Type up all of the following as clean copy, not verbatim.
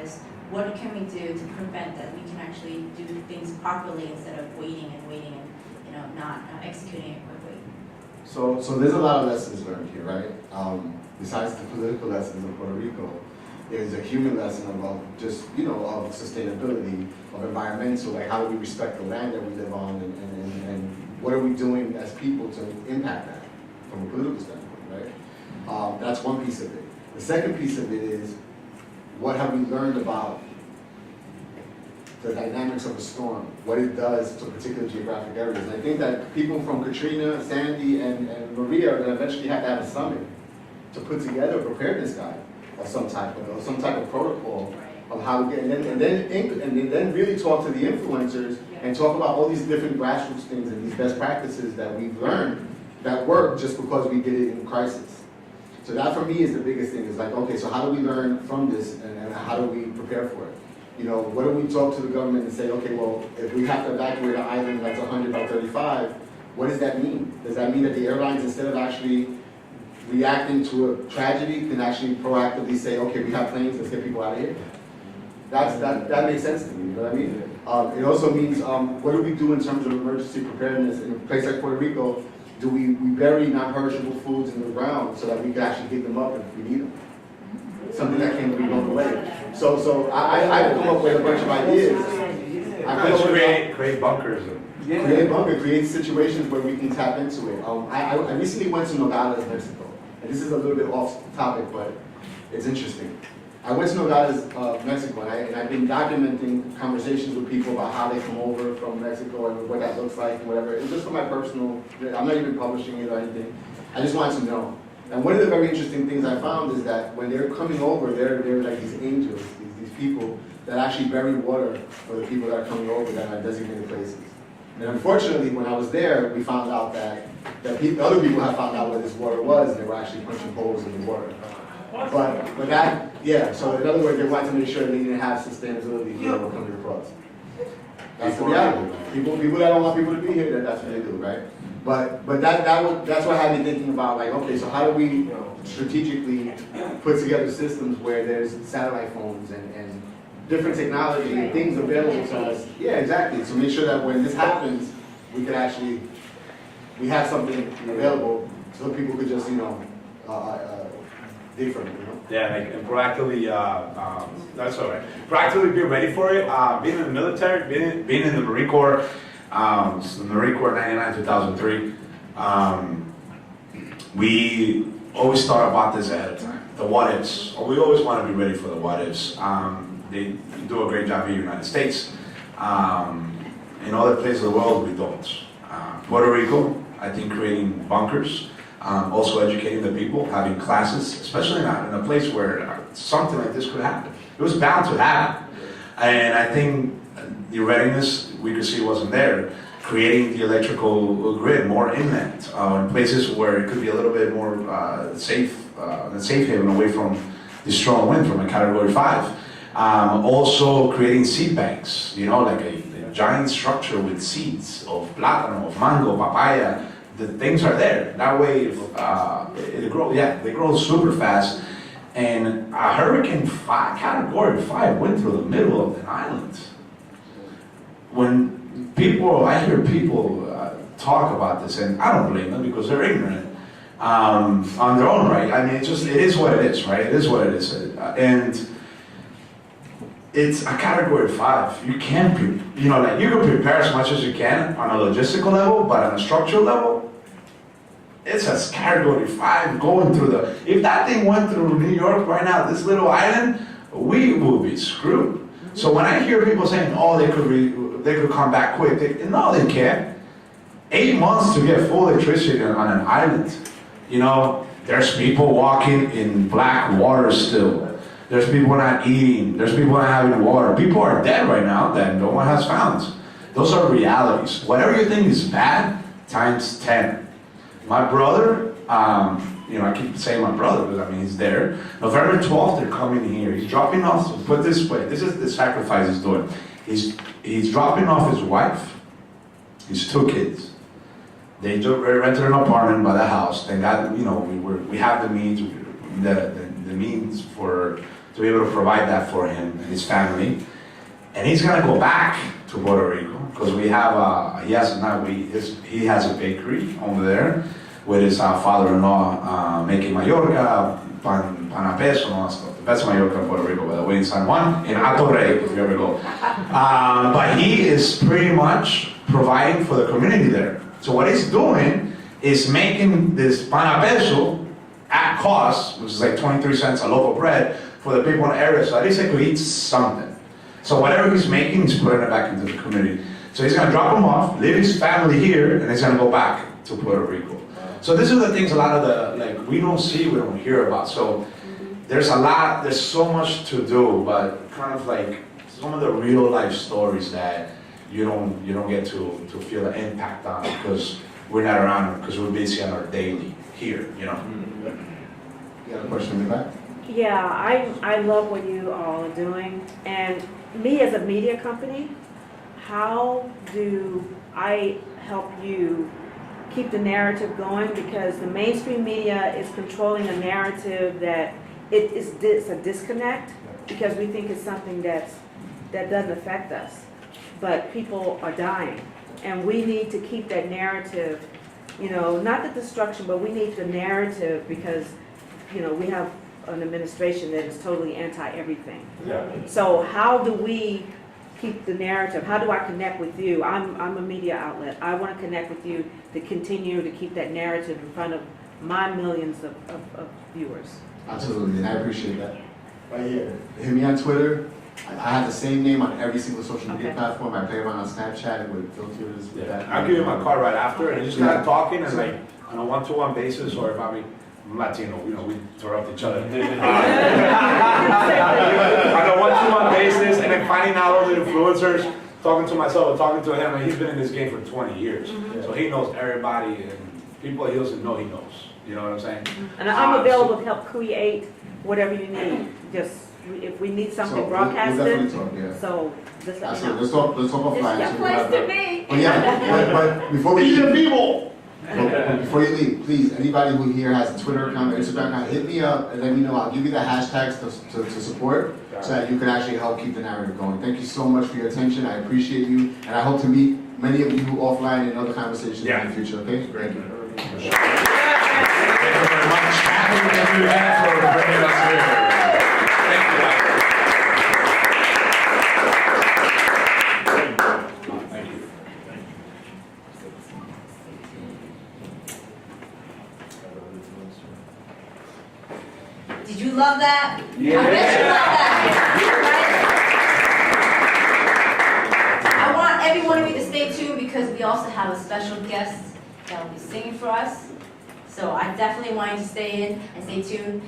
is what can we do to prevent that? We can actually do things properly instead of waiting and not executing it quickly. So there's a lot of lessons learned here, right? Besides the political lessons of Puerto Rico, there's a human lesson of just, of sustainability, of environmental, like how do we respect the land that we live on, and what are we doing as people to impact that from a political standpoint, right? That's one piece of it. The second piece of it is, what have we learned about the dynamics of a storm, what it does to particular geographic areas? And I think that people from Katrina, Sandy, and Maria are going to eventually have to have a summit to put together a preparedness guide of some type of protocol of how to get, and then really talk to the influencers and talk about all these different grassroots things and these best practices that we've learned that work just because we did it in crisis. So that for me is the biggest thing, is like, okay, so how do we learn from this, and how do we prepare for it? What do we talk to the government and say, okay, well, if we have to evacuate an island that's 100 by 35, what does that mean? Does that mean that the airlines, instead of actually reacting to a tragedy, can actually proactively say, okay, we have planes, let's get people out of here? That makes sense to me, you know what I mean? It also means, what do we do in terms of emergency preparedness? In a place like Puerto Rico, do we bury non-perishable foods in the ground so that we can actually dig them up if we need them? Something that can be blown away. So I've come up with a bunch of ideas. Create bunkers. Create situations where we can tap into it. I recently went to Nogales, Mexico. And this is a little bit off topic, but it's interesting. I went to Nogales, Mexico, and I've been documenting conversations with people about how they come over from Mexico and what that looks like and whatever. It's just for my personal, I'm not even publishing it or anything. I just wanted to know. And one of the very interesting things I found is that when they're coming over, they're like these angels, these people that actually bury water for the people that are coming over that are designated places. And unfortunately, when I was there, we found out that other people had found out where this water was, and they were actually punching holes in the water. But that, yeah, so in other words, they wanted to make sure they didn't have sustainability here when coming across. That's the reality. People that don't want people to be here, that's what they do, right? But that's what had me thinking about, like, okay, so how do we strategically put together systems where there's satellite phones and different technology and things available to us? Yeah, exactly. So make sure that when this happens, we could actually, we have something available so people could just, dig from it, Yeah, and proactively, that's all right. Proactively be ready for it. Being in the military, being in the Marine Corps, the Marine Corps 99, 2003, we always thought about this ahead of time. The what ifs. We always want to be ready for the what ifs. They do a great job here in the United States. In other places of the world, we don't. Puerto Rico, I think creating bunkers, also educating the people, having classes, especially in a place where something like this could happen. It was bound to happen. And I think the readiness we could see wasn't there. Creating the electrical grid more inland, in places where it could be a little bit more safe haven away from the strong wind from a Category 5. Also creating seed banks, like a giant structure with seeds of plátano, of mango, papaya. The things are there. That way, it grows. Yeah, they grow super fast. And a Hurricane 5, Category 5, went through the middle of the island. When I hear people talk about this, and I don't blame them because they're ignorant on their own right. I mean, it is what it is, right? It is what it is, and it's a Category 5. You can't you can prepare as much as you can on a logistical level, but on a structural level, it's a Category 5 going through if that thing went through New York right now, this little island, we would be screwed. So when I hear people saying, oh, they could come back quick, no, they can't. 8 months to get full electricity on an island. There's people walking in black water still. There's people not eating. There's people not having water. People are dead right now that no one has found. Those are realities. Whatever you think is bad, times 10. My brother, I keep saying my brother because he's there. November 12th, they're coming here. He's dropping off, put it this way, this is the sacrifice he's doing. He's dropping off his wife, his 2 kids. They rented an apartment by the house. They got, we have the means, the means for to be able to provide that for him and his family. And he's gonna go back to Puerto Rico because we have he has a bakery over there with his father-in-law making Mallorca, pan a peso, and all that stuff. The best Mallorca in Puerto Rico, by the way, in San Juan, in TORRES, if you ever go. But he is pretty much providing for the community there. So what he's doing is making this pan a peso at cost, which is like 23 cents a loaf of bread, for the people in the area, so at least they could eat something. So whatever he's making, he's putting it back into the community. So he's gonna drop him off, leave his family here, and he's gonna go back to Puerto Rico. So these are the things a lot of the, we don't see, we don't hear about. So there's so much to do, but kind of like some of the real life stories that you don't get to feel the impact on because we're not around, because we're busy on our daily here, you know. You got a question in the back? Yeah, I love what you all are doing, and me as a media company, how do I help you keep the narrative going? Because the mainstream media is controlling a narrative that it's a disconnect, because we think it's something that doesn't affect us, but people are dying, and we need to keep that narrative, you know, not the destruction, but we need the narrative, because, you know, we have an administration that is totally anti-everything. Yeah. So how do we keep the narrative? How do I connect with you? I'm a media outlet. I want to connect with you to continue to keep that narrative in front of my millions of viewers. Absolutely, and I appreciate that. Right here, hit me on Twitter. I have the same name on every single social media platform. I play around on Snapchat with filters. With that. I'll give you my card right after, and just kind of talking and like on a one-to-one basis, or if I'm Latino, you know, we interrupt each other. On a one-to-one basis, and then finding out all the influencers, talking to myself and talking to him, and he's been in this game for 20 years. So he knows everybody, and people he doesn't know, he knows. You know what I'm saying? And I'm available to help create whatever you need. Just, if we need something broadcasted, we'll definitely talk, yeah. So just let me know. Let's talk offline. It's your place to be. But yeah, but before we leave, before you leave, please, anybody who here has a Twitter account or Instagram account, hit me up and let me know. I'll give you the hashtags to support so that you can actually help keep the narrative going. Thank you so much for your attention. I appreciate you, and I hope to meet many of you offline in other conversations in the future. Okay? Thank you. Thank you very much. Thank you for bringing us here. Thank you. Thank you. Did you love that? Yeah. I bet you love that. I want every one of you to stay tuned because we also have a special guest that will be singing for us. So I definitely want you to stay in and stay tuned.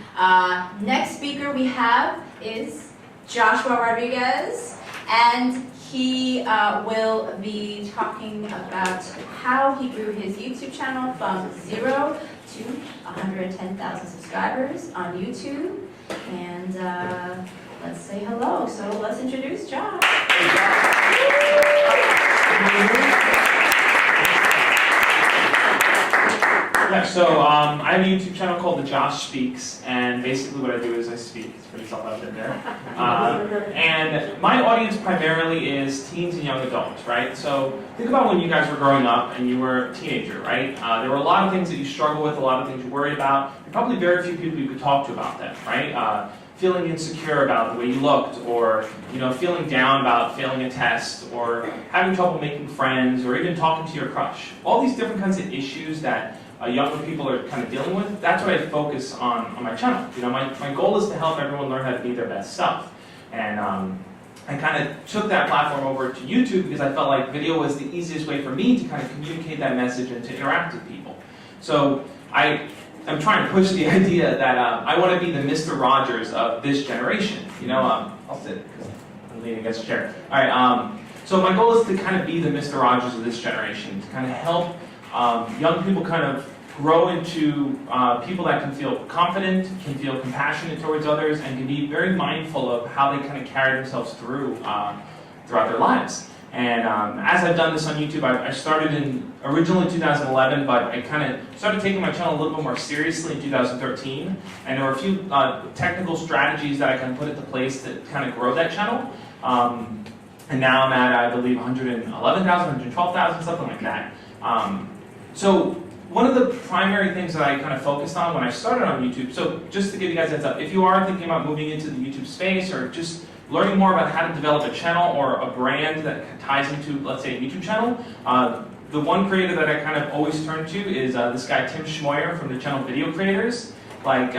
Next speaker we have is Joshua Rodriguez, and he will be talking about how he grew his YouTube channel from 0 to 110,000 subscribers on YouTube. And let's say hello. So let's introduce Josh. Yeah, so I have a YouTube channel called The Josh Speaks, and basically what I do is I speak. It's pretty self-evident there. And my audience primarily is teens and young adults, right? So think about when you guys were growing up and you were a teenager, right? There were a lot of things that you struggled with, a lot of things you worried about, and probably very few people you could talk to about them, right? Feeling insecure about the way you looked, or feeling down about failing a test, or having trouble making friends, or even talking to your crush. All these different kinds of issues that younger people are kind of dealing with, that's what I focus on my channel. My goal is to help everyone learn how to be their best self. And I kind of took that platform over to YouTube because I felt like video was the easiest way for me to kind of communicate that message and to interact with people. So I'm trying to push the idea that I want to be the Mr. Rogers of this generation. I'll sit because I'm leaning against the chair. All right. So my goal is to kind of be the Mr. Rogers of this generation, to kind of help young people kind of grow into people that can feel confident, can feel compassionate towards others, and can be very mindful of how they kind of carry themselves throughout their lives. And as I've done this on YouTube, I started in originally 2011, but I kind of started taking my channel a little bit more seriously in 2013. And there were a few technical strategies that I kind of put into place to kind of grow that channel. And now I'm at, I believe, 111,000, 112,000, something like that. So one of the primary things that I kind of focused on when I started on YouTube, so just to give you guys a heads up, if you are thinking about moving into the YouTube space or just learning more about how to develop a channel or a brand that ties into, let's say, a YouTube channel, the one creator that I kind of always turn to is this guy Tim Schmoyer from the channel Video Creators. Like,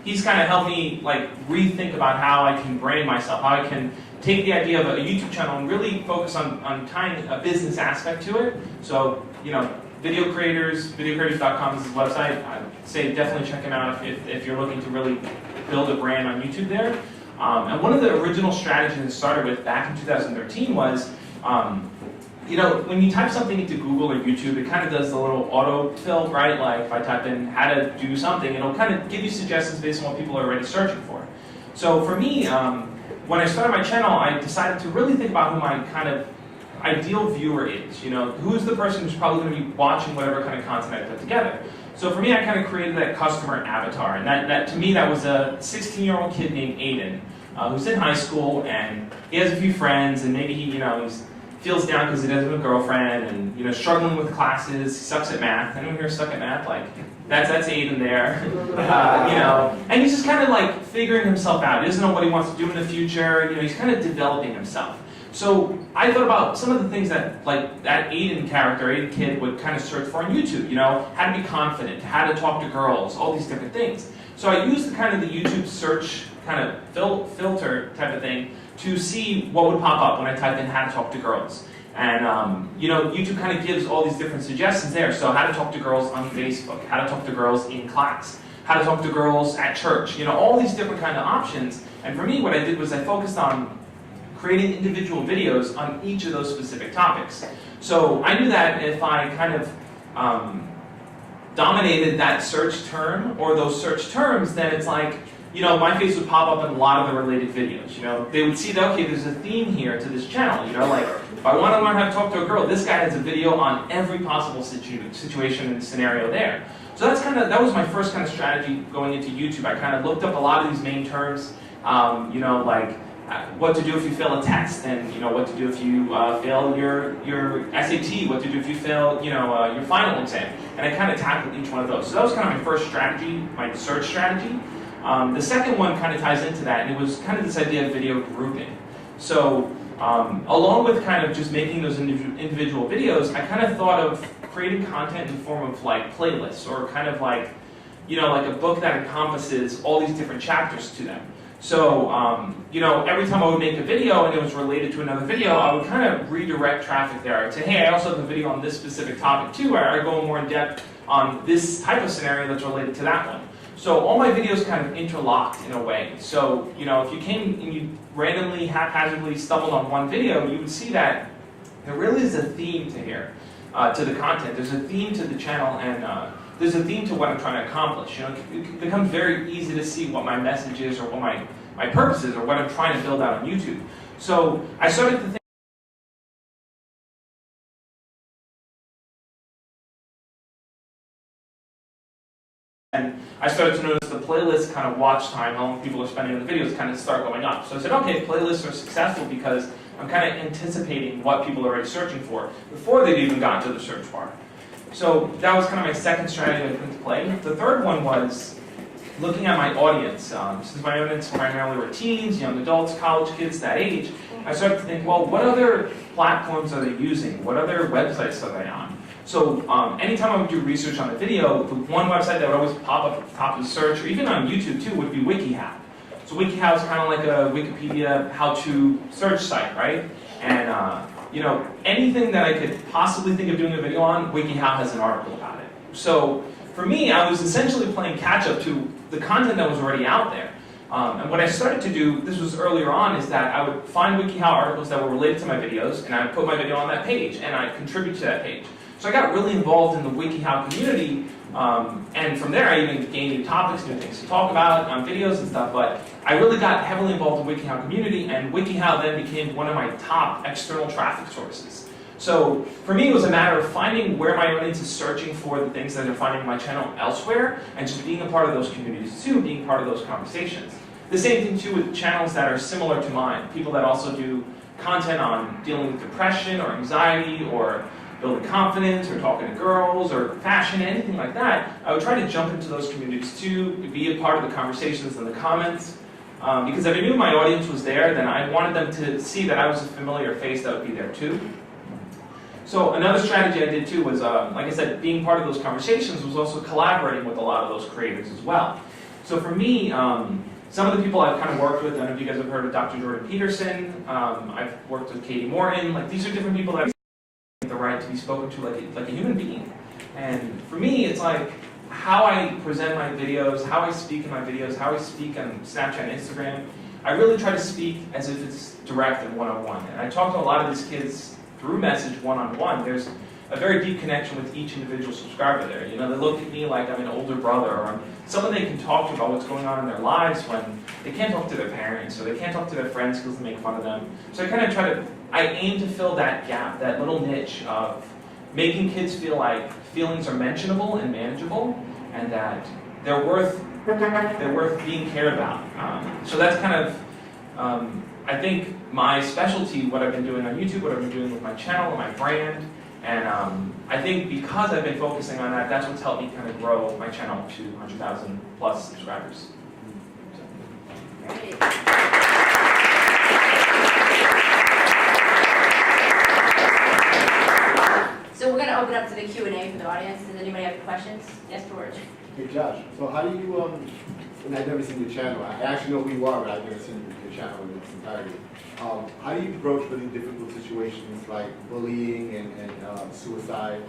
he's kind of helped me like rethink about how I can brand myself, how I can take the idea of a YouTube channel and really focus on tying a business aspect to it. So, you know, Video Creators, videocreators.com is his website. I'd say definitely check him out if you're looking to really build a brand on YouTube there. And one of the original strategies I started with back in 2013 was, you know, when you type something into Google or YouTube, it kind of does the little autofill, right? Like if I type in how to do something, it'll kind of give you suggestions based on what people are already searching for. So for me, when I started my channel, I decided to really think about who my kind of ideal viewer is. You know, who's the person who's probably going to be watching whatever kind of content I put together. So for me, I kind of created that customer avatar, and that to me, that was a 16-year-old kid named Aiden, who's in high school, and he has a few friends, and maybe he, you know, feels down because he doesn't have a girlfriend, and you know, struggling with classes. He sucks at math. Anyone here suck at math? Like that's Aiden there, you know. And he's just kind of like figuring himself out. He doesn't know what he wants to do in the future. You know, he's kind of developing himself. So I thought about some of the things that, like, that Aiden character, Aiden kid, would kind of search for on YouTube. You know, how to be confident, how to talk to girls, all these different things. So I used the kind of the YouTube search kind of filter type of thing to see what would pop up when I typed in how to talk to girls. And you know, YouTube kind of gives all these different suggestions there. So how to talk to girls on Facebook, how to talk to girls in class, how to talk to girls at church. You know, all these different kind of options. And for me, what I did was I focused on creating individual videos on each of those specific topics. So I knew that if I kind of dominated that search term or those search terms, then it's like, you know, my face would pop up in a lot of the related videos. You know, they would see that, okay, there's a theme here to this channel. You know, like if I want to learn how to talk to a girl, this guy has a video on every possible situation and scenario there. So that was my first kind of strategy going into YouTube. I kind of looked up a lot of these main terms, you know, like what to do if you fail a test, and you know what to do if you fail your SAT, what to do if you fail, you know, your final exam, and I kind of tackled each one of those. So that was kind of my first strategy, my search strategy. The second one kind of ties into that, and it was kind of this idea of video grouping. So along with kind of just making those individual videos, I kind of thought of creating content in the form of like playlists, or kind of like, you know, like a book that encompasses all these different chapters to them. So, you know, every time I would make a video and it was related to another video, I would kind of redirect traffic there. I'd say, hey, I also have a video on this specific topic too, where I go more in depth on this type of scenario that's related to that one. So all my videos kind of interlocked in a way. So, you know, if you came and you randomly, haphazardly stumbled on one video, you would see that there really is a theme to here, to the content. There's a theme to the channel, and there's a theme to what I'm trying to accomplish. You know, it becomes very easy to see what my message is, or what my purpose is, or what I'm trying to build out on YouTube. So I started to think, and I started to notice the playlist kind of watch time, how long people are spending on the videos, kind of start going up. So I said, okay, playlists are successful because I'm kind of anticipating what people are already searching for before they've even gotten to the search bar. So that was kind of my second strategy I put into play. The third one was looking at my audience. Since my audience primarily were teens, young adults, college kids, that age, I started to think, well, what other platforms are they using? What other websites are they on? So anytime I would do research on a video, the one website that would always pop up at the top of the search, or even on YouTube too, would be WikiHow. So WikiHow is kind of like a Wikipedia how-to search site, right? And you know, anything that I could possibly think of doing a video on, WikiHow has an article about it. So for me, I was essentially playing catch-up to the content that was already out there. And what I started to do, this was earlier on, is that I would find WikiHow articles that were related to my videos, and I would put my video on that page, and I'd contribute to that page. So I got really involved in the WikiHow community And from there, I even gained new topics, new things to talk about on videos and stuff, but I really got heavily involved in WikiHow community, and WikiHow then became one of my top external traffic sources. So for me, it was a matter of finding where my audience is searching for the things that they're finding on my channel elsewhere, and just being a part of those communities too, being part of those conversations. The same thing too with channels that are similar to mine, people that also do content on dealing with depression or anxiety or building confidence or talking to girls or fashion, anything like that. I would try to jump into those communities too, be a part of the conversations and the comments. Because if I knew my audience was there, then I wanted them to see that I was a familiar face that would be there too. So another strategy I did too was, like I said, being part of those conversations was also collaborating with a lot of those creators as well. So for me, some of the people I've kind of worked with, I don't know if you guys have heard of Dr. Jordan Peterson, I've worked with Katie Morton, like these are different people that have the right to be spoken to like a human being. And for me, it's like how I present my videos, how I speak in my videos, how I speak on Snapchat and Instagram. I really try to speak as if it's direct and one-on-one. And I talk to a lot of these kids through message one-on-one. There's a very deep connection with each individual subscriber there. You know, they look at me like I'm an older brother, or I'm someone they can talk to about what's going on in their lives when they can't talk to their parents, or they can't talk to their friends because they make fun of them. So I aim to fill that gap, that little niche of making kids feel like feelings are mentionable and manageable, and that they're worth being cared about. So that's kind of, I think, my specialty, what I've been doing on YouTube, what I've been doing with my channel and my brand. And I think because I've been focusing on that, that's what's helped me kind of grow my channel to 100,000 plus subscribers. Great. So we're going to open up to the Q&A for the audience. Does anybody have questions? Yes, George. Hey Josh, so how do you, and I've never seen your channel, I actually know who you are, but I've never seen your channel in its entirety. How do you approach really difficult situations like bullying and suicide?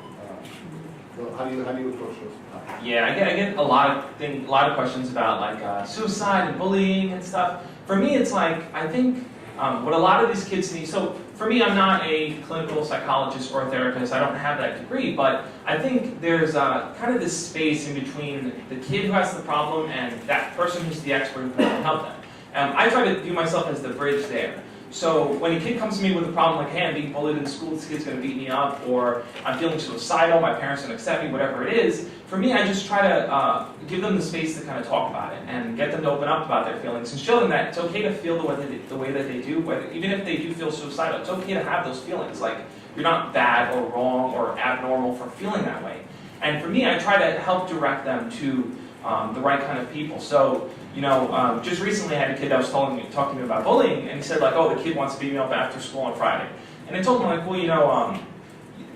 So how do you approach those? Yeah, I get a lot of questions about like suicide and bullying and stuff. For me, it's like, I think what a lot of these kids need, so for me, I'm not a clinical psychologist or a therapist, I don't have that degree, but I think there's kind of this space in between the kid who has the problem and that person who's the expert who can help them. I try to view myself as the bridge there. So when a kid comes to me with a problem like, hey, I'm being bullied in school, this kid's going to beat me up, or I'm feeling suicidal, my parents don't accept me, whatever it is, for me, I just try to give them the space to kind of talk about it and get them to open up about their feelings and show them that it's okay to feel the way that they do, even if they do feel suicidal, it's okay to have those feelings. Like, you're not bad or wrong or abnormal for feeling that way. And for me, I try to help direct them to the right kind of people. So, you know, just recently I had a kid that was talking to me about bullying, and he said like, oh, the kid wants to beat me up after school on Friday. And I told him like, well, you know,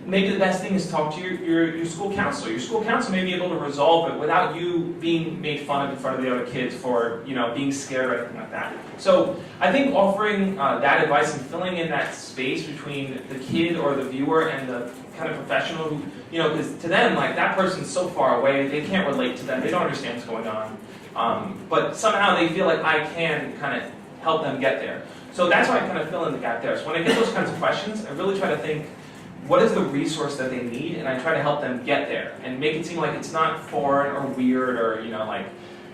maybe the best thing is to talk to your school counselor. Your school counselor may be able to resolve it without you being made fun of in front of the other kids for, you know, being scared or anything like that. So I think offering that advice and filling in that space between the kid or the viewer and the kind of professional who, you know, because to them, like, that person's so far away, they can't relate to them, they don't understand what's going on. But somehow they feel like I can kind of help them get there. So that's why I kind of fill in the gap there. So when I get those kinds of questions, I really try to think, what is the resource that they need? And I try to help them get there and make it seem like it's not foreign or weird or, you know, like,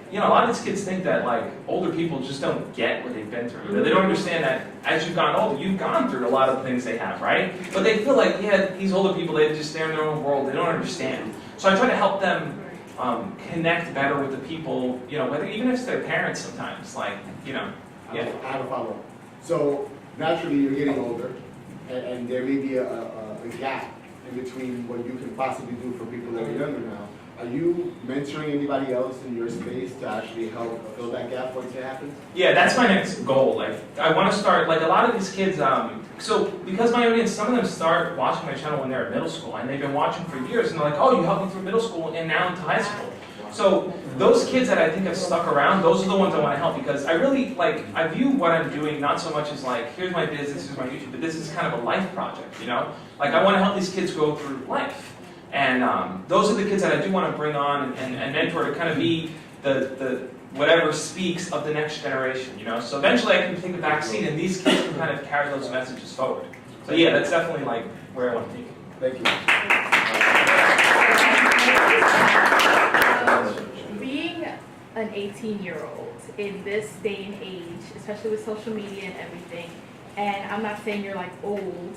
you know, a lot of these kids think that like older people just don't get what they've been through. They don't understand that as you've gotten older, you've gone through a lot of the things they have, right? But they feel like, yeah, these older people, they're in their own world, they don't understand. So I try to help them connect better with the people, you know, whether even if it's their parents sometimes, like, you know. Yeah. I have a follow-up. So naturally you're getting older, and there may be a gap in between what you can possibly do for people that are younger now. Are you mentoring anybody else in your space to actually help fill that gap once it happens? Yeah, that's my next goal. Like, I want to start, like a lot of these kids, so because my audience, some of them start watching my channel when they're in middle school, and they've been watching for years, and they're like, oh, you helped me through middle school and now into high school. So those kids that I think have stuck around, those are the ones I want to help, because I really, like, I view what I'm doing not so much as like, here's my business, here's my YouTube, but this is kind of a life project, you know? Like, I want to help these kids go through life. And those are the kids that I do want to bring on and mentor to kind of be the whatever speaks of the next generation, you know? So eventually I can take a back seat and these kids can kind of carry those messages forward. So yeah, that's definitely like where I want to take it. Thank you. an 18-year-old in this day and age, especially with social media and everything, and I'm not saying you're like old,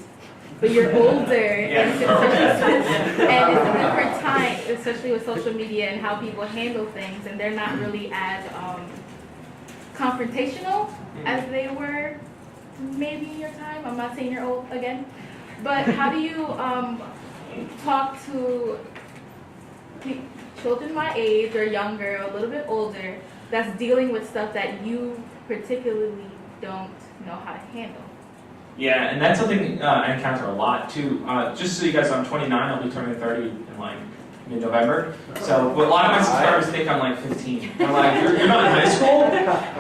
but you're older, and it's a different time, especially with social media and how people handle things, and they're not really as confrontational as they were maybe in your time. I'm not saying you're old again, but how do you talk to children my age or younger, a little bit older, that's dealing with stuff that you particularly don't know how to handle? Yeah, and that's something I encounter a lot too. Just so you guys know, I'm 29, I'll be turning 30 in like mid-November. So but a lot of my subscribers think I'm like 15. They're like, you're not in high school?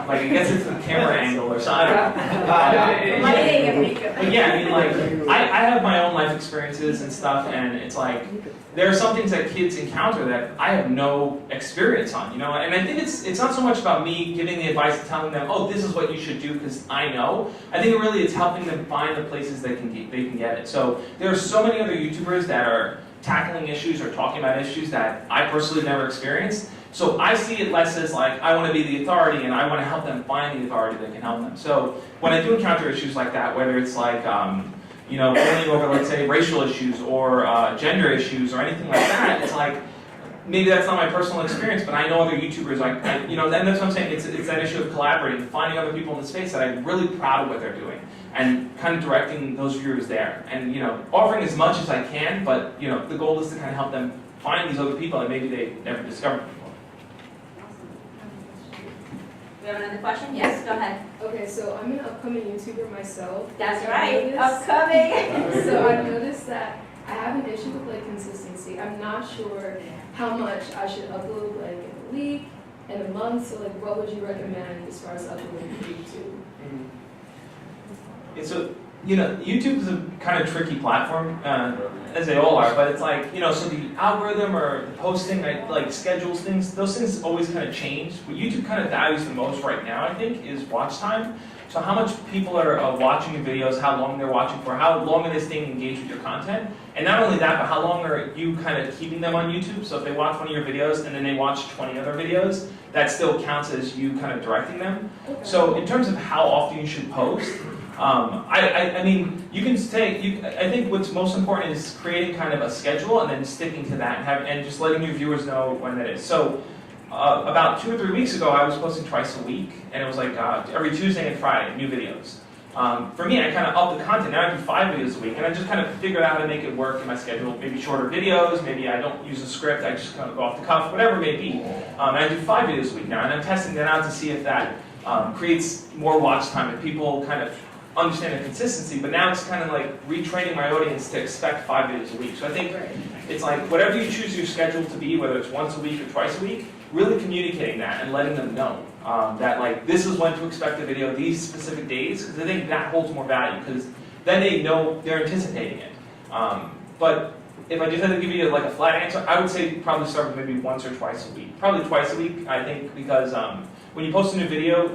Like, I guess it's the camera angle or something. I don't know. But yeah, I mean, like, I have my own life experiences and stuff, and it's like, there are some things that kids encounter that I have no experience on, you know? And I think it's not so much about me giving the advice and telling them, oh, this is what you should do because I know. I think really it's helping them find the places they can get it. So there are so many other YouTubers that are tackling issues or talking about issues that I personally never experienced. So I see it less as like, I want to be the authority and I want to help them find the authority that can help them. So when I do encounter issues like that, whether it's like, you know, going over, let's say, racial issues or gender issues or anything like that, it's like, maybe that's not my personal experience, but I know other YouTubers, like, you know, and that's what I'm saying, it's that issue of collaborating, finding other people in the space that I'm really proud of what they're doing, and kind of directing those viewers there, and, you know, offering as much as I can, but, you know, the goal is to kind of help them find these other people that maybe they never discovered before. We have another question? Yes, go ahead. Okay, so I'm an upcoming YouTuber myself. That's right, upcoming. So I've noticed that I have an issue with like consistency. I'm not sure how much I should upload like in a week, in a month. So like, what would you recommend as far as uploading to YouTube? And so, you know, YouTube is a kind of tricky platform, as they all are, but it's like, you know, so the algorithm or the posting, like schedules things, those things always kind of change. What YouTube kind of values the most right now, I think, is watch time. So how much people are watching your videos, how long they're watching for, how long are they staying engaged with your content, and not only that, but how long are you kind of keeping them on YouTube. So if they watch one of your videos and then they watch 20 other videos, that still counts as you kind of directing them. Okay. So in terms of how often you should post, I mean, you can say, I think what's most important is creating kind of a schedule and then sticking to that and just letting your viewers know when that is. So about 2 or 3 weeks ago, I was posting twice a week, and it was like every Tuesday and Friday, new videos. For me, I kind of upped the content. Now I do 5 videos a week, and I just kind of figured out how to make it work in my schedule. Maybe shorter videos, maybe I don't use a script, I just kind of go off the cuff, whatever it may be. And I do 5 videos a week now, and I'm testing that out to see if that creates more watch time, if people kind of understand the consistency, but now it's kind of like retraining my audience to expect 5 videos a week. So I think it's like whatever you choose your schedule to be, whether it's once a week or twice a week, really communicating that and letting them know that like this is when to expect a video these specific days, because I think that holds more value, because then they know they're anticipating it. But if I just had to give you like a flat answer, I would say probably start with maybe once or twice a week. Probably twice a week, I think, because when you post a new video,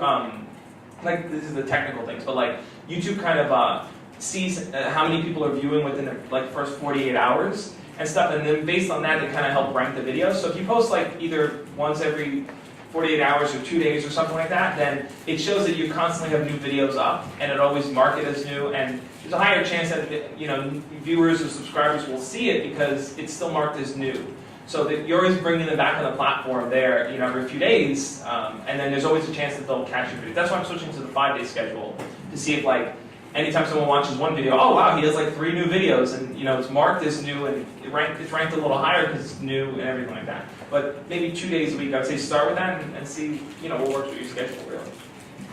like this is the technical things, but like YouTube kind of sees how many people are viewing within the like first 48 hours and stuff, and then based on that, they kind of help rank the videos. So if you post like either once every 48 hours or 2 days or something like that, then it shows that you constantly have new videos up, and it always mark it as new, and there's a higher chance that, you know, viewers or subscribers will see it because it's still marked as new. So that you're always bringing them back on the platform there, you know, every few days, and then there's always a chance that they'll catch your video. That's why I'm switching to the 5-day schedule, to see if like, anytime someone watches one video, oh wow, he has like 3 new videos, and you know, it's marked as new, and it's ranked a little higher because it's new and everything like that. But maybe 2 days a week, I would say start with that and see, you know, what works with your schedule really.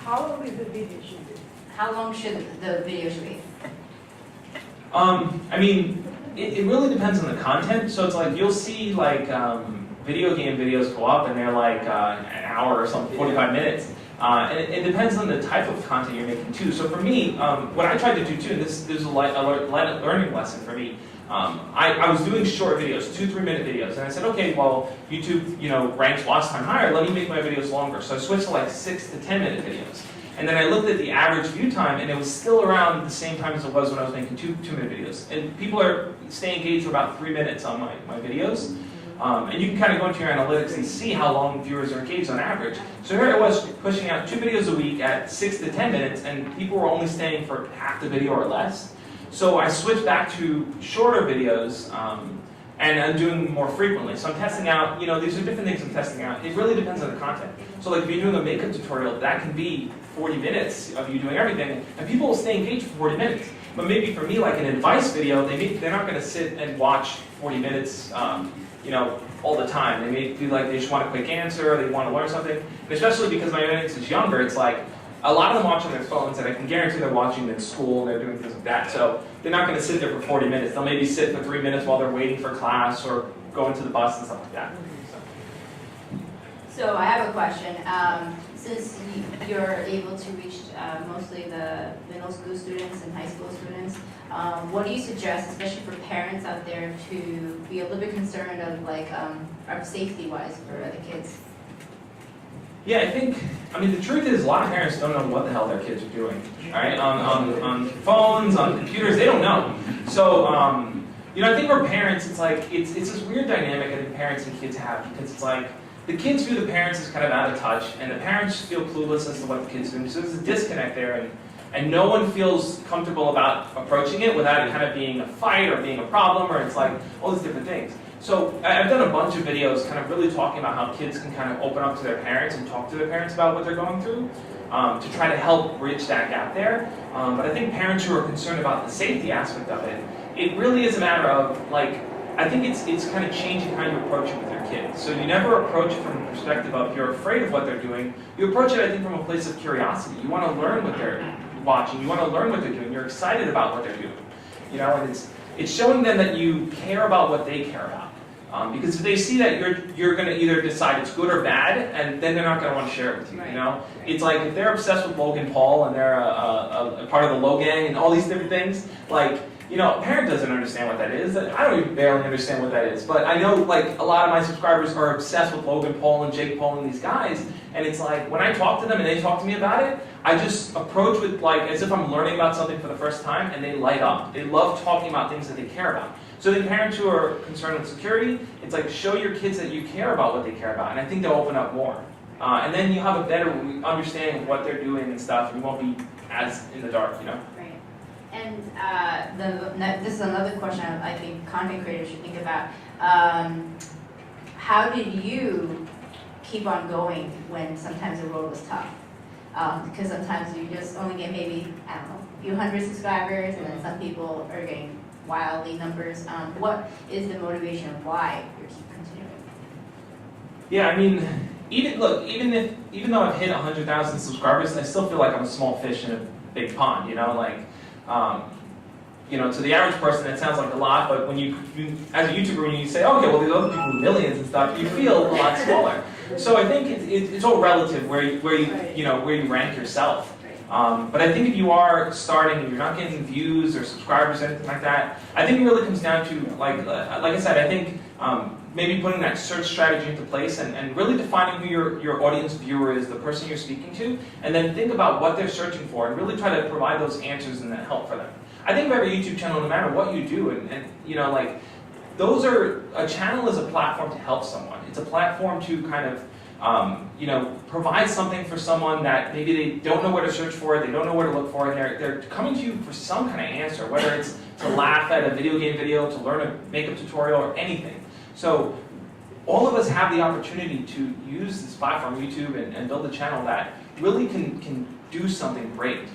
How long is the video should be? How long should the video be? I mean, it really depends on the content. So it's like you'll see like video game videos go up and they're like an hour or something, 45 minutes. And it depends on the type of content you're making too. So for me, what I tried to do too, and this is a learning lesson for me. I was doing short videos, 2-3 minute videos, and I said, okay, well, YouTube, you know, ranks watch time higher. Let me make my videos longer. So I switched to like 6 to 10 minute videos. And then I looked at the average view time, and it was still around the same time as it was when I was making 2-minute videos. And people are staying engaged for about 3 minutes on my videos. And you can kind of go into your analytics and see how long viewers are engaged on average. So here I was pushing out 2 videos a week at 6 to 10 minutes, and people were only staying for half the video or less. So I switched back to shorter videos, and I'm doing more frequently. So I'm testing out, these are different things I'm testing out. It really depends on the content. So like if you're doing a makeup tutorial, that can be 40 minutes of you doing everything, and people will stay engaged for 40 minutes. But maybe for me, like an advice video, they're not gonna sit and watch 40 minutes, all the time. They may feel like they just want a quick answer, they want to learn something. And especially because my audience is younger, it's like, a lot of them watch on their phones, and I can guarantee they're watching in school, and they're doing things like that. So they're not going to sit there for 40 minutes. They'll maybe sit for 3 minutes while they're waiting for class or going to the bus and stuff like that. So I have a question. Since you're able to reach mostly the middle school students and high school students, what do you suggest, especially for parents out there, to be a little bit concerned of safety-wise for the kids? Yeah, I mean, the truth is a lot of parents don't know what the hell their kids are doing, right? On phones, on computers, they don't know. So, I think for parents, it's this weird dynamic I think parents and kids have, because it's like, the kids view the parents as kind of out of touch, and the parents feel clueless as to what the kids are doing. So there's a disconnect there, and no one feels comfortable about approaching it without it kind of being a fight or being a problem, or it's like all these different things. So I've done a bunch of videos kind of really talking about how kids can kind of open up to their parents and talk to their parents about what they're going through to try to help bridge that gap there. But I think parents who are concerned about the safety aspect of it, it really is a matter of, I think it's kind of changing how you approach it with your kids. So you never approach it from the perspective of you're afraid of what they're doing. You approach it, I think, from a place of curiosity. You want to learn what they're watching. You want to learn what they're doing. You're excited about what they're doing. And it's showing them that you care about what they care about. Because if they see that you're going to either decide it's good or bad, and then they're not going to want to share it with you. It's like if they're obsessed with Logan Paul and they're a part of the Low Gang and all these different things, a parent doesn't understand what that is. I don't even barely understand what that is. But I know a lot of my subscribers are obsessed with Logan Paul and Jake Paul and these guys. And it's like when I talk to them and they talk to me about it, I just approach with as if I'm learning about something for the first time, and they light up. They love talking about things that they care about. So the parents who are concerned with security, it's like show your kids that you care about what they care about, and I think they'll open up more. And then you have a better understanding of what they're doing and stuff, and you won't be as in the dark, Right. And this is another question I think content creators should think about. How did you keep on going when sometimes the road was tough? Because sometimes you just only get maybe, a few hundred subscribers, and then some people are getting wildly numbers. What is the motivation of why you keep continuing? Yeah, I mean, even though I've hit 100,000 subscribers, I still feel like I'm a small fish in a big pond. To the average person, that sounds like a lot, but when you as a YouTuber, when you say, okay, well, there's other people with millions and stuff, you feel a lot smaller. So I think it's all relative where you rank yourself. But I think if you are starting and you're not getting views or subscribers or anything like that, I think it really comes down to, like I said, I think maybe putting that search strategy into place and really defining who your audience viewer is, the person you're speaking to, and then think about what they're searching for and really try to provide those answers and that help for them. I think of every YouTube channel, no matter what you do, a channel is a platform to help someone. It's a platform to kind of provide something for someone that maybe they don't know where to search for, they don't know where to look for, and they're coming to you for some kind of answer, whether it's to laugh at a video game video, to learn a makeup tutorial, or anything. So all of us have the opportunity to use this platform, YouTube, and build a channel that really can do something great.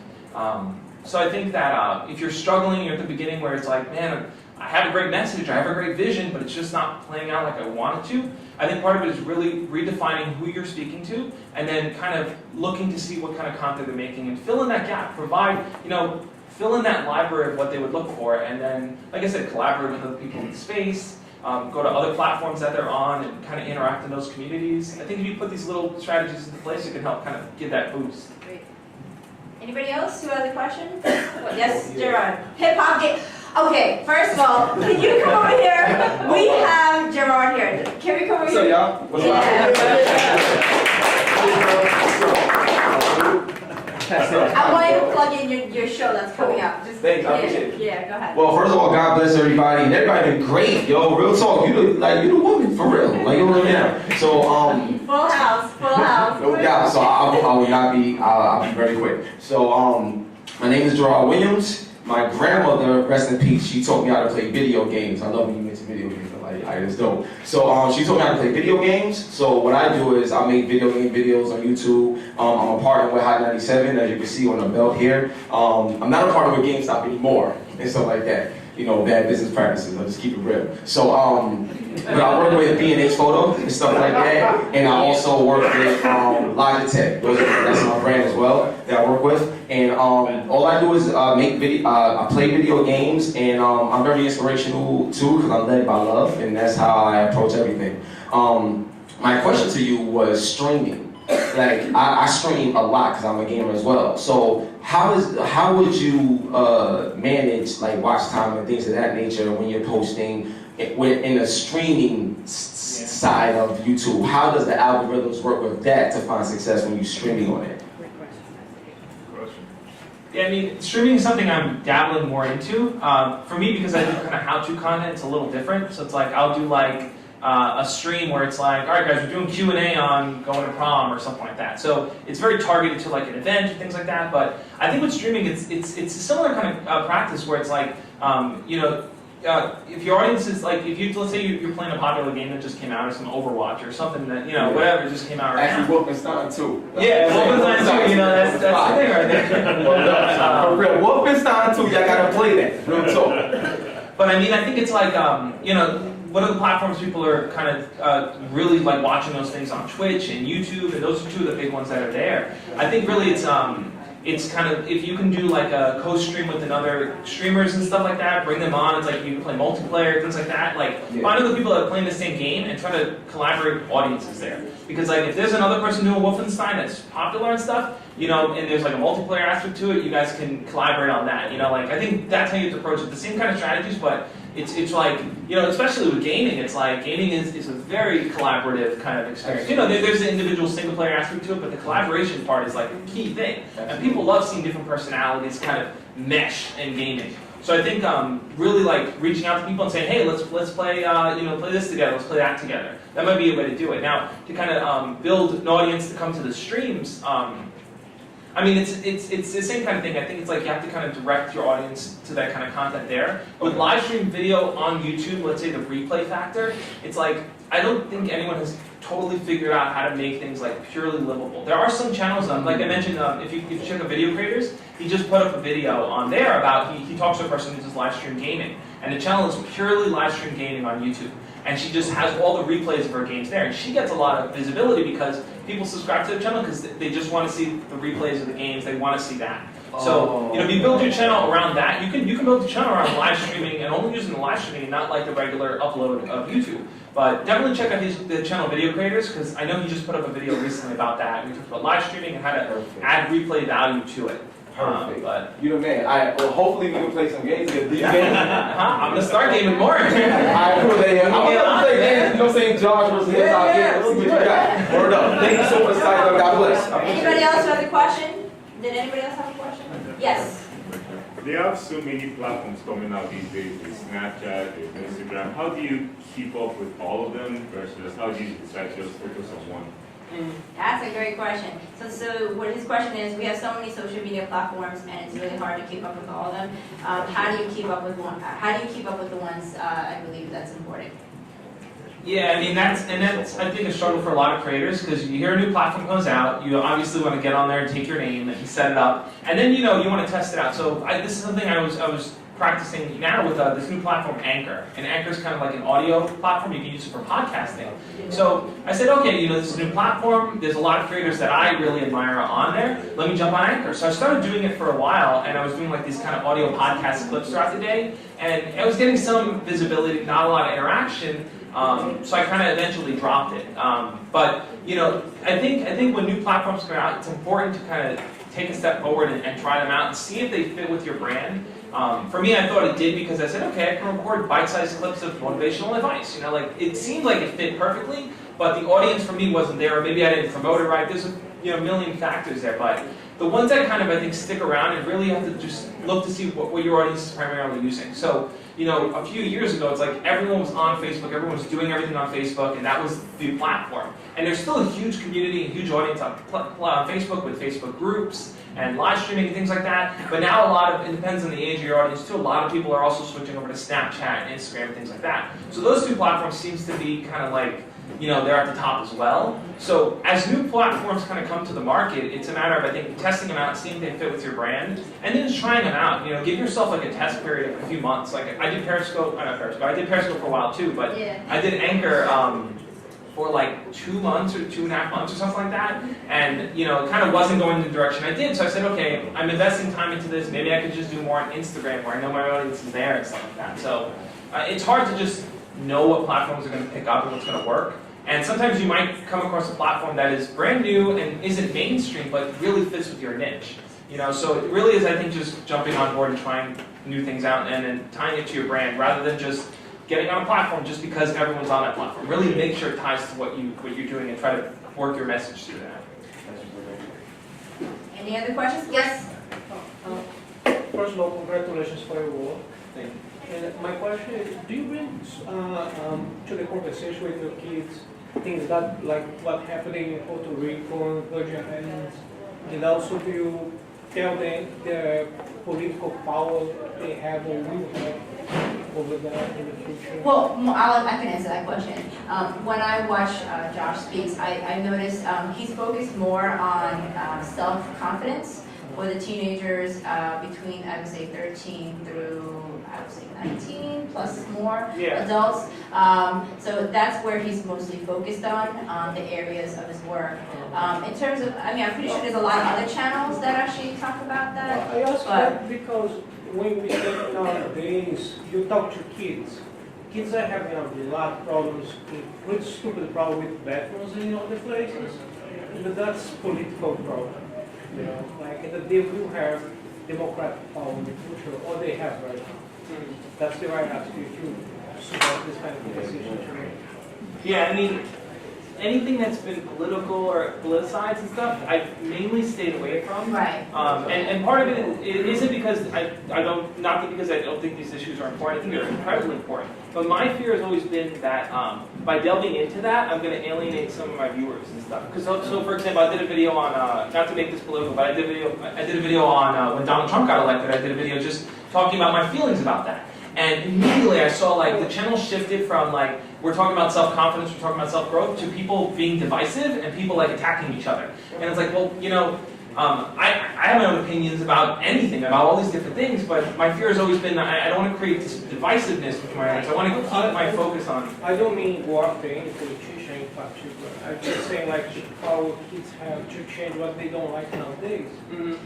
So I think that if you're struggling, you're at the beginning where it's like, man, I have a great message, I have a great vision, but it's just not playing out like I want it to. I think part of it is really redefining who you're speaking to, and then kind of looking to see what kind of content they're making, and fill in that gap. Fill in that library of what they would look for, and then, like I said, collaborate with other people in the space, go to other platforms that they're on, and kind of interact in those communities. I think if you put these little strategies into place, it can help kind of give that boost. Great. Anybody else who has a question? Yes, Gerard. Hip hop game. Okay, first of all, can you come over here? We have Gerard here. Can we come over here? So y'all, what's up? I want you to plug in your show that's coming up. Just, Thanks, I appreciate it. Yeah, go ahead. Well, first of all, God bless everybody, and everybody been great, yo. Real talk, you the woman for real, like you know what I mean. So Full house. no doubt. So I will not be. I'll be very quick. So my name is Gerard Williams. My grandmother, rest in peace, she taught me how to play video games. I love when you mention video games. It's dope. So she taught me how to play video games. So what I do is I make video game videos on YouTube. I'm a partner with Hot 97, as you can see on the belt here. I'm not a partner with GameStop anymore and stuff like that. You know, bad business practices. I'll just keep it real. So, but I work with B&H Photo and stuff like that, and I also work with Logitech. That's my brand as well that I work with. And all I do is I play video games, and I'm very inspirational too because I'm led by love, and that's how I approach everything. My question to you was streaming. Like I stream a lot because I'm a gamer as well. So how would you manage like watch time and things of that nature when you're posting in a streaming side of YouTube? How does the algorithms work with that to find success when you're streaming on it? Yeah, I mean, streaming is something I'm dabbling more into. For me, because I do kind of how-to content, it's a little different. So it's like I'll do like a stream where it's like, all right guys, we're doing Q&A on going to prom or something like that. So it's very targeted to like an event or things like that. But I think with streaming, it's a similar kind of practice where it's like, you know, if your audience is like, if you, let's say you're playing a popular game that just came out or some Overwatch or something that, you know, whatever just came out right now. Actually, Wolfenstein 2. Yeah, Wolfenstein 2, you know, that's the thing right there. For real, Wolfenstein 2, y'all gotta play that. Real talk. But I mean, I think it's like, you know, what are the platforms people are kind of really like watching those things on Twitch and YouTube, and those are two of the big ones that are there. I think really it's kind of, if you can do like a co-stream with another streamers and stuff like that, bring them on, it's like you can play multiplayer, things like that, like find other people that are playing the same game and try to collaborate with audiences there. Because like if there's another person doing Wolfenstein that's popular and stuff, you know, and there's like a multiplayer aspect to it, you guys can collaborate on that, you know, like I think that's how you have to approach it. The same kind of strategies, but it's like, you know, especially with gaming, it's like gaming is a very collaborative kind of experience. You know, there's the individual single player aspect to it, but the collaboration part is like a key thing. And people love seeing different personalities kind of mesh in gaming. So I think really like reaching out to people and saying, hey, let's play, you know, play this together, let's play that together. That might be a way to do it. Now, to kind of build an audience to come to the streams, I mean, it's the same kind of thing. I think it's like you have to kind of direct your audience to that kind of content there. With live stream video on YouTube, let's say the replay factor, it's like, I don't think anyone has totally figured out how to make things like purely livable. There are some channels, like I mentioned, if you check out Video Creators, he just put up a video on there about, he talks to a person who does live stream gaming. And the channel is purely live stream gaming on YouTube. And she just has all the replays of her games there. And she gets a lot of visibility because people subscribe to the channel because they just want to see the replays of the games. They want to see that. So, you know, if you build your channel around that, you can build your channel around live streaming and only using the live streaming and not like the regular upload of YouTube. But definitely check out the channel Video Creators because I know he just put up a video recently about that. We talked about live streaming and how to add replay value to it. Perfect. But you the man. Well, hopefully we can play some games together. Do you game? I'm gonna start gaming more. I cool that. I'm gonna play games. You know what I'm saying? Josh versus his out here. Let's see what you got. Word up. Thank you so much, Cyber. God bless. Anybody else have a question? Did anybody else have a question? Yes. There are so many platforms coming out these days. There's Snapchat, there's Instagram. How do you keep up with all of them versus how do you decide to just focus on one? That's a great question. So what his question is, we have so many social media platforms, and it's really hard to keep up with all of them. How do you keep up with one? How do you keep up with the ones? I believe that's important. Yeah, I mean that's I think a struggle for a lot of creators because you hear a new platform comes out, you obviously want to get on there and take your name and set it up, and then you know you want to test it out. So this is something I was practicing now with this new platform, Anchor. And Anchor is kind of like an audio platform. You can use it for podcasting. So I said, okay, you know, this is a new platform. There's a lot of creators that I really admire on there. Let me jump on Anchor. So I started doing it for a while, and I was doing like these kind of audio podcast clips throughout the day. And I was getting some visibility, not a lot of interaction. So I kind of eventually dropped it. But you know, I think when new platforms come out, it's important to kind of take a step forward and try them out and see if they fit with your brand. For me, I thought it did because I said, okay, I can record bite-sized clips of motivational advice. You know, like it seemed like it fit perfectly, but the audience for me wasn't there, or maybe I didn't promote it right. There's a million factors there, but the ones that kind of, I think, stick around and really have to just look to see what your audience is primarily using. So, you know, a few years ago, it's like everyone was on Facebook, everyone was doing everything on Facebook, and that was the platform. And there's still a huge community and huge audience on Facebook with Facebook groups and live streaming and things like that. But now a lot of, it depends on the age of your audience too, a lot of people are also switching over to Snapchat and Instagram and things like that. So those two platforms seems to be kind of like, you know, they're at the top as well. So as new platforms kind of come to the market, it's a matter of, I think, testing them out, seeing if they fit with your brand, and then just trying them out. You know, give yourself like a test period of a few months. Like I did Periscope, not Periscope, I did Periscope for a while too, but Yeah. I did Anchor for like 2 months or 2.5 months or something like that. And, you know, it kind of wasn't going in the direction I did. So I said, okay, I'm investing time into this. Maybe I could just do more on Instagram where I know my audience is there and stuff like that. So it's hard to just know what platforms are going to pick up and what's going to work. And sometimes you might come across a platform that is brand new and isn't mainstream, but really fits with your niche. You know, so it really is, I think, just jumping on board and trying new things out and then tying it to your brand rather than just getting on a platform just because everyone's on that platform. Really make sure it ties to what you're doing and try to work your message through that. Any other questions? Yes? First of all, congratulations for your work. Thank you. And my question is, do you bring to the conversation with your kids things that, like what happened in Puerto Rico and Virgin Islands, and also do you tell them the political power they have or will have over that in the future? Well, I can answer that question. When I watch Josh Speaks, I notice he's focused more on self-confidence for the teenagers between, I would say, 13 through, I would say, 19 plus more adults. So that's where he's mostly focused on the areas of his work. In terms of, I mean, I'm pretty sure there's a lot of other channels that actually talk about that. I ask that because when we say nowadays, you talk to kids. Kids are having a lot of problems, pretty stupid problem with bathrooms in other places, but that's political problem. You know, like they will have democratic power in the future, or they have right now. That's the way I ask you to support this kind of conversation to me. Yeah, I mean, anything that's been political or politicized and stuff, I've mainly stayed away from. Right. And part of it isn't because I don't, not because I don't think these issues are important. I think they're incredibly important. But my fear has always been that by delving into that, I'm going to alienate some of my viewers and stuff. Because so for example, I did a video on not to make this political, but I did a video on when Donald Trump got elected. I did a video just talking about my feelings about that. And immediately I saw like the channel shifted from like, we're talking about self-confidence, we're talking about self-growth, to people being divisive and people like attacking each other. And it's like, well, you know, I have my own opinions about anything, about all these different things, but my fear has always been I don't want to create this divisiveness with my audience. I want to keep my focus on. I don't mean go after any politician in particular. I'm just saying like how kids have to change what they don't like nowadays.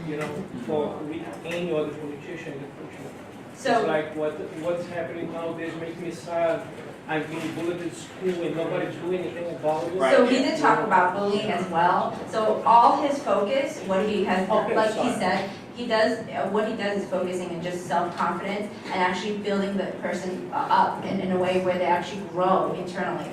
You know, for any other politician in the future. So, it's like what's happening nowadays makes me sad. I've been bullied at school and nobody's doing anything about it. so he did talk about bullying as well. So all his focus, what he has, like he said, he does, what he does is focusing on just self-confidence and actually building the person up in a way where they actually grow internally.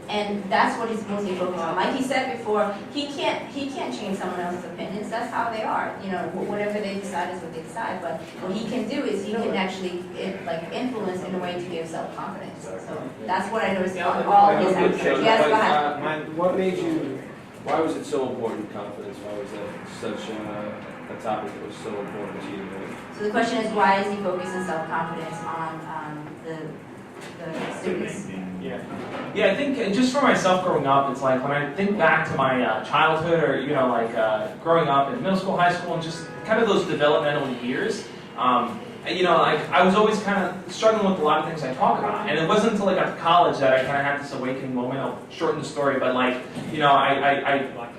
And that's what he's mostly focused on. Like he said before, he can't change someone else's opinions. That's how they are. You know, whatever they decide is what they decide. But what he can do is he can actually influence in a way to give self-confidence. So that's what I noticed on all his episodes. Yes, go ahead. What made you? Why was it so important? Confidence. Why was that such a topic that was so important to you? So the question is, why is he focusing self-confidence on the students? Yeah, I think just for myself growing up, it's like when I think back to my childhood or, you know, like growing up in middle school, high school, and just kind of those developmental years, you know, like I was always kind of struggling with a lot of things I talk about. And it wasn't until I got to college that I kind of had this awakening moment. I'll shorten the story, but like, you know,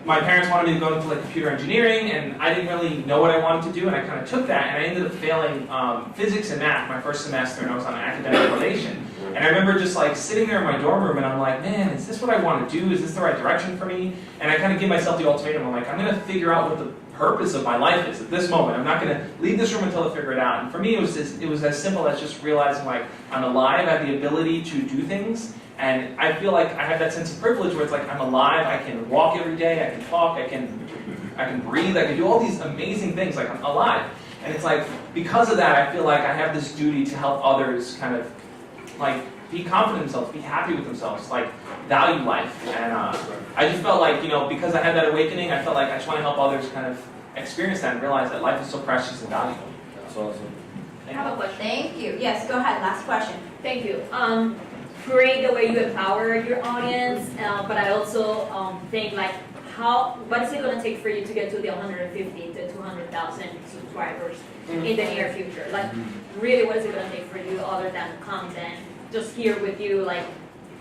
my parents wanted me to go into like computer engineering, and I didn't really know what I wanted to do, and I kind of took that, and I ended up failing physics and math my first semester, and I was on academic relation. And I remember just like sitting there in my dorm room, and I'm like, man, is this what I want to do? Is this the right direction for me? And I kind of give myself the ultimatum. I'm like, I'm going to figure out what the purpose of my life is at this moment. I'm not going to leave this room until I figure it out. And for me, it was as simple as just realizing like I'm alive, I have the ability to do things, and I feel like I have that sense of privilege where it's like I'm alive, I can walk every day, I can talk, I I can breathe, I can do all these amazing things, like I'm alive. And it's like, because of that, I feel like I have this duty to help others kind of, like, be confident in themselves, be happy with themselves, like, value life. And I just felt like, you know, because I had that awakening, I felt like I just want to help others kind of experience that and realize that life is so precious and valuable. That's awesome. I have a question. Thank you. Yes, go ahead, last question. Thank you. Great the way you empower your audience, but I also think like what is it going to take for you to get to the 150 to 200,000 subscribers in the near future? Like, really, what is it going to take for you other than content? Just here with you, like,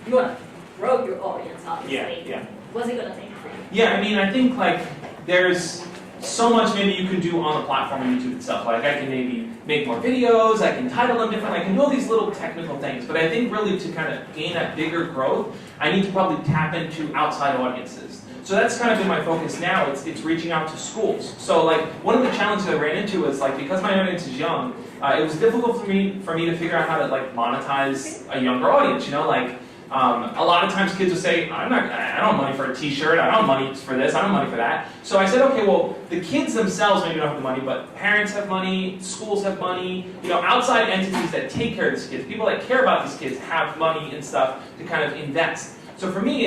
you want to grow your audience, obviously. Yeah. What's it going to take for you? Yeah, I mean, I think like there's so much maybe you can do on the platform of YouTube itself. Like I can maybe make more videos, I can title them differently, I can do all these little technical things. But I think really to kind of gain that bigger growth, I need to probably tap into outside audiences. So that's kind of been my focus now, it's reaching out to schools. So like one of the challenges I ran into is like because my audience is young, it was difficult for me to figure out how to like monetize a younger audience, you know, like a lot of times kids will say, I don't have money for a t-shirt, I don't have money for this, I don't have money for that. So I said, okay, well, the kids themselves maybe don't have the money, but parents have money, schools have money, you know, outside entities that take care of these kids, people that care about these kids have money and stuff to kind of invest. So for me,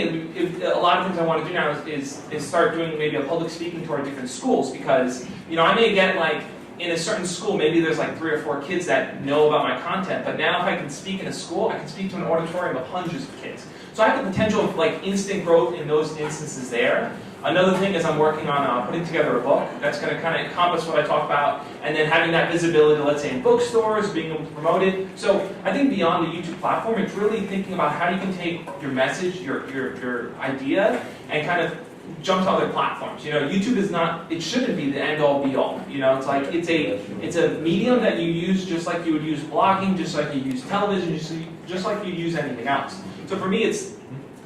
a lot of things I want to do now is start doing maybe a public speaking tour at different schools because, you know, I may get like, in a certain school, maybe there's like 3 or 4 kids that know about my content, but now if I can speak in a school, I can speak to an auditorium of hundreds of kids. So I have the potential of like instant growth in those instances there. Another thing is I'm working on putting together a book that's going to kind of encompass what I talk about, and then having that visibility, let's say in bookstores, being able to promote it. So I think beyond the YouTube platform, it's really thinking about how you can take your message, your idea, and kind of jump to other platforms. You know, YouTube is not, it shouldn't be the end-all be-all. You know, it's like, it's a medium that you use just like you would use blogging, just like you use television, just like you use anything else. So for me, it's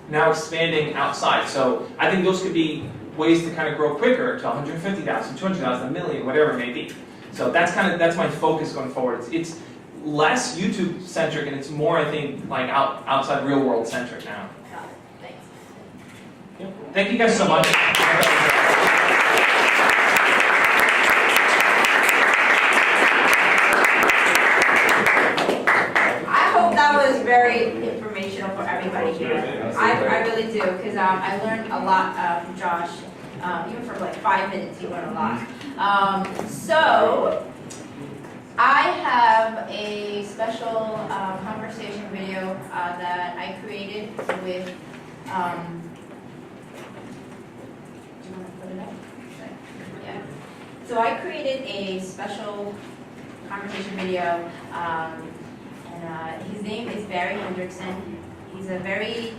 now expanding outside. So I think those could be ways to kind of grow quicker to 150,000, 200,000, a million, whatever it may be. So that's my focus going forward. It's less YouTube-centric and it's more, I think, like outside real-world centric now. Thank you guys so much. I hope that was very informational for everybody here. I really do, because I learned a lot from Josh. Even for like 5 minutes, you learned a lot. So, I have a special conversation video that I created with So I created a special conversation video, and his name is Barry Hendrickson. He's a very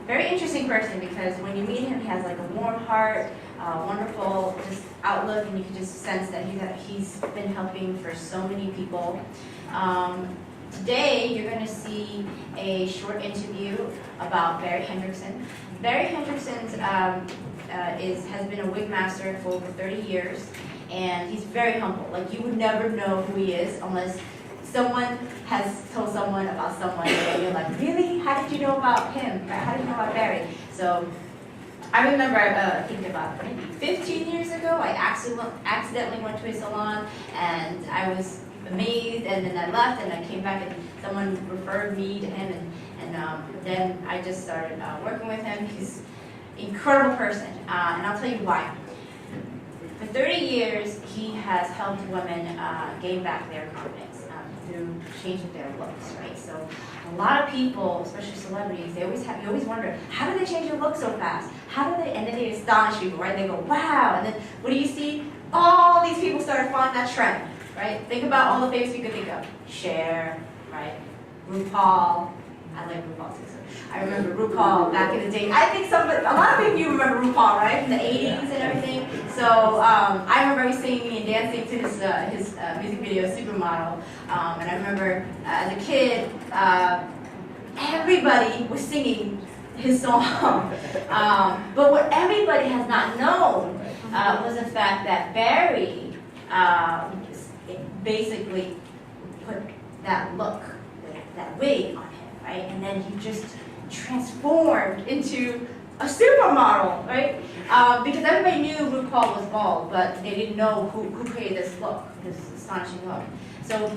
interesting person because when you meet him, he has like a warm heart, wonderful just outlook, and you can just sense that he's been helping for so many people. Today, you're going to see a short interview about Barry Hendrickson. Barry Hendrickson has been a wig master for over 30 years, and he's very humble. Like, you would never know who he is unless someone has told someone about someone, and you're like, really? How did you know about him? How did you know about Barry? So, I remember, I think about maybe 15 years ago, I accidentally went to his salon, and I was amazed, and then I left, and I came back, and someone referred me to him, and then I just started working with him. He's an incredible person, and I'll tell you why. For 30 years, he has helped women gain back their confidence through changing their looks, right? So a lot of people, especially celebrities, you always wonder, how do they change their look so fast? How do they, and then they astonish people, right? They go, wow, and then what do you see? All these people started following that trend, right? Think about all the famous people you could think of. Cher, right? RuPaul. I like RuPaul too. So I remember RuPaul back in the day. I think a lot of you remember RuPaul, right? From the 80s and everything. So I remember singing and dancing to his music video, Supermodel. And I remember as a kid, everybody was singing his song. But what everybody has not known was the fact that Barry basically put that look, that wig on him, right? And then he just transformed into a supermodel, right? Because everybody knew RuPaul was bald, but they didn't know who created this look, this astonishing look. So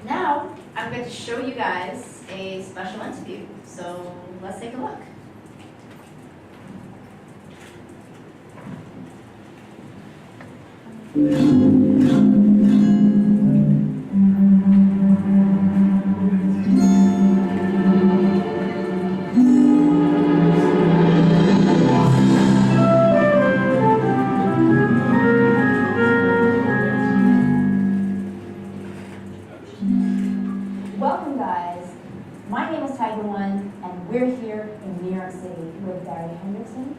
now I'm going to show you guys a special interview. So let's take a look. Welcome, guys. My name is Tiger One, and we're here in New York City with Barry Hendrickson,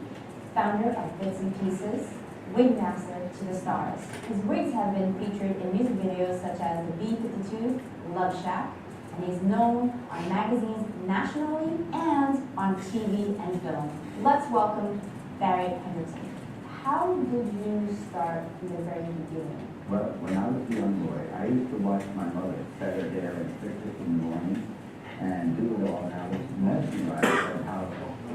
founder of Bits and Pieces, wig master to the stars. His wigs have been featured in music videos such as the B-52, Love Shack, and he's known on magazines nationally and on TV and film. Let's welcome Barry Hendrickson. How did you start in the very beginning? Well, when I was a young boy, I used to watch my mother set her hair at 6 in the morning and do it all, and I was mesmerized at how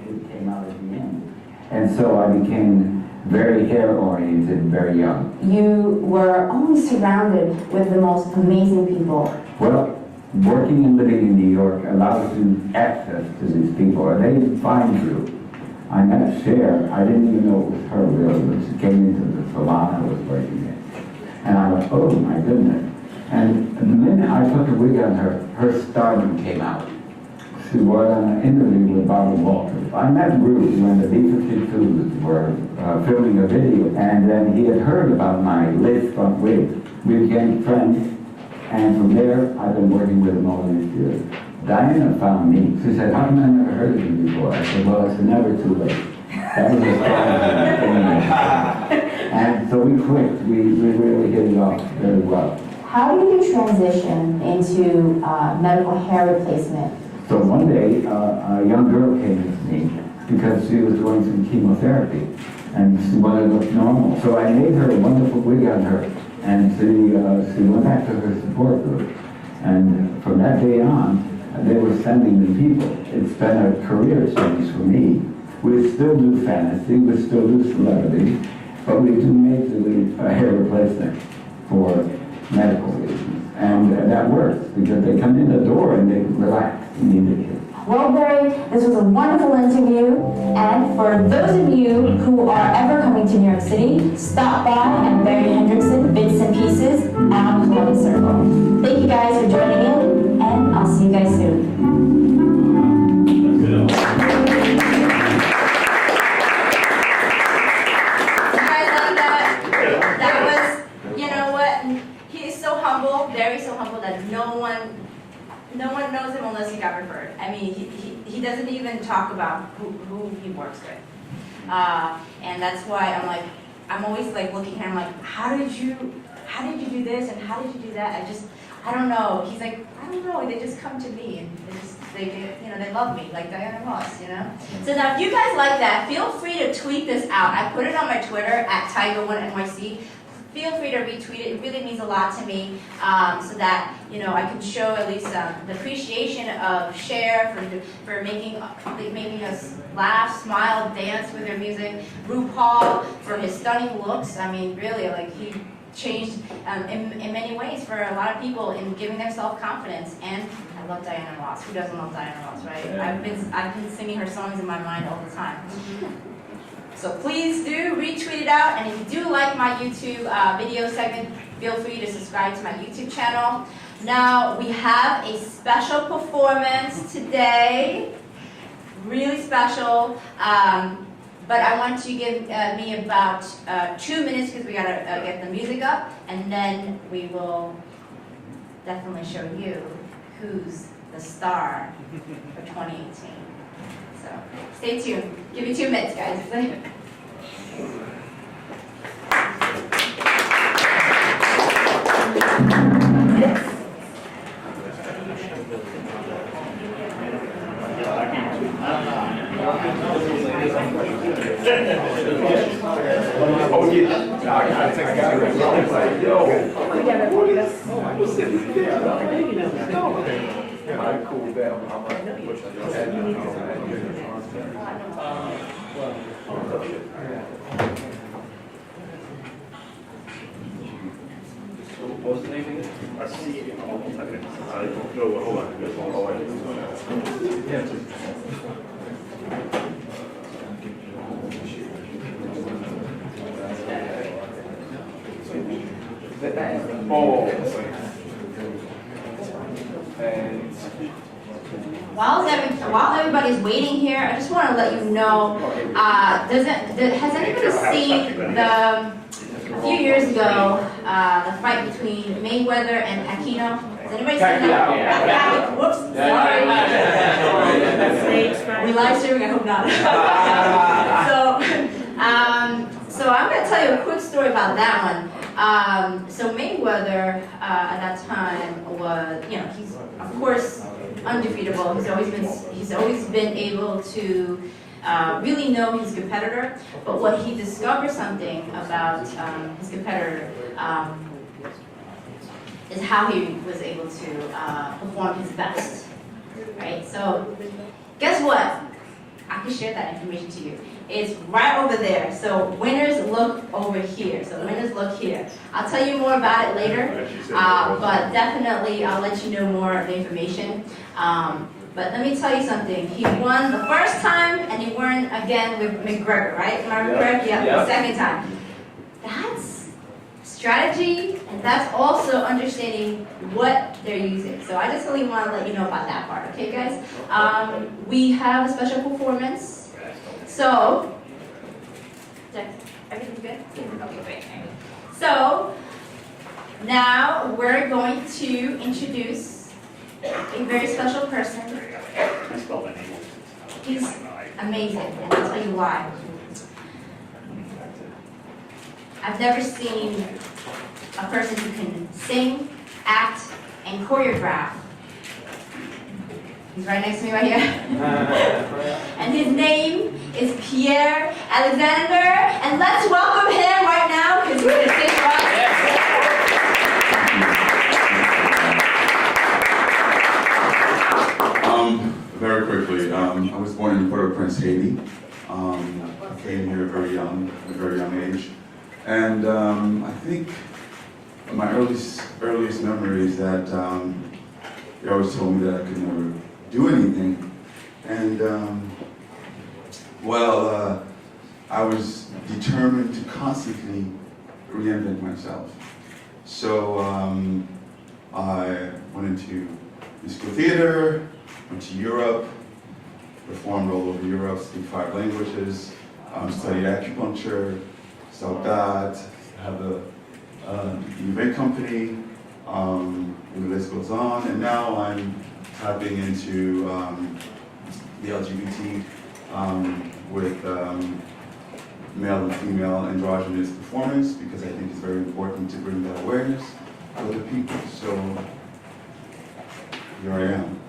it came out at the end. And so I became very hair-oriented very young. You were always surrounded with the most amazing people. Well, working and living in New York allows you access to these people, and they find you. I met Cher. I didn't even know it was her really when she came into the salon I was working in. And I went, oh my goodness. And the minute I put the wig on her, her stardom came out. She was on an interview with Bobby Walters. I met Ruth when the B-52s were filming a video, and then he had heard about my lace front wig. We became friends, and from there, I've been working with him all these years. Diana found me. She said, how come I never heard of you before? I said, well, it's never too late. That was as far as I And so we clicked. We really hit it off very well. How did you transition into medical hair replacement? So one day, a young girl came to me because she was going through chemotherapy and she wanted to look normal. So I made her a wonderful wig on her, and she went back to her support group. And from that day on, they were sending me people. It's been a career change for me. We still do fantasy, we still do celebrity, but we do majorly hair replacement for medical reasons. And that works because they come in the door and they relax immediately. Well, Barry, this was a wonderful interview, and for those of you who are ever coming to New York City, stop by at Barry Hendrickson, Bits and Pieces, out on Columbus Circle. Thank you guys for joining in, and I'll see you guys soon. Very so humble that no one knows him unless he got referred. I mean, he doesn't even talk about who he works with. And that's why I'm always like looking at him like, how did you do this and how did you do that? I don't know. He's like, I don't know. They just come to me and they love me like Diana Ross, you know? So now if you guys like that, feel free to tweet this out. I put it on my Twitter at Tiger1NYC. Feel free to retweet it. It really means a lot to me, so that I can show at least the appreciation of Cher for making us laugh, smile, dance with her music. RuPaul for his stunning looks. I mean, really, like he changed in many ways for a lot of people in giving them self-confidence. And I love Diana Ross. Who doesn't love Diana Ross, right? Yeah. I've been singing her songs in my mind all the time. So please do retweet it out, and if you do like my YouTube video segment, feel free to subscribe to my YouTube channel. Now, we have a special performance today, really special, but I want to give me about 2 minutes because we gotta get the music up, and then we will definitely show you who's the star for 2018. So stay tuned. Give me 2 minutes, guys. Oh yeah, I got it. Yo, I was sitting there. I cooled down. What's the name again? No, hold on. While everybody's waiting here, I just want to let you know, has anybody seen a few years ago, the fight between Mayweather and Aquino? Has anybody seen that? Yeah. Whoops, sorry. We live streaming, I hope not. So I'm going to tell you a quick story about that one. So Mayweather at that time was, he's of course undefeatable. He's always been able to really know his competitor. But what he discovered something about his competitor is how he was able to perform his best. Right. So guess what? I can share that information to you. It's right over there. So winners look over here. So winners look here. I'll tell you more about it later, but definitely I'll let you know more of the information. But let me tell you something. He won the first time and he won again with McGregor, right? Am I correct? Yeah, the second time. That's strategy, and that's also understanding what they're using. So I just really want to let you know about that part, okay guys? We have a special performance. So, everything's good? Okay, great. So, now we're going to introduce a very special person. He's amazing, and I'll tell you why. I've never seen a person who can sing, act, and choreograph. He's right next to me right here. And his name is Pierre Alexander. And let's welcome him right now because he's going to sing for us. Very quickly, I was born in Port-au-Prince, Haiti. I came here very young, at a very young age. And I think my earliest memory is that they always told me that I could never do anything. And I was determined to constantly reinvent myself. So I went into musical theater, went to Europe, performed all over Europe, speak 5 languages, studied acupuncture, self-taught, have an event company, and the list goes on. And now I'm tapping into the LGBT with male and female androgynous performance because I think it's very important to bring that awareness to other people. So here I am.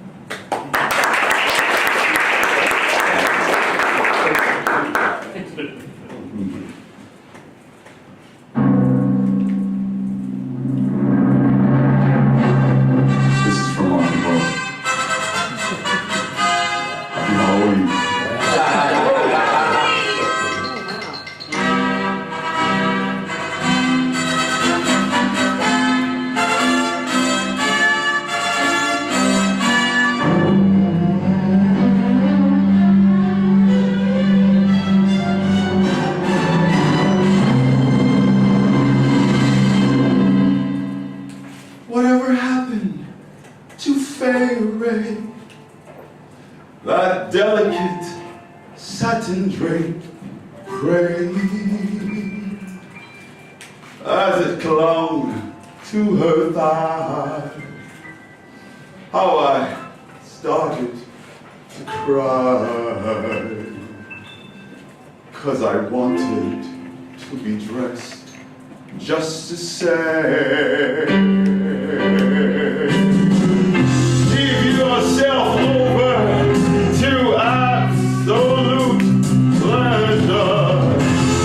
This is from Martin Bow. Happy Halloween. Whatever happened to PIERRE? That delicate satin drape, pray, as it clung to her thigh. How I started to cry, 'cause I wanted to be dressed just to say, give yourself over to absolute pleasure.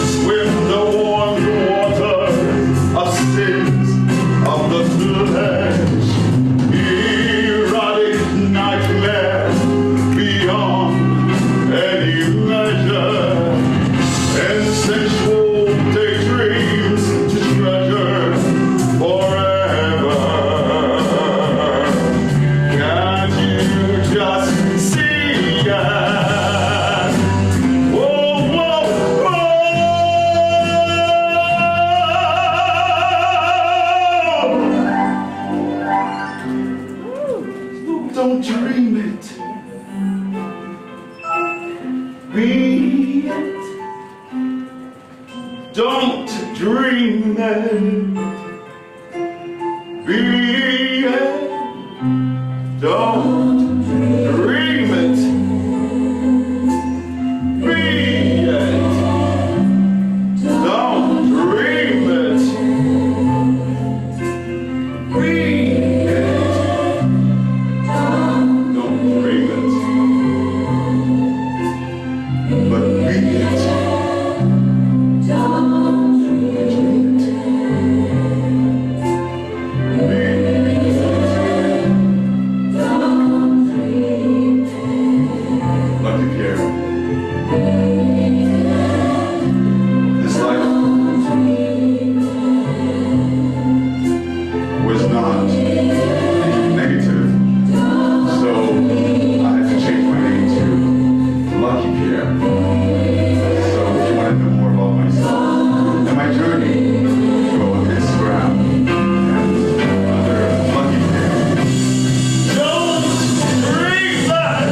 Swim the warm waters of sins of the flesh. Erotic nightmares beyond any don't dream it. Be it. Don't dream it. Be it. Don't dream it. Be it. Don't dream it. Be it. Don't dream it. But be it. Don't dream it. Lucky Pierre. This life was not negative, so I had to change my name to Lucky Pierre. So if you want to know more about myself and my journey, go on Instagram and under Lucky Pierre. Don't dream that.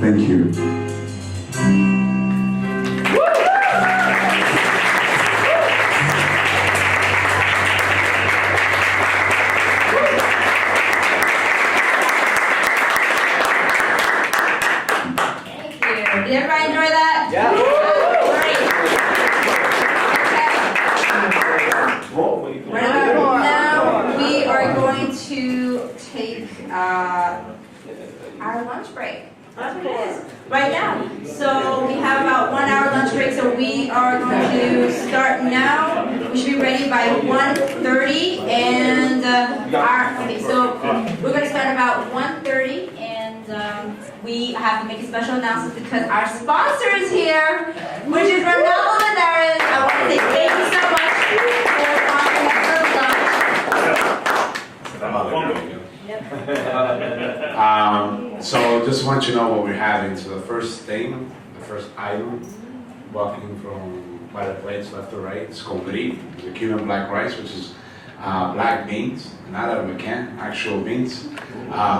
Thank you. Thank you. Did everybody enjoy that? Yeah. Great. Now we are going to take our lunch break. That's what it is. Right now. So we have about 1 hour lunch break, so we are going to start now. We should be ready by 1:30 and okay, so we're going to start about 1:30 and we have to make a special announcement because our sponsor is here, which is RENALDO LINARES. I want to say thank you so much for sponsoring our lunch. So just want you to know what we're having. So the first thing, the first item, walking from by the plates left to right, is congri, the Cuban black rice, which is black beans, not out of a can, actual beans,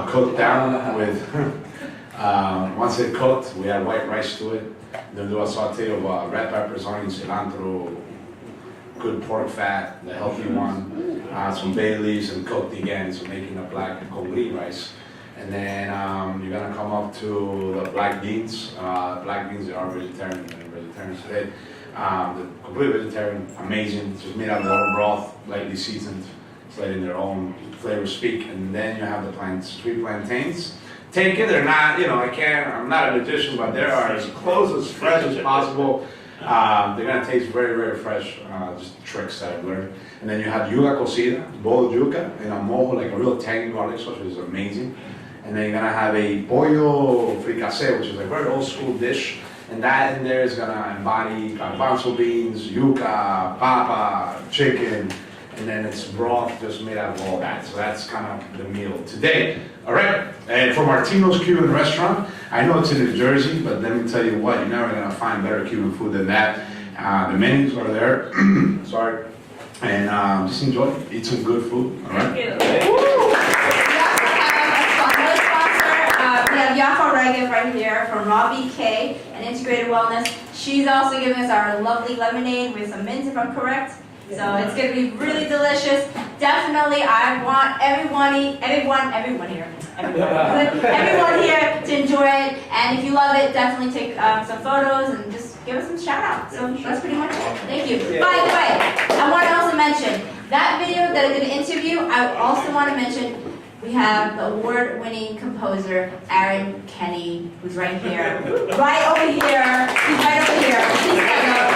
cooked down with, once they're cooked, we add white rice to it. Then do a saute of red peppers, onions, cilantro, good pork fat, the healthy one, some bay leaves, and cooked again, so making a black congri rice. And then you're gonna come up to the black beans. Black beans are vegetarian, vegetarians today. The complete vegetarian, amazing, just made out of oil broth, lightly seasoned, it's letting their own flavor speak. And then you have the sweet plantains. Take it, they're not, I'm not a magician, but they are as close as fresh as possible. They're gonna taste very, very fresh, just tricks that I've learned. And then you have yuca cocida, boiled yuca, in a mojo, like a real tangy garlic sauce, which is amazing. And then you're gonna have a pollo fricassé, which is a very old school dish. And that in there is gonna embody garbanzo beans, yuca, papa, chicken, and then it's broth just made out of all that. So that's kind of the meal today. All right, and from Martino's Cuban restaurant, I know it's in New Jersey, but let me tell you what, you're never gonna find better Cuban food than that. The menus are there, sorry, and just enjoy, eat some good food, all right? Thank you. We have Yafa Regev right here from Robbie K and Integrated Wellness. She's also giving us our lovely lemonade with some mint, if I'm correct. So it's going to be really delicious. Definitely, I want everyone here to enjoy it. And if you love it, definitely take some photos and just give us some shout outs. So that's pretty much it. Thank you. By the way, I want to also mention that video that I did an interview. I also want to mention we have the award-winning composer, Aaron Kenny, who's right here. Right over here. He's right over here. Please stand up.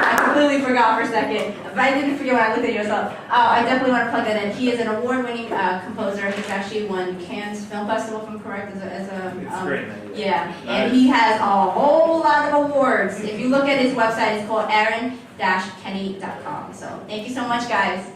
I completely forgot for a second. But I didn't forget when I looked at yourself. I definitely want to plug that in. He is an award-winning composer. He's actually won Cannes Film Festival, if I'm correct, as a great. yeah. And he has a whole lot of awards. If you look at his website, it's called aaron-kenny.com. So thank you so much, guys.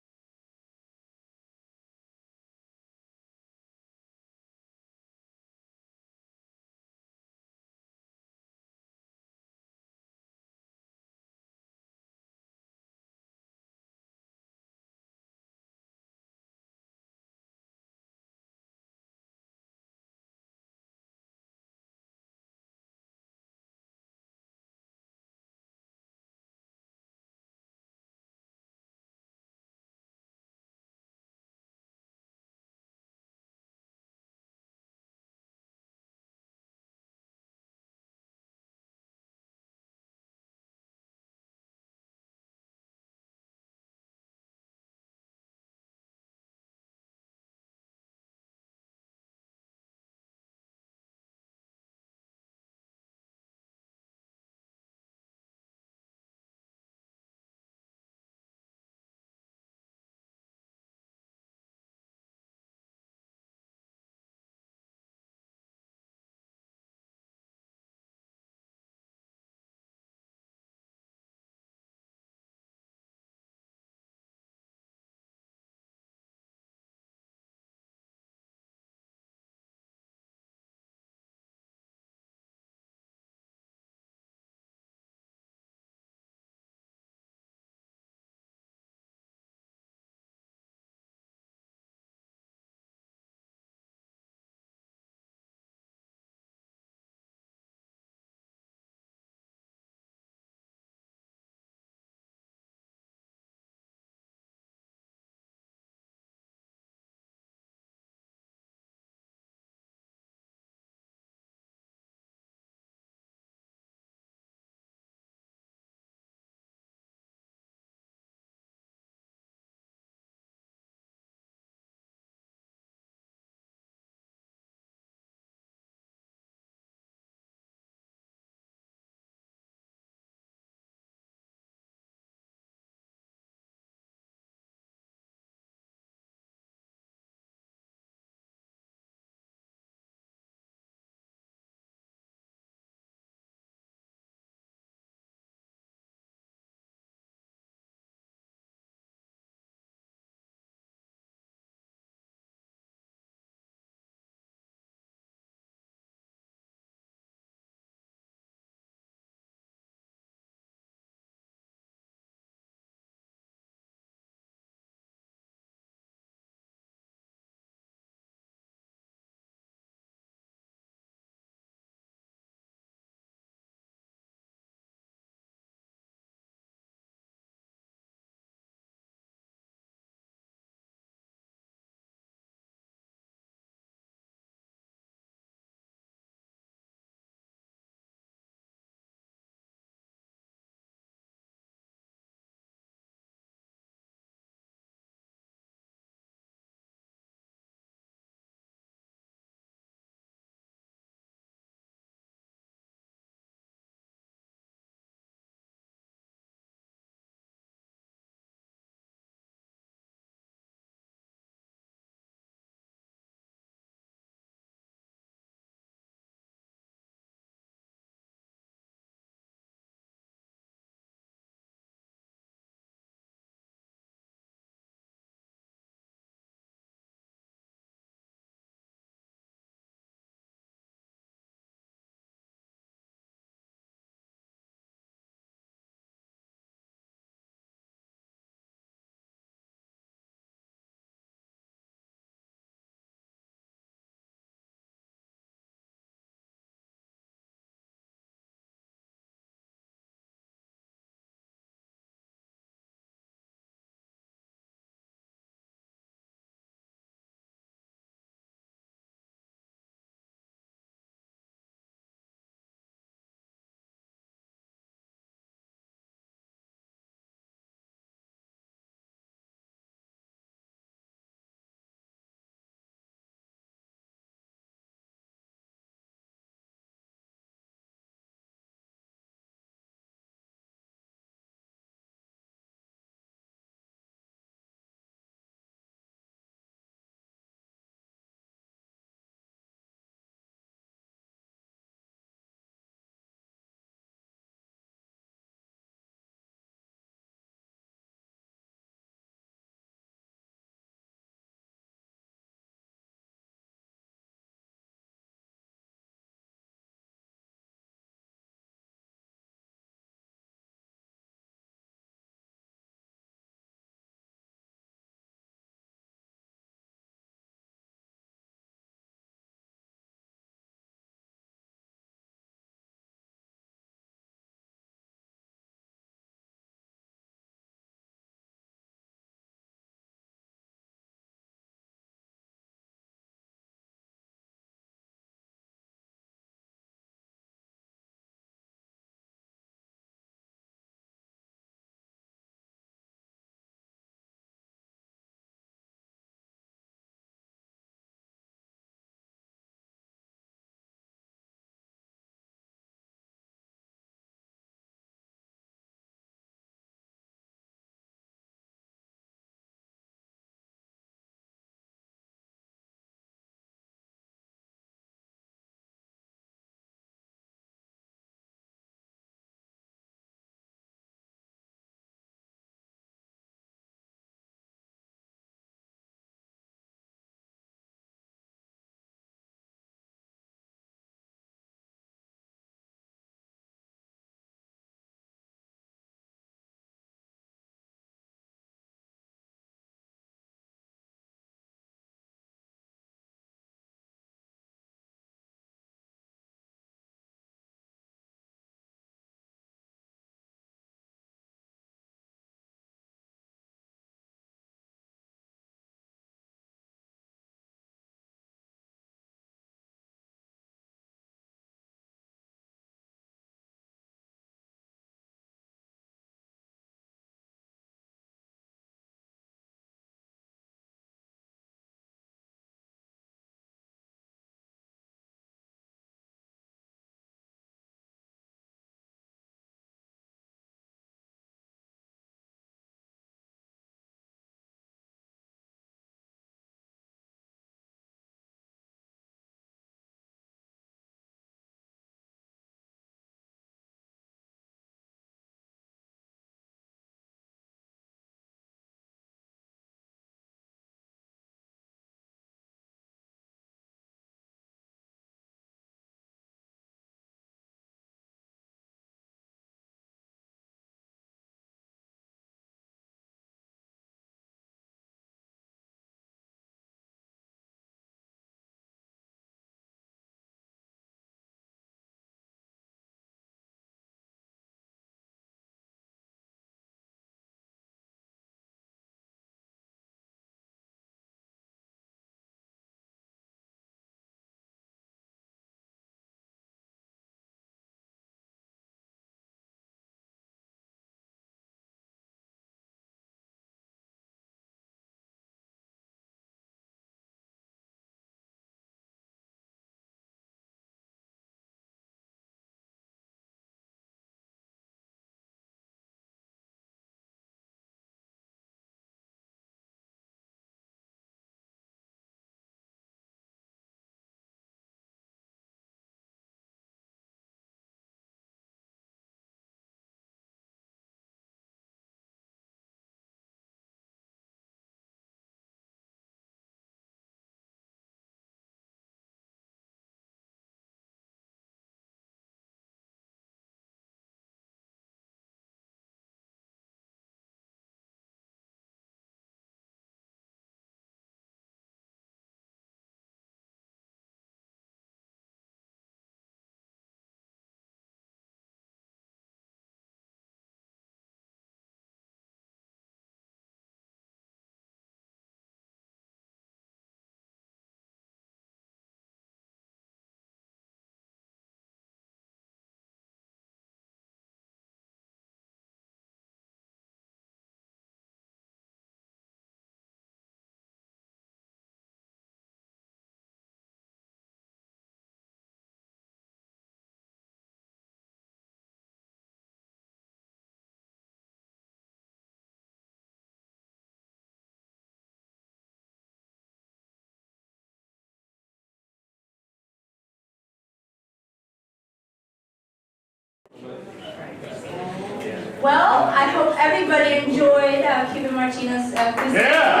Well, I hope everybody enjoyed Cuban Martina's cuisine. Yeah!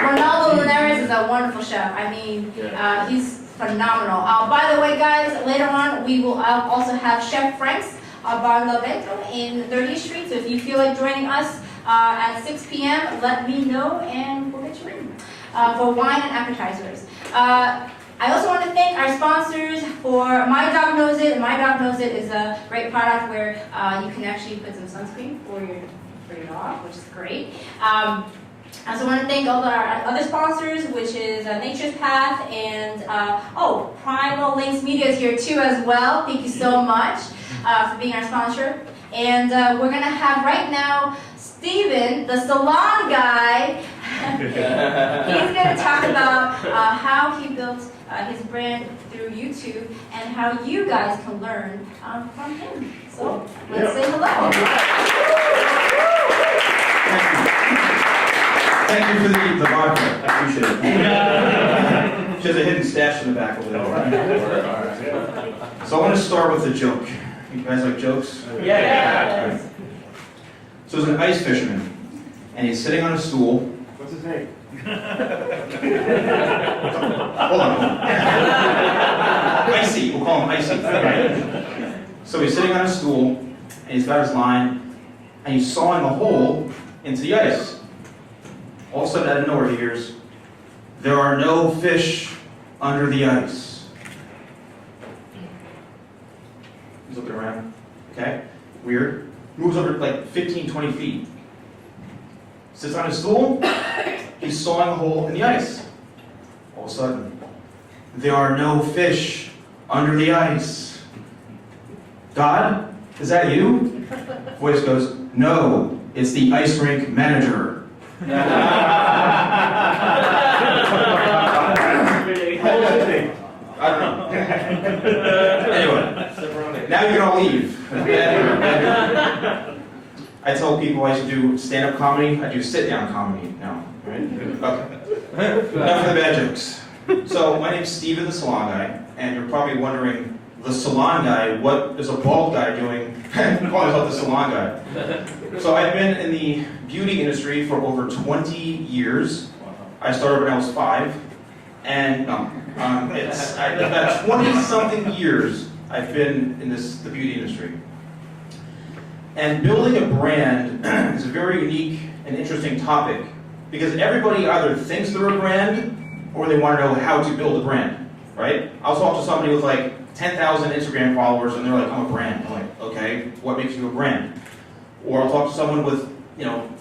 Ronaldo Linares is a wonderful chef. I mean, he's phenomenal. By the way, guys, later on we will also have Chef Frank's Bar La Vento in 30th Street. So if you feel like joining us at 6 p.m., let me know and we'll get you in for wine and appetizers. I also want to thank our sponsors for My Dog Knows It. My Dog Knows It is a great product where you can actually put some sunscreen for your dog, which is great. I also want to thank all our other sponsors, which is Nature's Path and Primal Links Media is here too as well. Thank you so much for being our sponsor. And we're going to have right now Steven, the salon guy. He's going to talk about how he built his brand through YouTube and how you guys can learn from him. So let's say hello. Thank you for the vodka. I appreciate it. She has a hidden stash in the back over there. So I want to start with a joke. You guys like jokes? Yeah. So there's an ice fisherman, and he's sitting on a stool. What's his name? Hold on. Icy. We'll call him Icy. Right? So he's sitting on a stool, and he's got his line, and he's sawing a hole into the ice. All of a sudden, out of nowhere, he hears, "There are no fish under the ice." He's looking around. Okay? Weird. Moves over like 15, 20 feet. Sits on his stool. He's sawing a hole in the ice. All of a sudden, "There are no fish under the ice." "God, is that you?" Voice goes, "No, it's the ice rink manager." I don't know. Anyway, now you can all leave. I tell people I should do stand-up comedy. I do sit-down comedy now. Right? Okay. Enough of the bad jokes. So my name's Steven, the salon guy, and you're probably wondering, the salon guy, what is a bald guy doing calling himself the salon guy? So I've been in the beauty industry for over 20 years. I started when I was 5, and it's about 20-something years I've been in the beauty industry. And building a brand is a very unique and interesting topic because everybody either thinks they're a brand or they want to know how to build a brand, right? I'll talk to somebody with like 10,000 Instagram followers and they're like, "I'm a brand." I'm like, "Okay, what makes you a brand?" Or I'll talk to someone with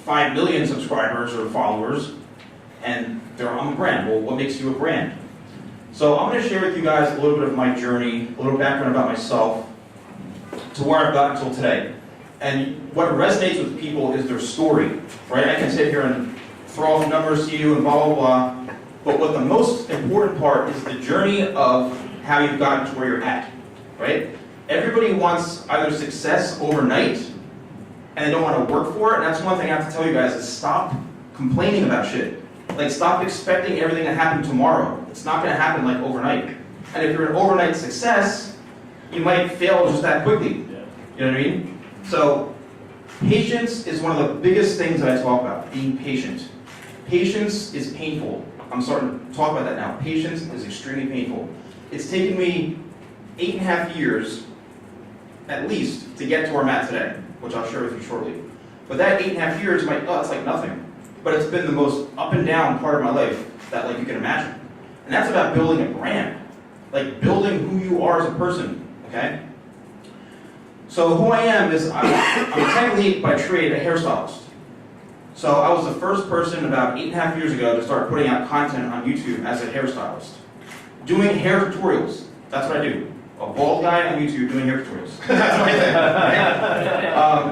5 million subscribers or followers and they're, "I'm a brand." Well, what makes you a brand? So I'm going to share with you guys a little bit of my journey, a little background about myself to where I've gotten until today. And what resonates with people is their story, right? I can sit here and throw off numbers to you and blah, blah, blah. But what the most important part is the journey of how you've gotten to where you're at, right? Everybody wants either success overnight and they don't want to work for it. And that's one thing I have to tell you guys is stop complaining about shit. Like stop expecting everything to happen tomorrow. It's not going to happen like overnight. And if you're an overnight success, you might fail just that quickly. You know what I mean? So, patience is one of the biggest things that I talk about, being patient. Patience is painful. I'm starting to talk about that now. Patience is extremely painful. It's taken me 8.5 years, at least, to get to where I'm at today, which I'll share with you shortly. But that 8.5 years might, it's like nothing. But it's been the most up and down part of my life that like you can imagine. And that's about building a brand. Like building who you are as a person, okay? So who I am is, I'm technically by trade a hairstylist. So I was the first person about 8.5 years ago to start putting out content on YouTube as a hairstylist. Doing hair tutorials, that's what I do. A bald guy on YouTube doing hair tutorials. That's my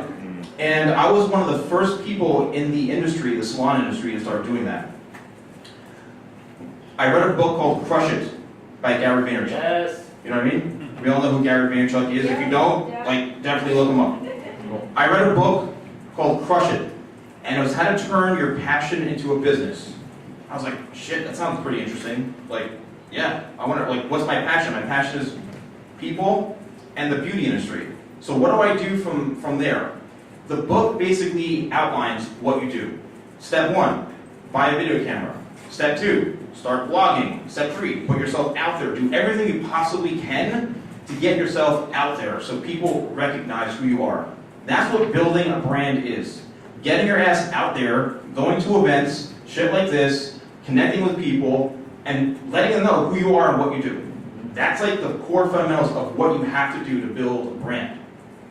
thing. And I was one of the first people in the industry, the salon industry, to start doing that. I read a book called Crush It by Gary Vaynerchuk. Yes. You know what I mean? We all know who Gary Vaynerchuk is. If you don't, like, definitely look him up. I read a book called Crush It, and it was how to turn your passion into a business. I was like, shit, that sounds pretty interesting. Like, Yeah, I wonder, like, what's my passion? My passion is people and the beauty industry. So what do I do from there? The book basically outlines what you do. Step 1, buy a video camera. Step 2, start blogging. Step 3, put yourself out there. Do everything you possibly can to get yourself out there so people recognize who you are. That's what building a brand is. Getting your ass out there, going to events, shit like this, connecting with people, and letting them know who you are and what you do. That's like the core fundamentals of what you have to do to build a brand.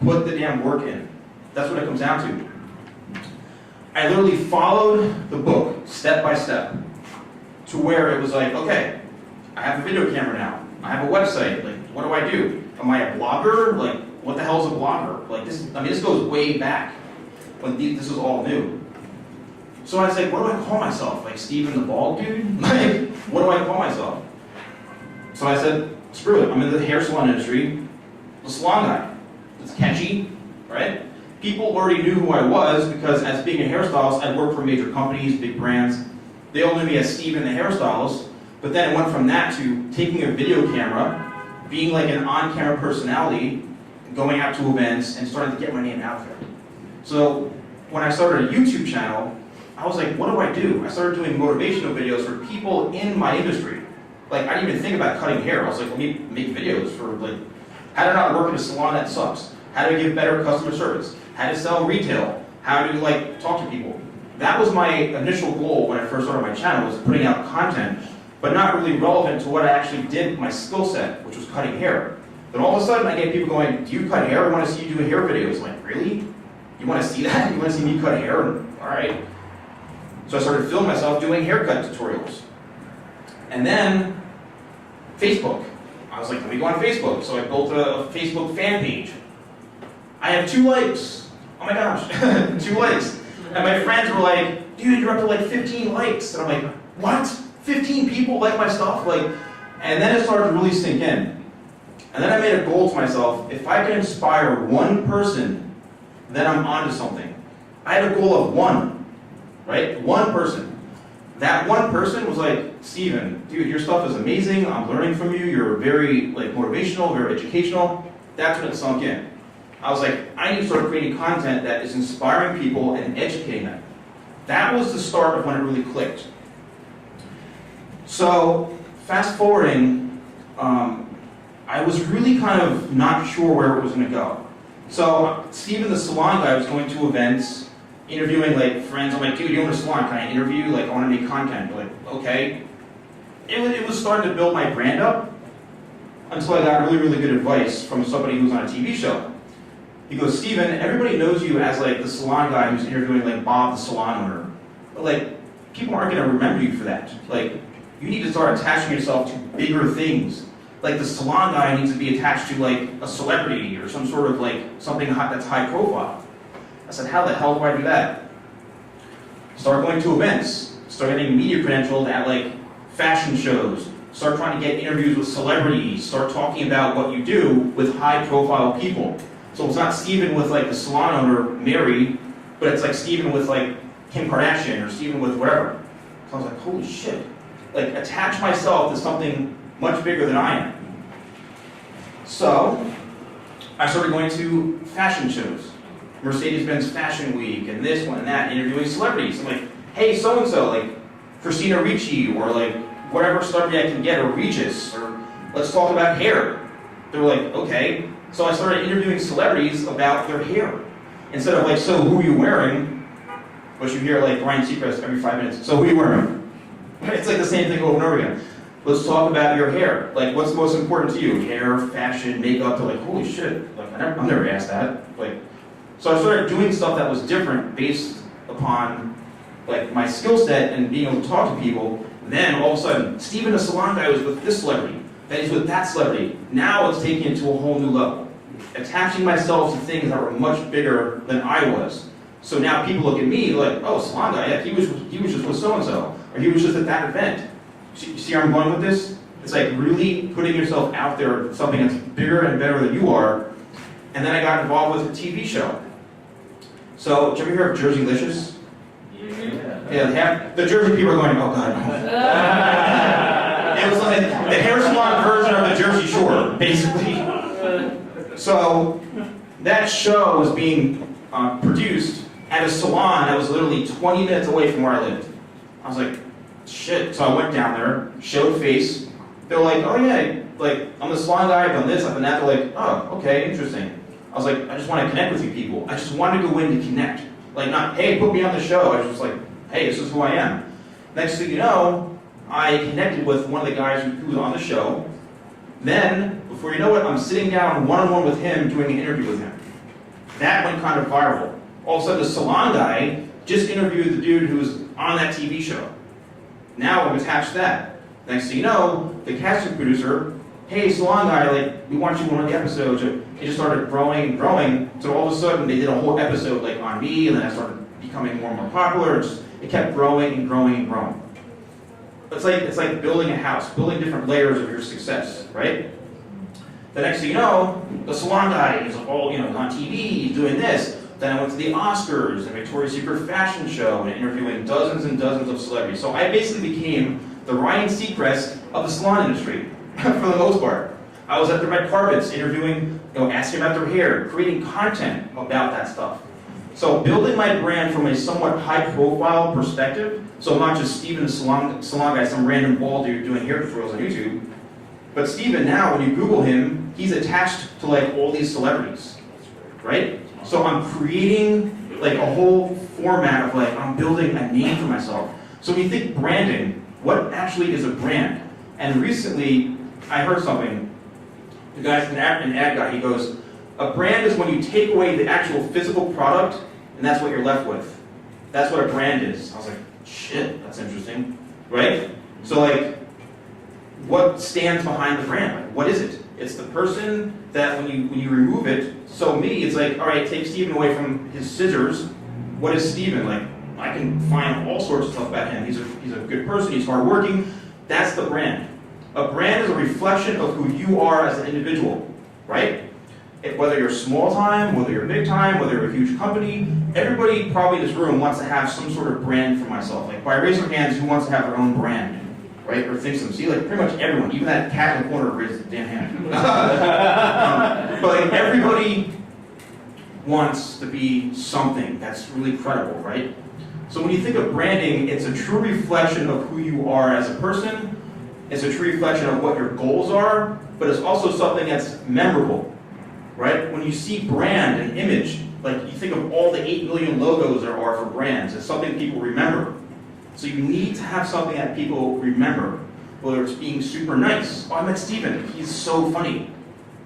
Put the damn work in. That's what it comes down to. I literally followed the book step by step to where it was like, okay, I have a video camera now. I have a website. Like, what do I do? Am I a blogger? Like, what the hell is a blogger? Like, this goes way back when this was all new. So I was like, what do I call myself? Like, Steven the Bald Dude? Like, what do I call myself? So I said, screw it. I'm in the hair salon industry. The salon guy. It's catchy, right? People already knew who I was because as being a hairstylist, I'd worked for major companies, big brands. They all knew me as Steven the hairstylist. But then it went from that to taking a video camera, being like an on-camera personality, going out to events, and starting to get my name out there. So when I started a YouTube channel, I was like, what do I do? I started doing motivational videos for people in my industry. Like, I didn't even think about cutting hair. I was like, let me make videos for, like, how to not work in a salon that sucks, how to give better customer service, how to sell retail, how to, like, talk to people. That was my initial goal when I first started my channel, was putting out content, but not really relevant to what I actually did with my skill set, which was cutting hair. Then all of a sudden, I get people going, do you cut hair? I want to see you do hair videos. I'm like, really? You want to see that? You want to see me cut hair? All right. So I started filming myself doing haircut tutorials. And then, Facebook. I was like, let me go on Facebook. So I built a Facebook fan page. I have 2 likes. Oh my gosh, 2 likes. And my friends were like, dude, you're up to like 15 likes. And I'm like, what? 15 people like my stuff? Like, and then it started to really sink in. And then I made a goal to myself, if I can inspire 1 person, then I'm onto something. I had a goal of 1, right? 1 person. That 1 person was like, Steven, dude, your stuff is amazing. I'm learning from you. You're very like motivational, very educational. That's when it sunk in. I was like, I need to start creating content that is inspiring people and educating them. That was the start of when it really clicked. So, fast forwarding, I was really kind of not sure where it was going to go. So, Steven the salon guy was going to events, interviewing like friends. I'm like, dude, you own a salon, can I interview? Like, I want to make content. They're like, okay. It was starting to build my brand up until I got really, really good advice from somebody who was on a TV show. He goes, Steven, everybody knows you as like the salon guy who's interviewing like Bob, the salon owner. But like, people aren't going to remember you for that. Like, you need to start attaching yourself to bigger things. Like the salon guy needs to be attached to like a celebrity or some sort of like something that's high profile. I said, how the hell do I do that? Start going to events. Start getting media credentialed at like fashion shows. Start trying to get interviews with celebrities. Start talking about what you do with high profile people. So it's not Steven with like the salon owner, Mary, but it's like Steven with like Kim Kardashian or Steven with whatever. So I was like, holy shit. Like attach myself to something much bigger than I am. So I started going to fashion shows. Mercedes-Benz Fashion Week and this one and that, interviewing celebrities. I'm like, hey, so-and-so, like Christina Ricci or like whatever celebrity I can get, or Regis, or let's talk about hair. They were like, okay. So I started interviewing celebrities about their hair. Instead of like, so who are you wearing? Which you hear like Ryan Seacrest every 5 minutes. So who are you wearing? It's like the same thing over and over again. Let's talk about your hair. Like, what's most important to you? Hair, fashion, makeup. They're like, holy shit. Like, I'm never asked that. Like, so I started doing stuff that was different based upon like my skill set and being able to talk to people. Then all of a sudden, Steven the salon guy was with this celebrity. Then he's with that celebrity. Now it's taking it to a whole new level. Attaching myself to things that were much bigger than I was. So now people look at me like, oh, salon guy, yeah, he was just with so-and-so. Or he was just at that event. You see where I'm going with this? It's like really putting yourself out there with something that's bigger and better than you are. And then I got involved with a TV show. So, did you ever hear of Jerseylicious? Yeah, the Jersey people are going, oh god, no. It was like the hair salon version of the Jersey Shore, basically. So that show was being produced at a salon that was literally 20 minutes away from where I lived. I was like, shit. So I went down there, showed face. They're like, oh yeah, like I'm the salon guy, I've done this, I've done that. They're like, oh, okay, interesting. I was like, I just want to connect with you people. I just wanted to go in to connect. Like not, hey, put me on the show. I was just like, hey, this is who I am. Next thing you know, I connected with one of the guys who was on the show. Then, before you know it, I'm sitting down one-on-one with him doing an interview with him. That went kind of viral. All of a sudden, the salon guy just interviewed the dude who was on that TV show. Now I'm attached to that. Next thing you know, the casting producer, hey, salon guy, like, we want you in one of the episodes. It just started growing and growing. So all of a sudden, they did a whole episode like on me, and then I started becoming more and more popular. It kept growing and growing and growing. It's like building a house, building different layers of your success, right? The next thing you know, the salon guy is all, on TV, he's doing this. Then I went to the Oscars, the Victoria's Secret fashion show, and interviewing dozens and dozens of celebrities. So I basically became the Ryan Seacrest of the salon industry, for the most part. I was at the red carpets interviewing, asking about their hair, creating content about that stuff. So building my brand from a somewhat high-profile perspective, so I'm not just Steven the salon guy, some random bald dude doing hair tutorials on YouTube, but Steven now, when you Google him, he's attached to like all these celebrities, right? So I'm creating like a whole format of like, I'm building a name for myself. So when you think branding, what actually is a brand? And recently, I heard something, the guy's an ad guy, he goes, a brand is when you take away the actual physical product, and that's what you're left with. That's what a brand is. I was like, shit, that's interesting, right? So like, what stands behind the brand? Like, what is it? It's the person that when you remove it, so me, it's like, all right, take Steven away from his scissors. What is Steven? Like, I can find all sorts of stuff about him. He's a good person, he's hardworking. That's the brand. A brand is a reflection of who you are as an individual, right? Whether you're small time, whether you're big time, whether you're a huge company, everybody probably in this room wants to have some sort of brand for myself. Like, by raise of hands, who wants to have their own brand, right? Or thinks them. See, like pretty much everyone, even that cat in the corner raised the damn hand. But like everybody wants to be something that's really credible, right? So when you think of branding, it's a true reflection of who you are as a person. It's a true reflection of what your goals are, but it's also something that's memorable. Right? When you see brand and image, like you think of all the 8 million logos there are for brands, it's something people remember. So you need to have something that people remember, whether it's being super nice. Oh, I met Steven, he's so funny.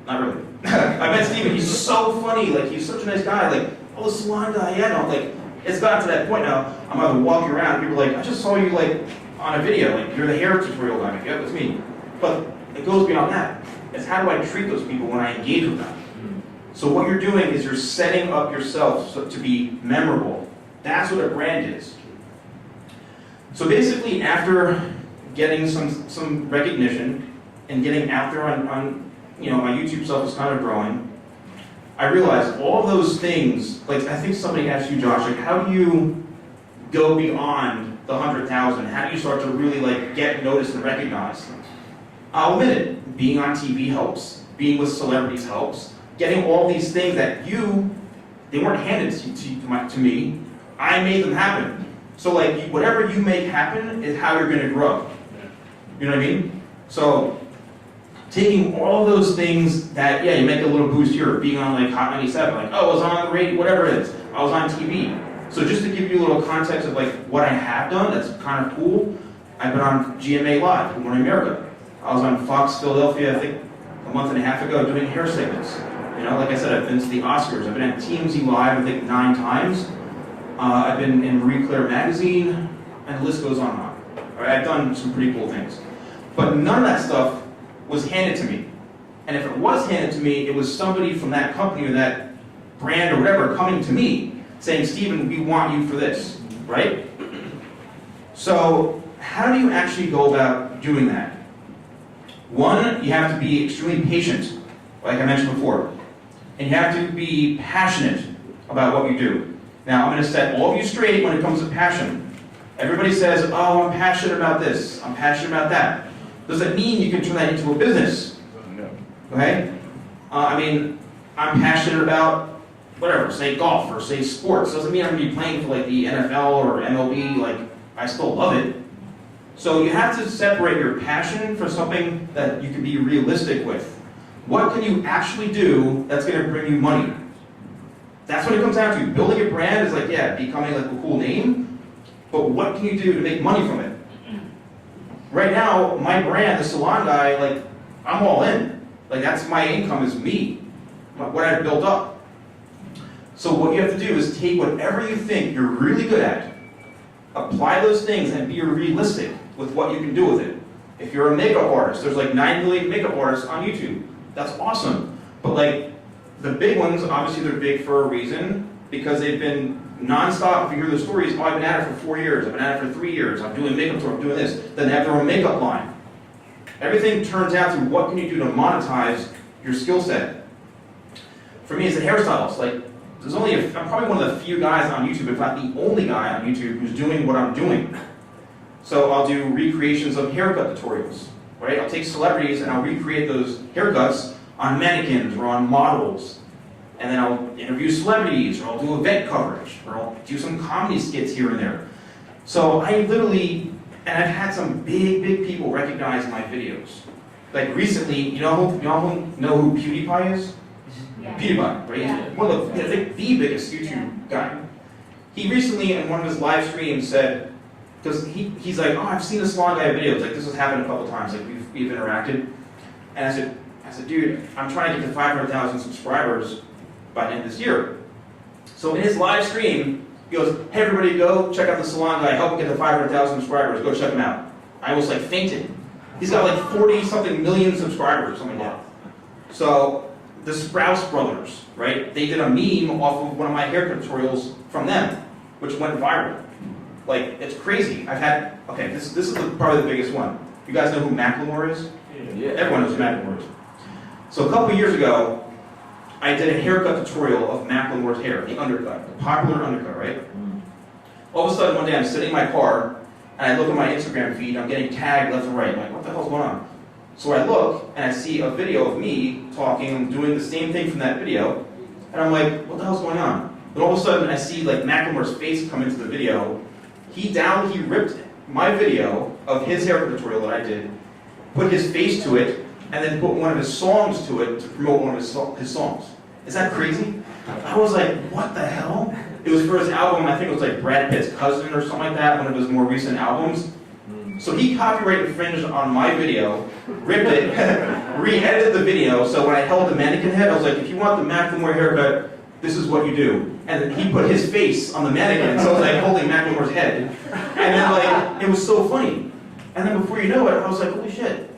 Not really. I met Steven, he's so funny, like he's such a nice guy, like, oh, the salon guy, yeah, no, like, it's gotten to that point now, I'm either walking around, people are like, I just saw you like on a video, like you're the hair tutorial guy, like, yeah, that's me. But it goes beyond that. It's how do I treat those people when I engage with them? So what you're doing is you're setting up yourself to be memorable. That's what a brand is. So basically, after getting some recognition and getting out there on my YouTube stuff is kind of growing, I realized all of those things, like I think somebody asked you, Josh, like how do you go beyond the 100,000? How do you start to really like get noticed and recognized? I'll admit it, being on TV helps, being with celebrities helps. Getting all these things that they weren't handed to me, I made them happen. So like, whatever you make happen is how you're gonna grow. You know what I mean? So, taking all those things that, yeah, you make a little boost here, being on like Hot 97, like, oh, I was on the radio, whatever it is, I was on TV. So just to give you a little context of like what I have done, that's kind of cool, I've been on GMA Live, Good Morning America. I was on Fox Philadelphia, I think, a month and a half ago doing hair segments. Like I said, I've been to the Oscars. I've been at TMZ Live, I think, 9 times. I've been in Marie Claire magazine, and the list goes on and on. All right, I've done some pretty cool things. But none of that stuff was handed to me. And if it was handed to me, it was somebody from that company or that brand or whatever coming to me saying, Steven, we want you for this, right? So how do you actually go about doing that? One, you have to be extremely patient, like I mentioned before. And you have to be passionate about what you do. Now, I'm going to set all of you straight when it comes to passion. Everybody says, oh, I'm passionate about this, I'm passionate about that. Does that mean you can turn that into a business? No. Okay? I mean, I'm passionate about whatever, say golf or say sports. Doesn't mean I'm gonna be playing for like the NFL or MLB, like I still love it. So you have to separate your passion for something that you can be realistic with. What can you actually do that's gonna bring you money? That's what it comes down to. Building a brand is like, yeah, becoming like a cool name, but what can you do to make money from it? Right now, my brand, the salon guy, like, I'm all in. Like, that's my income is me, what I've built up. So what you have to do is take whatever you think you're really good at, apply those things and be realistic with what you can do with it. If you're a makeup artist, there's like 9 million makeup artists on YouTube. That's awesome. But like, the big ones, obviously they're big for a reason, because they've been non-stop. If you hear the stories, oh, I've been at it for 4 years, I've been at it for 3 years, I'm doing makeup tour, I'm doing this. Then they have their own makeup line. Everything turns out to what can you do to monetize your skill set. For me as a hairstylist, like, there's only I'm probably one of the few guys on YouTube, if not the only guy on YouTube, who's doing what I'm doing. So I'll do recreations of haircut tutorials, right? I'll take celebrities and I'll recreate those haircuts on mannequins or on models. And then I'll interview celebrities, or I'll do event coverage, or I'll do some comedy skits here and there. So I literally, and I've had some big people recognize my videos. Like recently, y'all know who PewDiePie is? Yeah. PewDiePie, right? Yeah. One of the biggest YouTube guy. He recently, in one of his live streams, said, because he's like, oh, I've seen the salon guy videos, like this has happened a couple times, like we've interacted. And I said, dude, I'm trying to get to 500,000 subscribers by the end of this year. So in his live stream, he goes, hey everybody, go check out the salon guy, help him get to 500,000 subscribers, go check him out. I almost like fainted. He's got like 40-something million subscribers or something like that. So the Sprouse brothers, right? They did a meme off of one of my haircut tutorials from them, which went viral. Like, it's crazy. I've had, okay, this is probably the biggest one. You guys know who Macklemore is? Yeah. Everyone knows who Macklemore is. So a couple years ago, I did a haircut tutorial of Macklemore's hair, the undercut, the popular undercut, right? All of a sudden, one day I'm sitting in my car, and I look at my Instagram feed, I'm getting tagged left and right. I'm like, what the hell's going on? So I look, and I see a video of me talking, I'm doing the same thing from that video, and I'm like, what the hell's going on? Then all of a sudden, I see like Macklemore's face come into the video. He ripped my video of his haircut tutorial that I did, put his face to it, and then put one of his songs to it to promote one of his songs. Is that crazy? I was like, what the hell? It was for his album, I think it was like Brad Pitt's Cousin or something like that, one of his more recent albums. So he copyright infringed on my video, ripped it, re-edited the video, so when I held the mannequin head, I was like, if you want the Macklemore haircut, this is what you do. And then he put his face on the mannequin, so I was like holding Macklemore's head. And then like, it was so funny. And then before you know it, I was like, holy shit.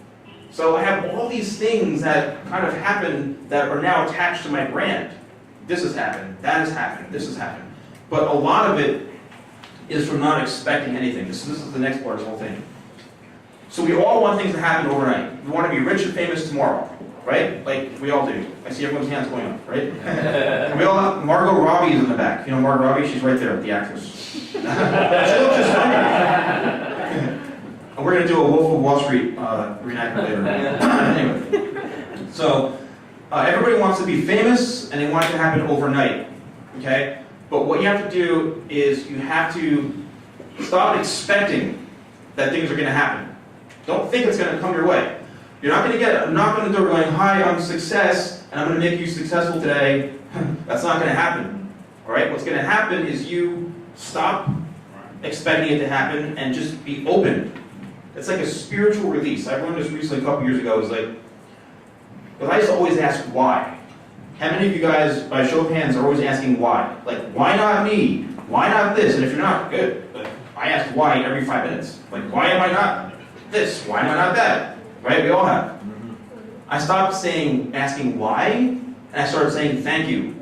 So I have all these things that kind of happen that are now attached to my brand. This has happened, that has happened, this has happened. But a lot of it is from not expecting anything. This is the next part of the whole thing. So we all want things to happen overnight. We want to be rich and famous tomorrow, right? Like we all do. I see everyone's hands going up, right? And we all have, Margot Robbie is in the back. You know Margot Robbie? She's right there, the actress. She looks just like her. And we're going to do a Wolf of Wall Street reenactment later. Anyway, so everybody wants to be famous, and they want it to happen overnight, okay? But what you have to do is you have to stop expecting that things are going to happen. Don't think it's going to come your way. You're not going to get a knock on the door going, hi, I'm success, and I'm going to make you successful today. That's not going to happen, all right? What's going to happen is you stop expecting it to happen and just be open. It's like a spiritual release. I learned this recently a couple years ago. It was like, because I used to always ask why. How many of you guys, by show of hands, are always asking why? Like, why not me? Why not this? And if you're not, good. But I ask why every 5 minutes. Like, why am I not this? Why am I not that? Right? We all have. I stopped asking why, and I started saying thank you.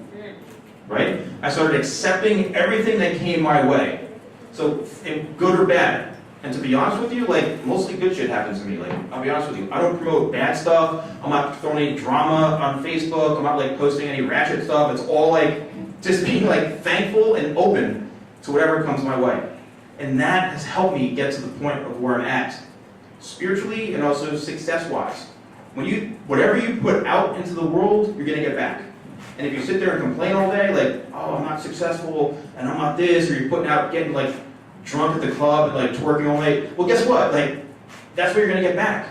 Right? I started accepting everything that came my way. So, good or bad. And to be honest with you, like, mostly good shit happens to me. Like, I'll be honest with you. I don't promote bad stuff. I'm not throwing any drama on Facebook. I'm not, like, posting any ratchet stuff. It's all, like, just being, like, thankful and open to whatever comes my way. And that has helped me get to the point of where I'm at. spiritually and also success-wise. Whatever you put out into the world, you're gonna get back. And if you sit there and complain all day, like, oh, I'm not successful, and I'm not this, or you're putting out, getting like drunk at the club and like twerking all night, well, guess what? Like, that's what you're gonna get back.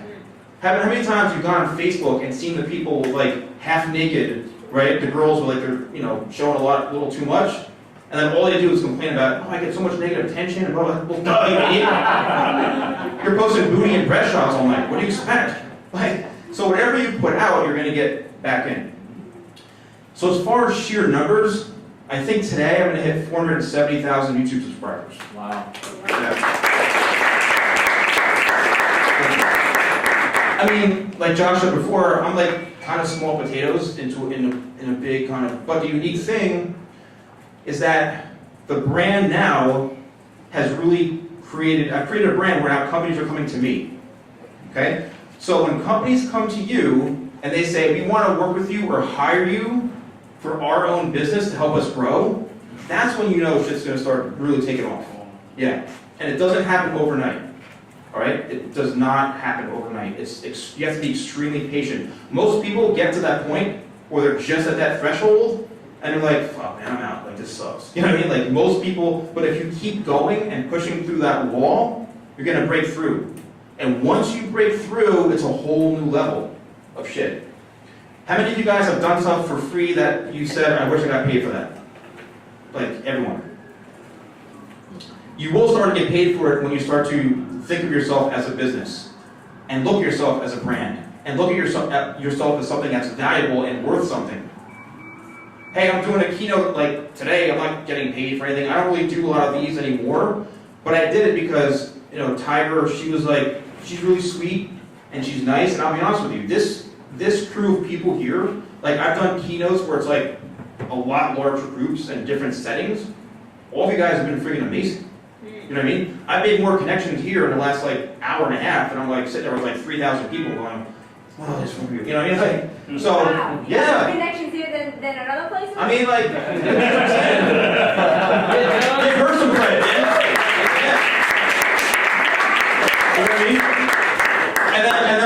How many times you've gone on Facebook and seen the people like half naked, right? The girls were like they're showing a little too much, and then all they do is complain about, oh, I get so much negative attention, and blah blah. Well, duh, you idiot. You're posting booty and breast shots all night. What do you expect? Like, so whatever you put out, you're gonna get back in. So as far as sheer numbers, I think today I'm gonna hit 470,000 YouTube subscribers. Wow. Yeah. I mean, like Josh said before, I'm like kind of small potatoes in a big kind of, but the unique thing is that the brand now has really I've created a brand where now companies are coming to me, okay? So when companies come to you and they say, we want to work with you or hire you for our own business to help us grow, that's when you know shit's going to start really taking off. Yeah, and it doesn't happen overnight. All right, it does not happen overnight. You have to be extremely patient. Most people get to that point where they're just at that threshold, and they're like, "Fuck, man, I'm out. Like this sucks." You know what I mean? Like most people. But if you keep going and pushing through that wall, you're gonna break through. And once you break through, it's a whole new level of shit. How many of you guys have done stuff for free that you said, "I wish I got paid for that"? Like everyone. You will start to get paid for it when you start to think of yourself as a business, and look at yourself as a brand, and look at yourself as something that's valuable and worth something. Hey, I'm doing a keynote like today. I'm not getting paid for anything. I don't really do a lot of these anymore, but I did it because Tiger. She's really sweet and she's nice. And I'll be honest with you, this crew of people here, like I've done keynotes where it's like a lot larger groups and different settings. All of you guys have been freaking amazing. You know what I mean? I've made more connections here in the last hour and a half, and I'm like sitting there with 3,000 people going, "Oh, this from you." You know what I mean? So Wow. Yeah. More connections here than another place? I mean, like, give her some credit, man. You know what I mean? And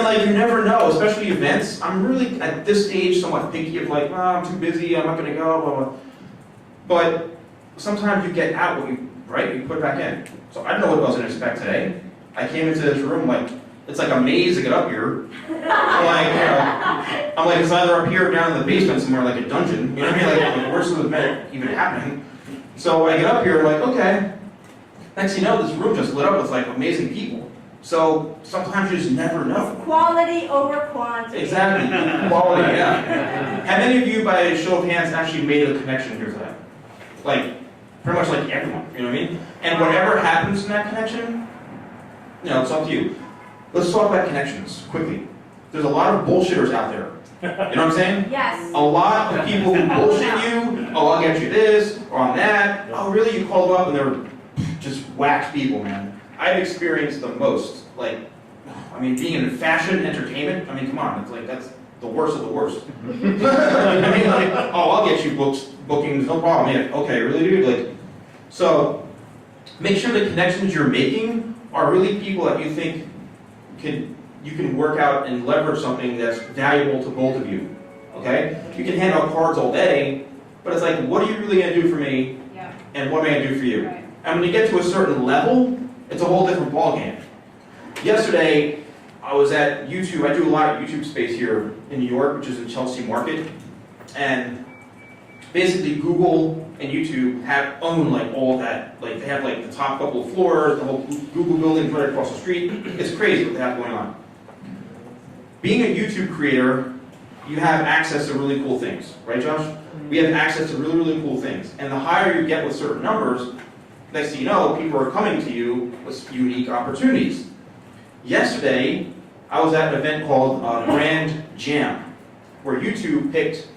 then, you never know, especially events. I'm really at this stage somewhat picky of I'm too busy, I'm not gonna go, blah blah. But sometimes you get out what you put it back in. So I don't know what I was gonna expect today. I came into this room it's like a maze to get up here. I'm like, it's either up here or down in the basement somewhere, like a dungeon. You know what I mean? Where's the event even happening? So I get up here, I'm like, okay. Next thing you know, this room just lit up with amazing people. So sometimes you just never know. Quality over quantity. Exactly, quality, yeah. How many of you, by a show of hands, actually made a connection here today? Pretty much like everyone, you know what I mean? And whatever happens in that connection, it's up to you. Let's talk about connections, quickly. There's a lot of bullshitters out there. You know what I'm saying? Yes. A lot of people who bullshit you. Oh, I'll get you this, or on that. Oh, really? You called up and they're just whack people, man. I've experienced the most. Being in fashion, entertainment, come on, it's that's the worst of the worst. Oh, I'll get you bookings, no problem. Yeah, okay, really, dude? So, make sure the connections you're making are really people that you think you can work out and leverage something that's valuable to both of you. Okay? You can hand out cards all day, but it's what are you really going to do for me? Yeah. And what am I going to do for you? Right. And when you get to a certain level, it's a whole different ballgame. Yesterday, I was at YouTube. I do a lot of YouTube space here in New York, which is in Chelsea Market. And basically, Google and YouTube own all of that. They have the top couple of floors, the whole Google building right across the street. It's crazy what they have going on. Being a YouTube creator, you have access to really cool things, right, Josh? We have access to really, really cool things. And the higher you get with certain numbers, next thing you know, people are coming to you with unique opportunities. Yesterday, I was at an event called Brand Jam, where YouTube picked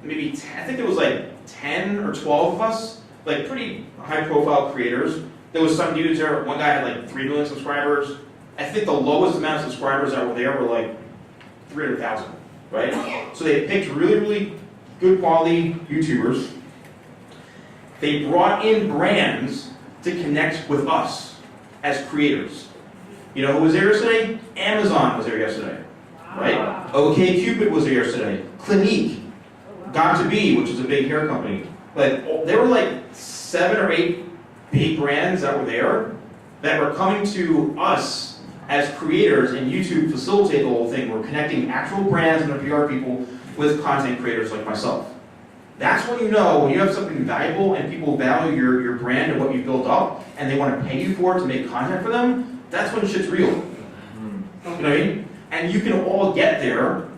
maybe, I think it was 10 or 12 of us, pretty high-profile creators. There was some dudes there, one guy had 3 million subscribers. I think the lowest amount of subscribers that were there were 300,000, right? So they picked really, really good quality YouTubers. They brought in brands to connect with us as creators. You know who was there yesterday? Amazon was there yesterday, right? OkCupid was there yesterday. Clinique, Got2b, which is a big hair company. Like, there were like 7 or 8 big brands that were there that were coming to us as creators, and YouTube facilitated the whole thing. We're connecting actual brands and their PR people with content creators like myself. That's when you know when you have something valuable and people value your brand and what you built up, and they want to pay you for it to make content for them, that's when shit's real. You know what I mean? And you can all get there,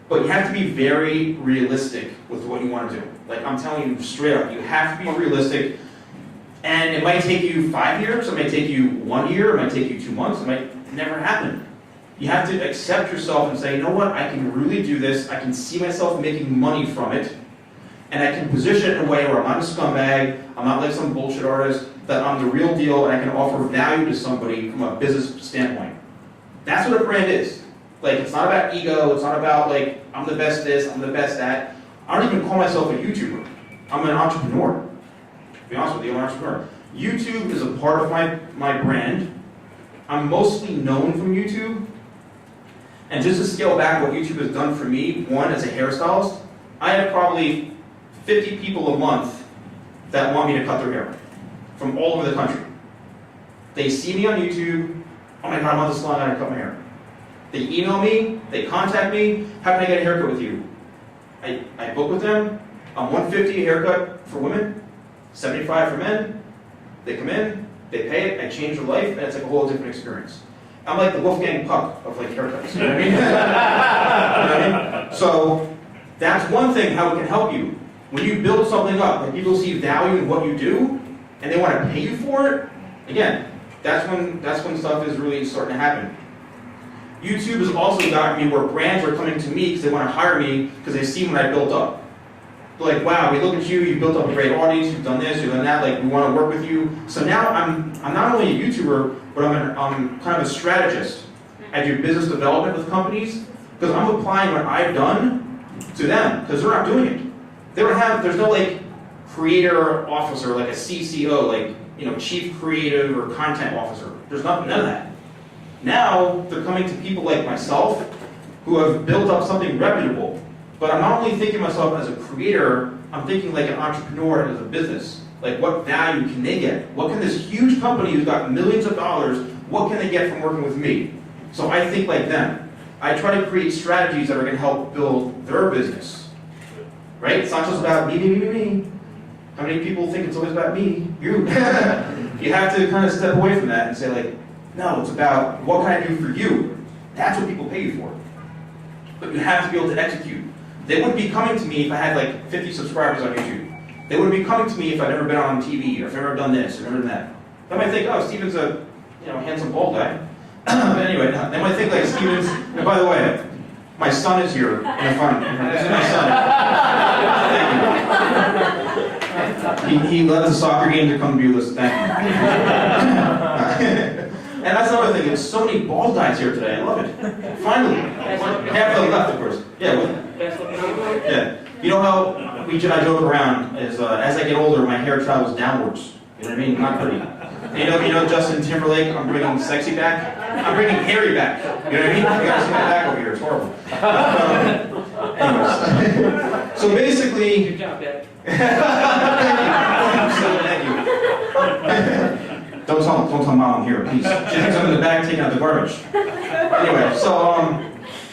but you have to be very realistic with what you want to do. Like, I'm telling you straight up, you have to be realistic. And it might take you 5 years, it might take you 1 year, it might take you 2 months, it might never happen. You have to accept yourself and say, you know what, I can really do this, I can see myself making money from it, and I can position it in a way where I'm not a scumbag, I'm not like some bullshit artist, that I'm the real deal and I can offer value to somebody from a business standpoint. That's what a brand is. Like, it's not about ego, it's not about like, I'm the best this, I'm the best that. I don't even call myself a YouTuber. I'm an entrepreneur. To be honest with you, I'm an entrepreneur. YouTube is a part of my brand. I'm mostly known from YouTube. And just to scale back what YouTube has done for me, one, as a hairstylist, I have probably 50 people a month that want me to cut their hair from all over the country. They see me on YouTube, oh my God, I want this salon guy to cut my hair. They email me, they contact me, how can I get a haircut with you? I book with them, I'm $150 a haircut for women, $75 for men. They come in, they pay it, I change their life, and it's like a whole different experience. I'm like the Wolfgang Puck of like haircuts, you know what I mean? You know what I mean? So that's one thing how it can help you. When you build something up, when people see value in what you do, and they want to pay you for it, again, that's when stuff is really starting to happen. YouTube has also gotten me where brands are coming to me because they want to hire me because they see what I built up. They're like, wow, we look at you, you built up a great audience, you've done this, you've done that, like we want to work with you. So now I'm not only a YouTuber, but I'm kind of a strategist. I do business development with companies because I'm applying what I've done to them because they're not doing it. There's no like creator officer, like a CCO, like, you know, chief creative or content officer. There's none of that. Now they're coming to people like myself who have built up something reputable. But I'm not only thinking myself as a creator, I'm thinking like an entrepreneur and as a business. Like, what value can they get? What can this huge company who's got millions of dollars, what can they get from working with me? So I think like them. I try to create strategies that are going to help build their business. Right? It's not just about me. How many people think it's always about me? You. You have to kind of step away from that and say like, no, it's about what can I do for you? That's what people pay you for. But you have to be able to execute. They wouldn't be coming to me if I had like 50 subscribers on YouTube. They wouldn't be coming to me if I'd never been on TV or if I've ever done this or ever done that. They might think, oh, Steven's a handsome bald guy. But anyway, they might think like Steven's. And by the way, my son is here in the front. This is my son. He left the soccer game to come be with us. Thank you. And that's another thing. There's so many bald guys here today. I love it. Finally, half of them left, of course. Yeah. Yeah. You know how I joke around is as I get older, my hair travels downwards. You know what I mean? Not pretty. You know Justin Timberlake. I'm bringing sexy back. I'm bringing hairy back. You know what I mean? You gotta see my back over here. It's horrible. Anyways, so basically. Good job, Dad. Thank you. Don't tell Mom I'm here, please. She thinks I'm in the bag taking out the garbage. Anyway, so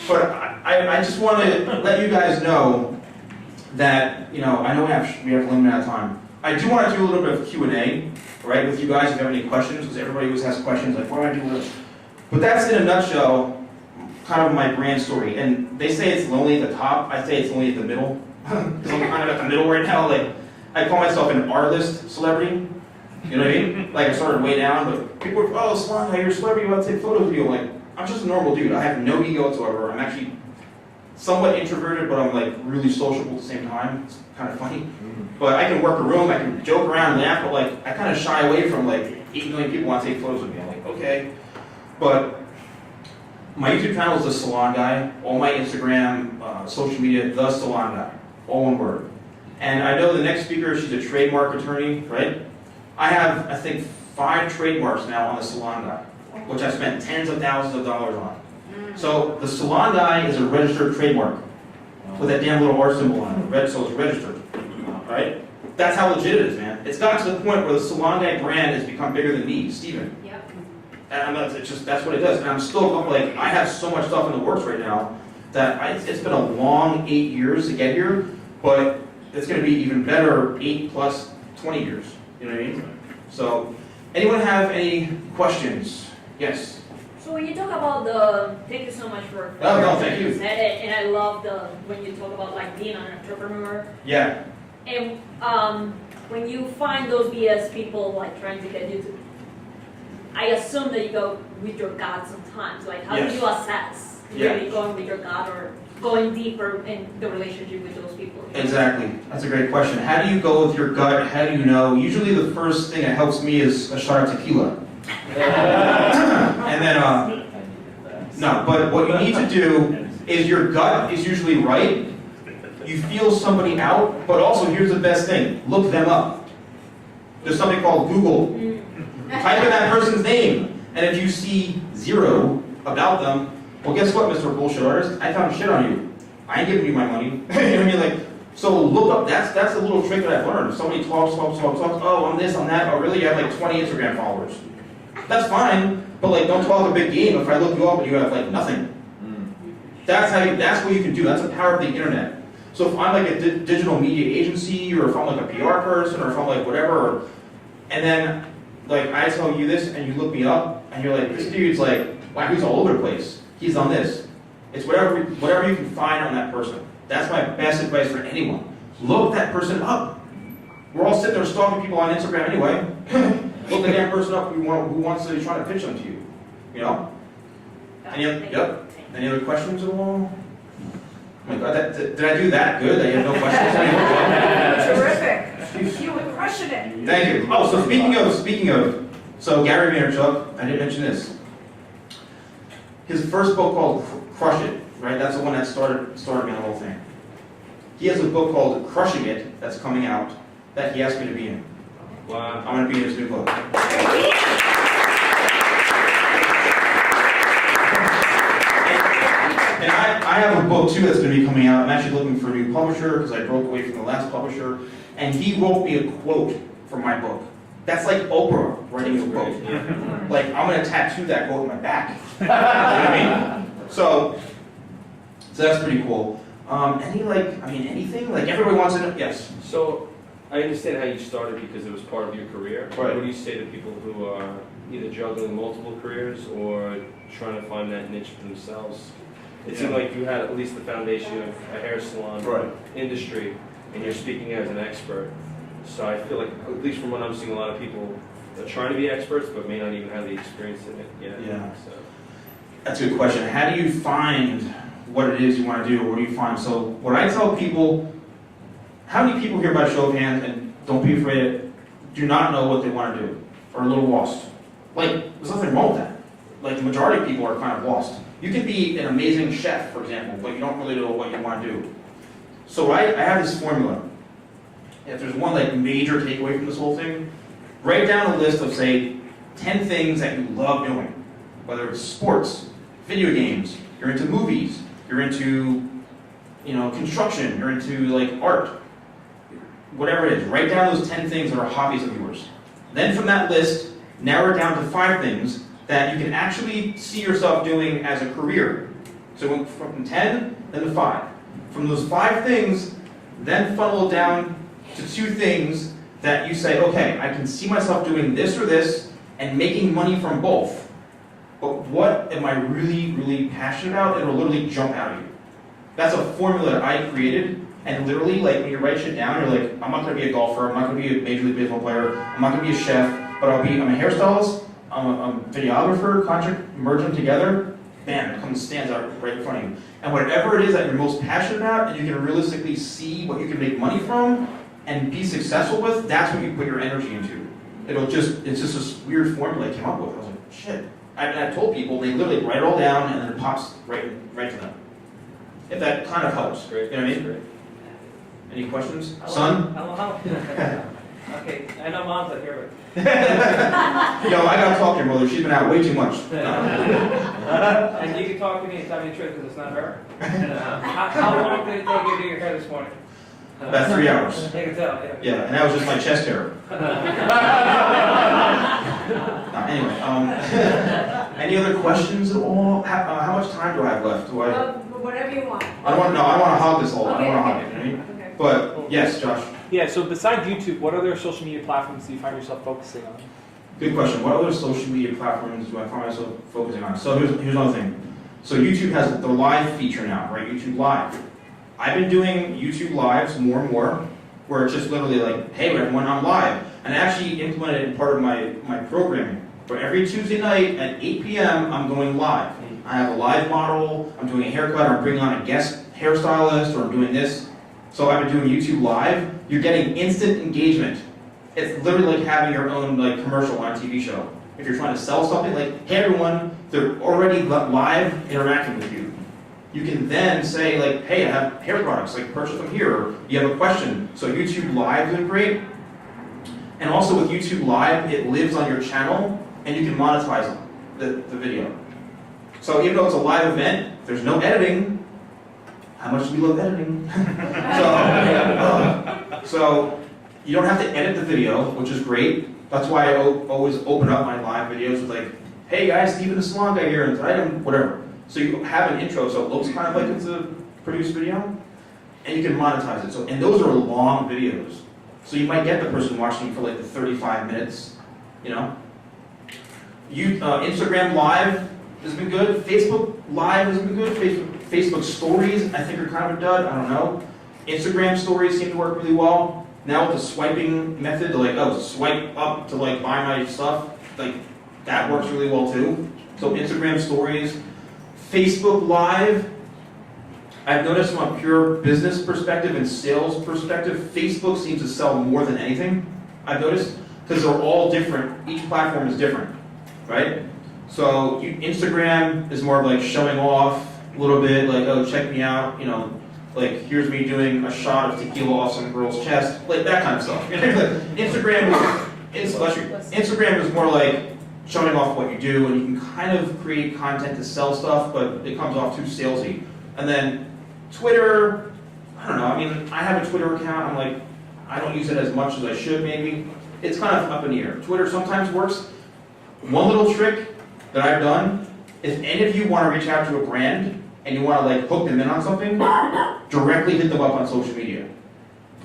but I just want to let you guys know that, you know, I know we have a limited amount of time. I do want to do a little bit of Q&A, right, with you guys if you have any questions, because everybody always has questions like, what do I do with this? But that's in a nutshell kind of my brand story. And they say it's lonely at the top. I say it's lonely at the middle, because I'm kind of at the middle right now. Like, I call myself an R-list celebrity. You know what I mean? Like, I started way down, but people are, oh, Salon, you're a celebrity, you want to take photos of you. I'm like, I'm just a normal dude. I have no ego whatsoever. I'm actually somewhat introverted, but I'm like really sociable at the same time. It's kind of funny. But I can work a room, I can joke around and laugh, but like, I kind of shy away from like 8 million people want to take photos of me. I'm like, okay. But my YouTube channel is The Salon Guy. All my Instagram, social media, The Salon Guy. All one word. And I know the next speaker, she's a trademark attorney, right? I have, I think, 5 trademarks now on The Salon Guy, which I spent tens of thousands of dollars on. So the salon guy is a registered trademark with that damn little R symbol on it, so it's registered, right? That's how legit it is, man. It's gotten to the point where the salon guy brand has become bigger than me, Steven. Yep. And that's what it does. And I'm still, like, I have so much stuff in the works right now that it's been a long 8 years to get here, but it's going to be even better 8 plus 20 years. You know what I mean? So, anyone have any questions? Yes. So when you talk about thank you so much for thank you. said it, and I love when you talk about like being an entrepreneur. Yeah. And when you find those BS people like trying to get you to, I assume that you go with your God sometimes. Like how do you assess really going with your God or going deeper in the relationship with those people? Exactly. That's a great question. How do you go with your gut? How do you know? Usually the first thing that helps me is a shot of tequila. And then, no, but what you need to do is your gut is usually right. You feel somebody out, but also here's the best thing, look them up. There's something called Google. Type in that person's name, and if you see 0 about them, well guess what, Mr. Bullshit Artist? I found shit on you. I ain't giving you my money. You know what I mean? Like, so look up, that's a little trick that I've learned. If somebody talks, oh, I'm this, I'm that, oh really, you have like 20 Instagram followers. That's fine, but like don't talk a big game if I look you up and you have like nothing. That's what you can do, that's the power of the internet. So if I'm like a digital media agency, or if I'm like a PR person, or if I'm like whatever, and then like I tell you this and you look me up, and you're like, this dude's like, wow, he's all over the place. He's on this. It's whatever you can find on that person. That's my best advice for anyone. Look that person up. We're all sitting there stalking people on Instagram anyway. Look the damn person up who wants to try to pitch them to you. You know? Any other questions at all? Oh my God, did I do that good? That you have no questions? Terrific. You were crushing it. Thank you. Oh, so speaking of, so Gary Vaynerchuk, I didn't mention this. His first book called Crush It, right? That's the one that started me on the whole thing. He has a book called Crushing It that's coming out that he asked me to be in. Wow. I'm going to be in his new book. And I have a book too that's going to be coming out. I'm actually looking for a new publisher because I broke away from the last publisher. And he wrote me a quote from my book. That's like Oprah writing a quote. Like, I'm going to tattoo that quote on my back. You know what I mean? So that's pretty cool. Anything? Like, everybody wants to know? Yes. So, I understand how you started because it was part of your career. Right. What do you say to people who are either juggling multiple careers or trying to find that niche for themselves? It seemed like you had at least the foundation of a hair salon industry, and you're speaking as an expert. So I feel like, at least from what I'm seeing, a lot of people are trying to be experts, but may not even have the experience in it yet. Yeah. So. That's a good question. How do you find what it is you want to do, or what do you find? So what I tell people, how many people here by show of hands, and don't be afraid, do not know what they want to do, or a little lost? Like, there's nothing wrong with that. Like, the majority of people are kind of lost. You could be an amazing chef, for example, but you don't really know what you want to do. So I have this formula. If there's one like major takeaway from this whole thing, write down a list of, say, 10 things that you love doing. Whether it's sports, video games, you're into movies, you're into, construction, you're into like art, whatever it is. Write down those 10 things that are hobbies of yours. Then from that list, narrow it down to 5 things that you can actually see yourself doing as a career. So from 10, then to 5. From those 5 things, then funnel it down to 2 things that you say, okay, I can see myself doing this or this and making money from both. But what am I really, really passionate about? It'll literally jump out of you. That's a formula that I created, and literally, like, when you write shit down, you're like, I'm not going to be a golfer, I'm not going to be a Major League Baseball player, I'm not going to be a chef, but I'm a hairstylist, I'm a videographer, contract, merge them together, bam, it comes stands out right in front of you. And whatever it is that you're most passionate about, and you can realistically see what you can make money from, and be successful with, that's what you put your energy into. It's just this weird formula I came up with. I was like, shit. I told people, they literally write it all down, and then it pops right to them. If that kind of helps. Great. You know what I mean? Great. Any questions? Son? Okay, I know mom's not here, Yo, I gotta talk to your mother. She's been out way too much. but. And you can talk to me anytime you trip because it's not her. How long did it take you to do your hair this morning? About 3 hours. I can tell, yeah. Yeah, and that was just my chest hair. Anyway, any other questions at all? How much time do I have left? Do I? Whatever you want. I don't want. No, I want to hug this all. I don't want to hug it. You know what I mean? Okay. But yes, Josh. Yeah, so besides YouTube, what other social media platforms do you find yourself focusing on? Good question. What other social media platforms do I find myself focusing on? So here's another thing. So YouTube has the live feature now, right? YouTube Live. I've been doing YouTube Lives more and more, where it's just literally like, hey everyone, I'm live. And I actually implemented it in part of my programming. But every Tuesday night at 8 p.m., I'm going live. I have a live model, I'm doing a haircut, or I'm bringing on a guest hairstylist, or I'm doing this. So I've been doing YouTube Live. You're getting instant engagement. It's literally like having your own like commercial on a TV show. If you're trying to sell something, like, hey everyone, they're already live interacting with you. You can then say like, hey, I have hair products, like purchase them here, or you have a question. So YouTube Live is great. And also with YouTube Live, it lives on your channel, and you can monetize the video. So even though it's a live event, there's no editing. How much do we love editing? So you don't have to edit the video, which is great. That's why I always open up my live videos with like, hey guys, Steven the Salon Guy here, and item, whatever. So you have an intro, so it looks kind of like it's a produced video, and you can monetize it. So, and those are long videos. So you might get the person watching for like the 35 minutes, you know? Instagram Live has been good. Facebook Live has been good. Facebook Stories, I think, are kind of a dud. I don't know. Instagram Stories seem to work really well. Now with the swiping method, to like, oh, swipe up to like buy my stuff, like that works really well too. So Instagram Stories, Facebook Live. I've noticed from a pure business perspective and sales perspective, Facebook seems to sell more than anything. I've noticed because they're all different. Each platform is different, right? So Instagram is more of like showing off a little bit, like, oh, check me out, you know, like here's me doing a shot of tequila off some girl's chest, like that kind of stuff. Instagram is more like showing off what you do, and you can kind of create content to sell stuff, but it comes off too salesy. And then Twitter, I don't know, I mean, I have a Twitter account, I'm like, I don't use it as much as I should maybe. It's kind of up in the air. Twitter sometimes works. One little trick that I've done, if any of you want to reach out to a brand and you want to like hook them in on something, directly hit them up on social media.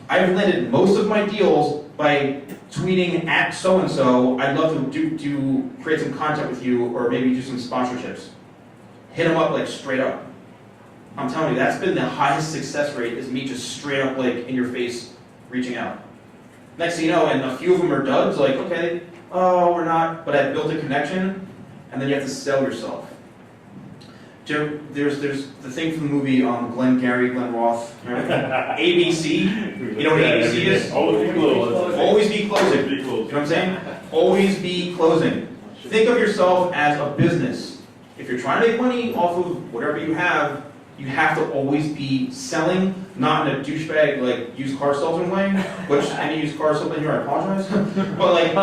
I've landed most of my deals by tweeting at so-and-so, I'd love to create some content with you or maybe do some sponsorships. Hit them up like straight up. I'm telling you, that's been the highest success rate, is me just straight up like in your face reaching out. Next thing you know, and a few of them are duds, like, okay, oh, we're not, but I've built a connection, and then you have to sell yourself. There's the thing from the movie Glenn Roth, ABC. You know what ABC is? Always be closing. Always be closing. You know what I'm saying? Always be closing. Think of yourself as a business. If you're trying to make money off of whatever you have to always be selling, not in a douchebag like used car salesman way, which any used car salesman here, I apologize. But like,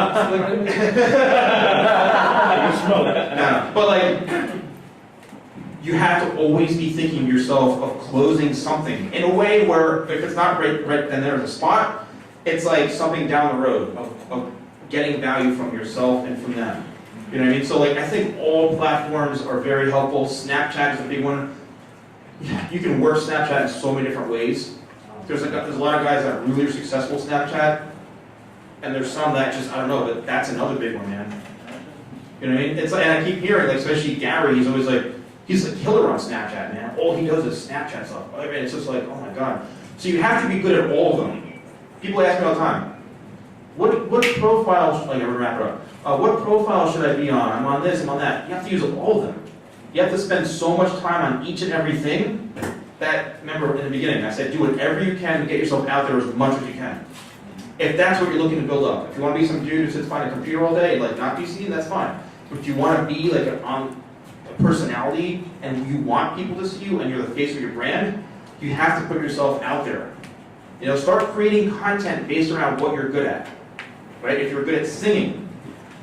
but like, you have to always be thinking of yourself of closing something in a way where if it's not right then there's a spot, it's like something down the road of getting value from yourself and from them. You know what I mean? So like, I think all platforms are very helpful. Snapchat is a big one. You can work Snapchat in so many different ways. There's a lot of guys that really are successful with Snapchat, and there's some that just, I don't know, but that's another big one, man. You know what I mean? It's like, and I keep hearing, like, especially Gary, he's always like, he's a killer on Snapchat, man. All he does is Snapchat stuff. I mean, it's just like, oh my God. So you have to be good at all of them. People ask me all the time, what profile, I'm gonna wrap it up. What profile should I be on? I'm on this, I'm on that. You have to use all of them. You have to spend so much time on each and everything that, remember in the beginning, I said do whatever you can to get yourself out there as much as you can. If that's what you're looking to build up. If you want to be some dude who sits behind a computer all day, like not be seen, that's fine. But if you want to be like a personality and you want people to see you and you're the face of your brand, you have to put yourself out there. You know, start creating content based around what you're good at. right? If you're good at singing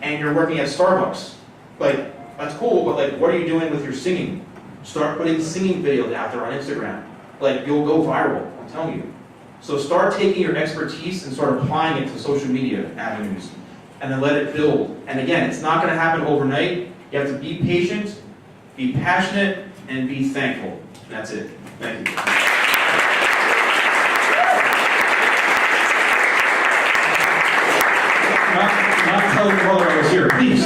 and you're working at Starbucks, like, that's cool, but like, what are you doing with your singing? Start putting singing videos out there on Instagram. Like, you'll go viral, I'm telling you. So start taking your expertise and start applying it to social media avenues, and then let it build. And again, it's not gonna happen overnight. You have to be patient, be passionate, and be thankful. That's it. Thank you. Not tell your brother I was here, please.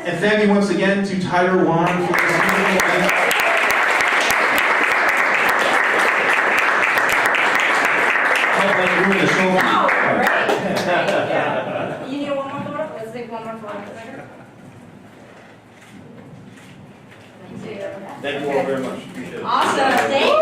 And thank you once again to Tiger Wan for this beautiful event. The show. You need one more photo? Let's take one more photo. Thank you all very much. Appreciate it. Awesome, thank you.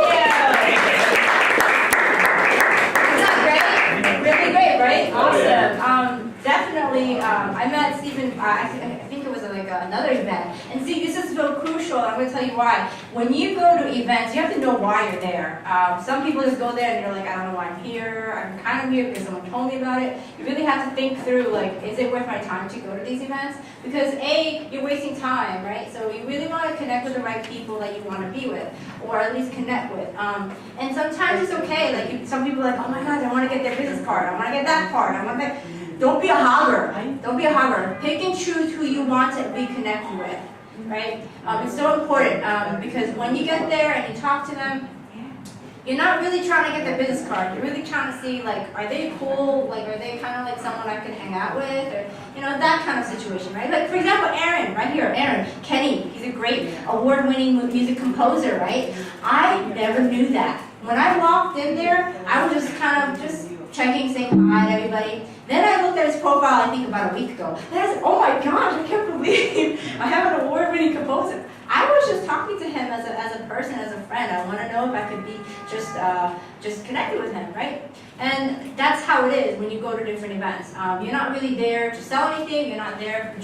Isn't that great? Really great, right? Awesome. Definitely, I met Stephen, I think it was like another event. And see, this is so crucial, I'm going to tell you why. When you go to events, you have to know why you're there. Some people just go there and you're like, I don't know why I'm here. I'm kind of here because someone told me about it. You really have to think through, like, is it worth my time to go to these events? Because A, you're wasting time, right? So you really want to connect with the right people that you want to be with, or at least connect with. And sometimes it's okay. Like, some people are like, oh my God, I want to get their business card. I want to get that card. I want to get... Don't be a hogger. Don't be a hogger. Pick and choose who you want to be connected with, right? It's so important because when you get there and you talk to them, you're not really trying to get their business card. You're really trying to see, like, are they cool? Like, are they kind of like someone I can hang out with? Or, you know, that kind of situation, right? Like, for example, Aaron, right here, Aaron, Kenny, he's a great award-winning music composer, right? I never knew that. When I walked in there, I was just kind of just checking, saying hi to everybody. Then I looked at his profile, I think about a week ago. And I said, oh my gosh, I can't believe I have an award-winning composer. I was just talking to him as a person, as a friend. I want to know if I could be just connected with him, right? And that's how it is when you go to different events. You're not really there to sell anything. You're not there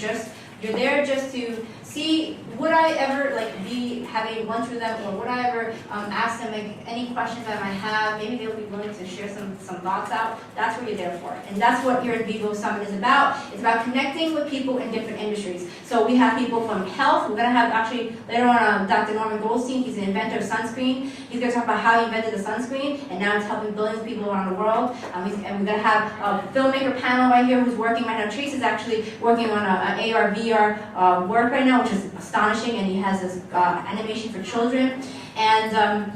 you're there just to see, would I ever be having lunch with them, or would I ever ask them any questions I might have? Maybe they'll be willing to share some thoughts out. That's what you're there for. And that's what your En Vivo Summit is about. It's about connecting with people in different industries. So we have people from health. We're going to have actually later on Dr. Norman Goldstein. He's an inventor of sunscreen. He's going to talk about how he invented the sunscreen, and now it's helping billions of people around the world. And we're going to have a filmmaker panel right here who's working right now. Trace is actually working on an AR, VR work right now, which is astonishing, and he has this animation for children. And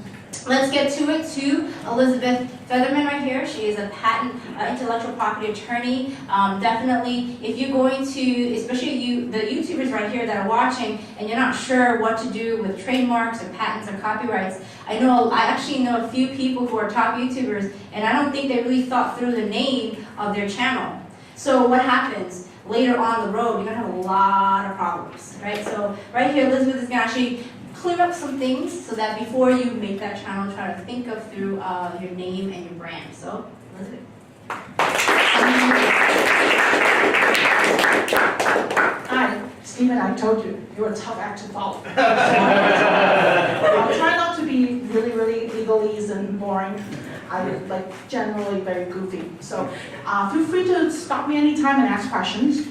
let's get to it too. Elizabeth Featherman right here. She is a patent intellectual property attorney. Definitely, if you're going to, especially the YouTubers right here that are watching, and you're not sure what to do with trademarks or patents or copyrights, I actually know a few people who are top YouTubers, and I don't think they really thought through the name of their channel. So what happens? Later on the road, you're going to have a lot of problems, right? So right here, Elizabeth is going to actually clear up some things so that before you make that channel, try to think of through your name and your brand. So, Elizabeth. Hi, Stephen, I told you, you're a tough act to follow. I'll try not to be really, really legalese and boring. I'm generally very goofy. So feel free to stop me anytime and ask questions.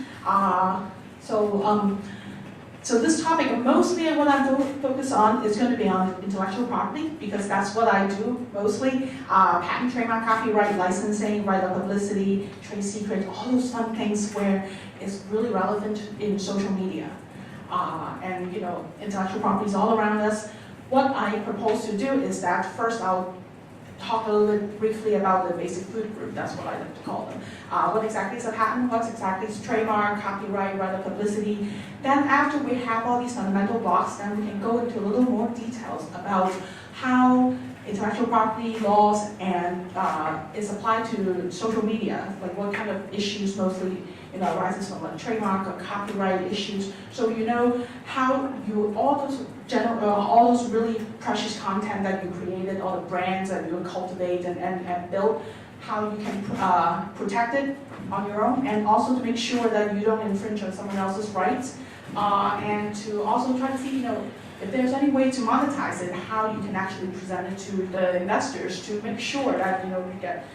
So this topic, mostly what I'm going to focus on is going to be on intellectual property, because that's what I do mostly. Patent, trademark, copyright, licensing, right of publicity, trade secret, all those fun things where it's really relevant in social media. And intellectual property is all around us. What I propose to do is that first I'll talk a little bit briefly about the basic food group. That's what I like to call them. What exactly is a patent? What exactly is trademark, copyright, right of publicity? Then after we have all these fundamental blocks, then we can go into a little more details about how intellectual property laws and is applied to social media, like what kind of issues mostly arises from a trademark or copyright issues. So you know how all those really precious content that you created, all the brands that you cultivate and build, how you can protect it on your own, and also to make sure that you don't infringe on someone else's rights, and to also try to see if there's any way to monetize it, how you can actually present it to the investors to make sure that you get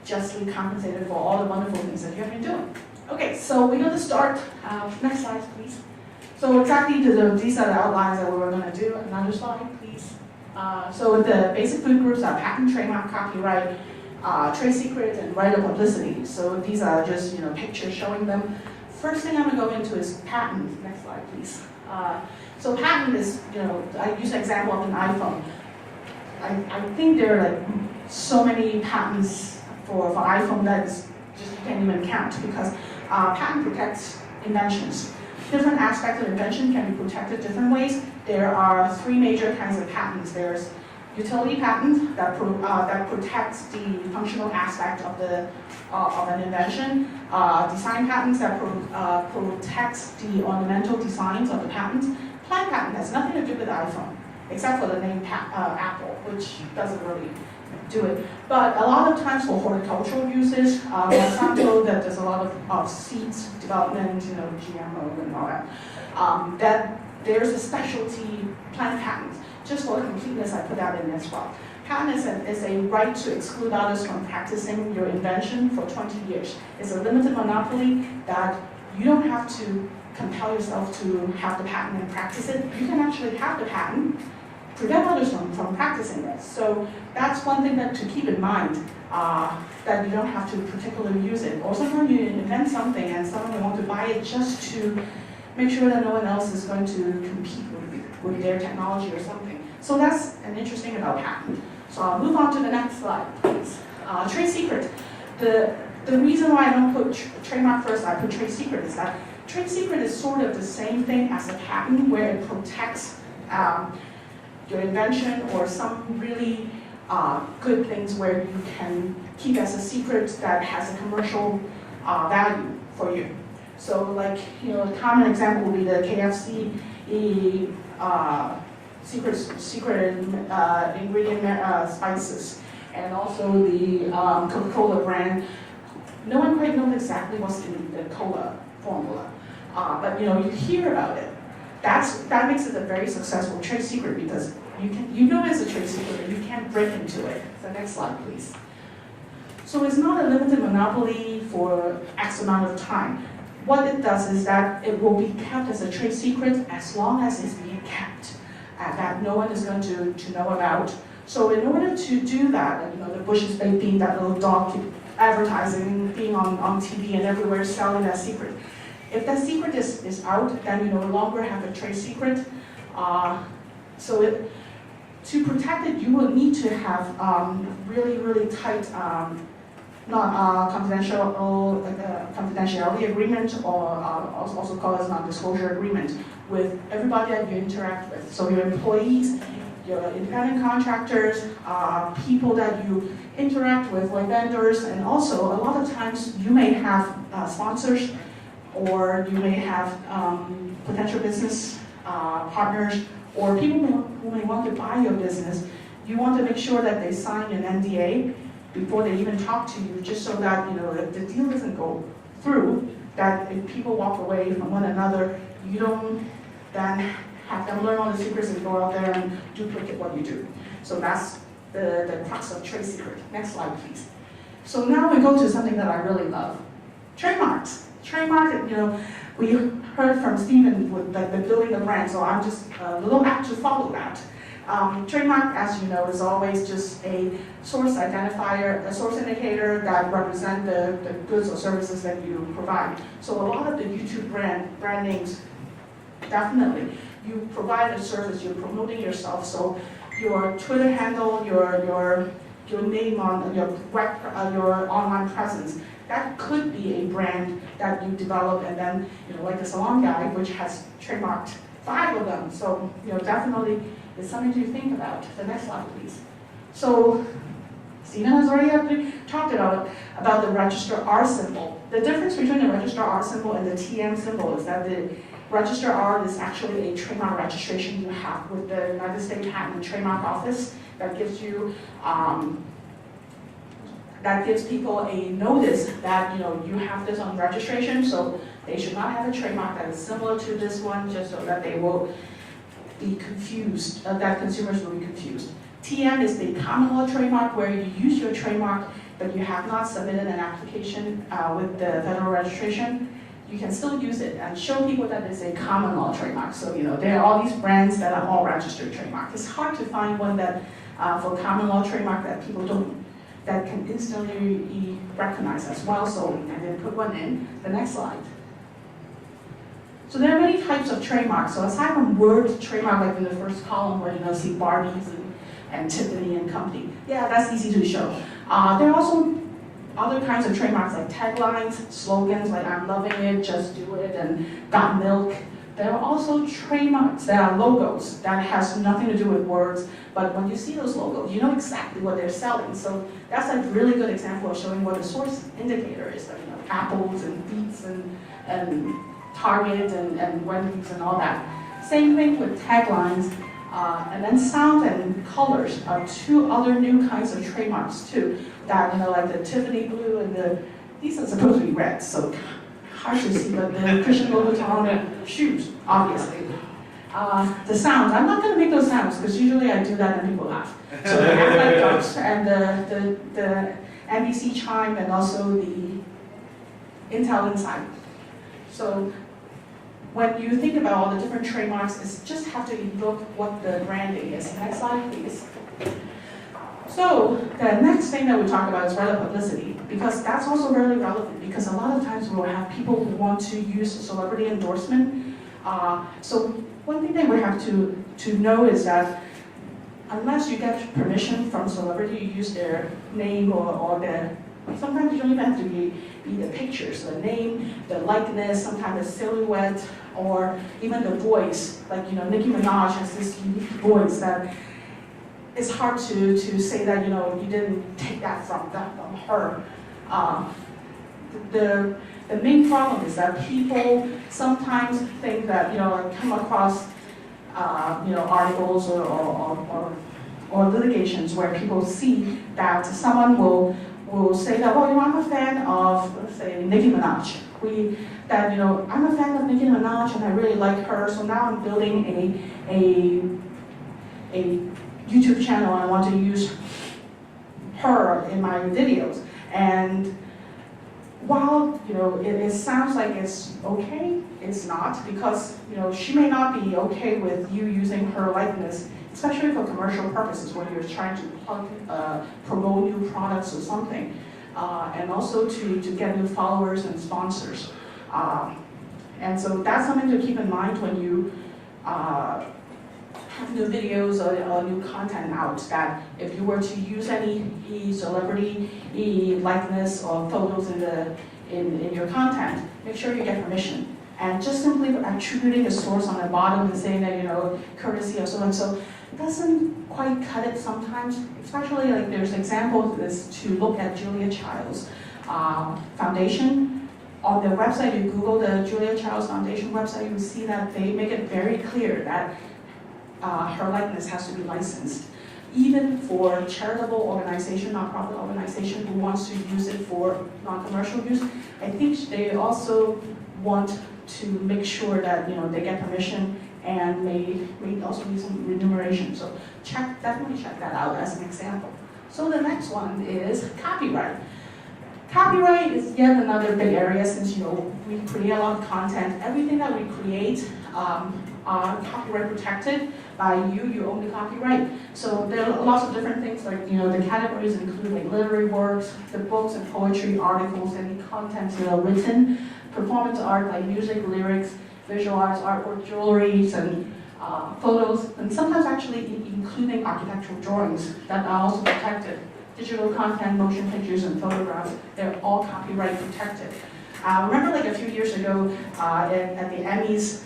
justly compensated for all the wonderful things that you have been doing. Okay, so we're going to start. Next slide, please. So exactly these are the outlines that we were going to do. Another slide, please. So the basic food groups are patent, trademark, copyright, trade secret, and right of publicity. So these are just pictures showing them. First thing I'm going to go into is patent. Next slide, please. So patent is, I use an example of an iPhone. I think there are like so many patents for iPhone that is just you can't even count, because patent protects inventions. Different aspects of invention can be protected different ways. There are three major kinds of patents. There's utility patent that protects the functional aspect of an invention. Design patents that protects the ornamental designs of the patent. Plant patent has nothing to do with the iPhone, except for the name Apple, which doesn't really do it. But a lot of times for horticultural uses, Monsanto, that there's a lot of seeds development, GMO and all that, that there's a specialty plant patent. Just for completeness, I put that in as well. Patent is a right to exclude others from practicing your invention for 20 years. It's a limited monopoly that you don't have to compel yourself to have the patent and practice it. You can actually have the patent, prevent others from practicing it. So that's one thing to keep in mind, that you don't have to particularly use it. Or sometimes you invent something and someone wants to buy it just to make sure that no one else is going to compete with their technology or something. So that's an interesting thing about patent. So I'll move on to the next slide, please. Trade secret. The reason why I don't put trademark first, I put trade secret, is that trade secret is sort of the same thing as a patent, where it protects your invention or some really good things where you can keep as a secret that has a commercial value for you. So like, a common example would be the KFC secret ingredient spices, and also the Coca-Cola brand. No one quite knows exactly what's in the cola formula, but you hear about it. That makes it a very successful trade secret, because you know it's a trade secret, and you can't break into it. So next slide, please. So it's not a limited monopoly for X amount of time. What it does is that it will be kept as a trade secret as long as it's being kept, and that no one is going to know about. So in order to do that, the Bush's baked bean, that little dog keep advertising, being on TV and everywhere, selling that secret. If that secret is out, then you no longer have a trade secret. To protect it, you will need to have really, really tight confidentiality agreement, or also called as non-disclosure agreement, with everybody that you interact with. So your employees, your independent contractors, people that you interact with, like vendors, and also a lot of times you may have sponsors, or you may have potential business partners, or people who may want to buy your business. You want to make sure that they sign an NDA before they even talk to you, just so that if the deal doesn't go through, that if people walk away from one another, you don't then have them learn all the secrets and go out there and duplicate what you do. So that's the crux of trade secret. Next slide, please. So now we go to something that I really love. Trademarks. Trademark, we heard from Stephen with the building the brand, so I'm just a little apt to follow that. Trademark, as you know, is always just a source identifier, a source indicator that represents the goods or services that you provide. So a lot of the YouTube brand names, definitely, you provide a service, you're promoting yourself. So your Twitter handle, your name on your online presence, that could be a brand that you develop, and then like the salon guy, which has trademarked 5 of them. So definitely it's something to think about. The next slide, please. So Stephen has already talked about the register R symbol. The difference between the register R symbol and the TM symbol is that the register R is actually a trademark registration you have with the United States Patent and Trademark Office that gives you that gives people a notice that you have this on registration, so they should not have a trademark that is similar to this one, just so that they will be confused, that consumers will be confused. TM is the common law trademark, where you use your trademark but you have not submitted an application with the federal registration, you can still use it and show people that it's a common law trademark. So, there are all these brands that are all registered trademark. It's hard to find one that, for common law trademark that people that can instantly be recognized as well. So, and then put one in. The next slide. So there are many types of trademarks. So aside from word trademark, like in the first column where see Barbies and Tiffany and company, yeah, that's easy to show. There are also other kinds of trademarks like taglines, slogans like "I'm loving it," "Just do it," and "Got milk." There are also trademarks that are logos that has nothing to do with words, but when you see those logos, you know exactly what they're selling. So that's a really good example of showing what the source indicator is, like apples and beets and Target and Wendy's and all that. Same thing with taglines, and then sound and colors are two other new kinds of trademarks too. That like the Tiffany blue and these are supposed to be red, so hard to see, but the Christian Louboutin shoes, obviously. The sounds, I'm not going to make those sounds because usually I do that and people laugh. So the athletic ducks and the NBC chime and also the Intel Inside. So when you think about all the different trademarks, it's just have to look what the branding is. Next slide, please. So the next thing that we talk about is relevant publicity, because that's also really relevant, because a lot of times we'll have people who want to use celebrity endorsement. So one thing that we have to know is that unless you get permission from celebrity to use their name or their, sometimes you don't even have to be the pictures, the name, the likeness, sometimes the silhouette, or even the voice. Like, Nicki Minaj has this unique voice that it's hard to say that, you didn't take that from her. The main problem is that people sometimes think that, come across, articles or litigations where people see that someone will say that, well, I'm a fan of, let's say, Nicki Minaj. I'm a fan of Nicki Minaj and I really like her, so now I'm building a YouTube channel and I want to use her in my videos. And while it sounds like it's okay, it's not, because she may not be okay with you using her likeness, especially for commercial purposes when you're trying to promote new products or something, and also to get new followers and sponsors. And so that's something to keep in mind when you have new videos or new content out, that if you were to use any celebrity likeness or photos in your content, make sure you get permission. And just simply attributing a source on the bottom and saying that, courtesy of so-and-so, doesn't quite cut it sometimes, especially like there's examples is to look at Julia Child's foundation. On their website, you Google the Julia Child's Foundation website, you see that they make it very clear that her likeness has to be licensed. Even for charitable organization, nonprofit organization who wants to use it for non-commercial use, I think they also want to make sure that they get permission and may also need some remuneration. So definitely check that out as an example. So the next one is copyright. Copyright is yet another big area since we create a lot of content. Everything that we create are copyright protected by you own the copyright. So there are lots of different things like, the categories include like literary works, the books and poetry, articles, any content that are written, performance art like music, lyrics, visual arts, artwork, jewelry, and photos, and sometimes actually including architectural drawings that are also protected. Digital content, motion pictures, and photographs, they're all copyright protected. Remember like a few years ago at the Emmys,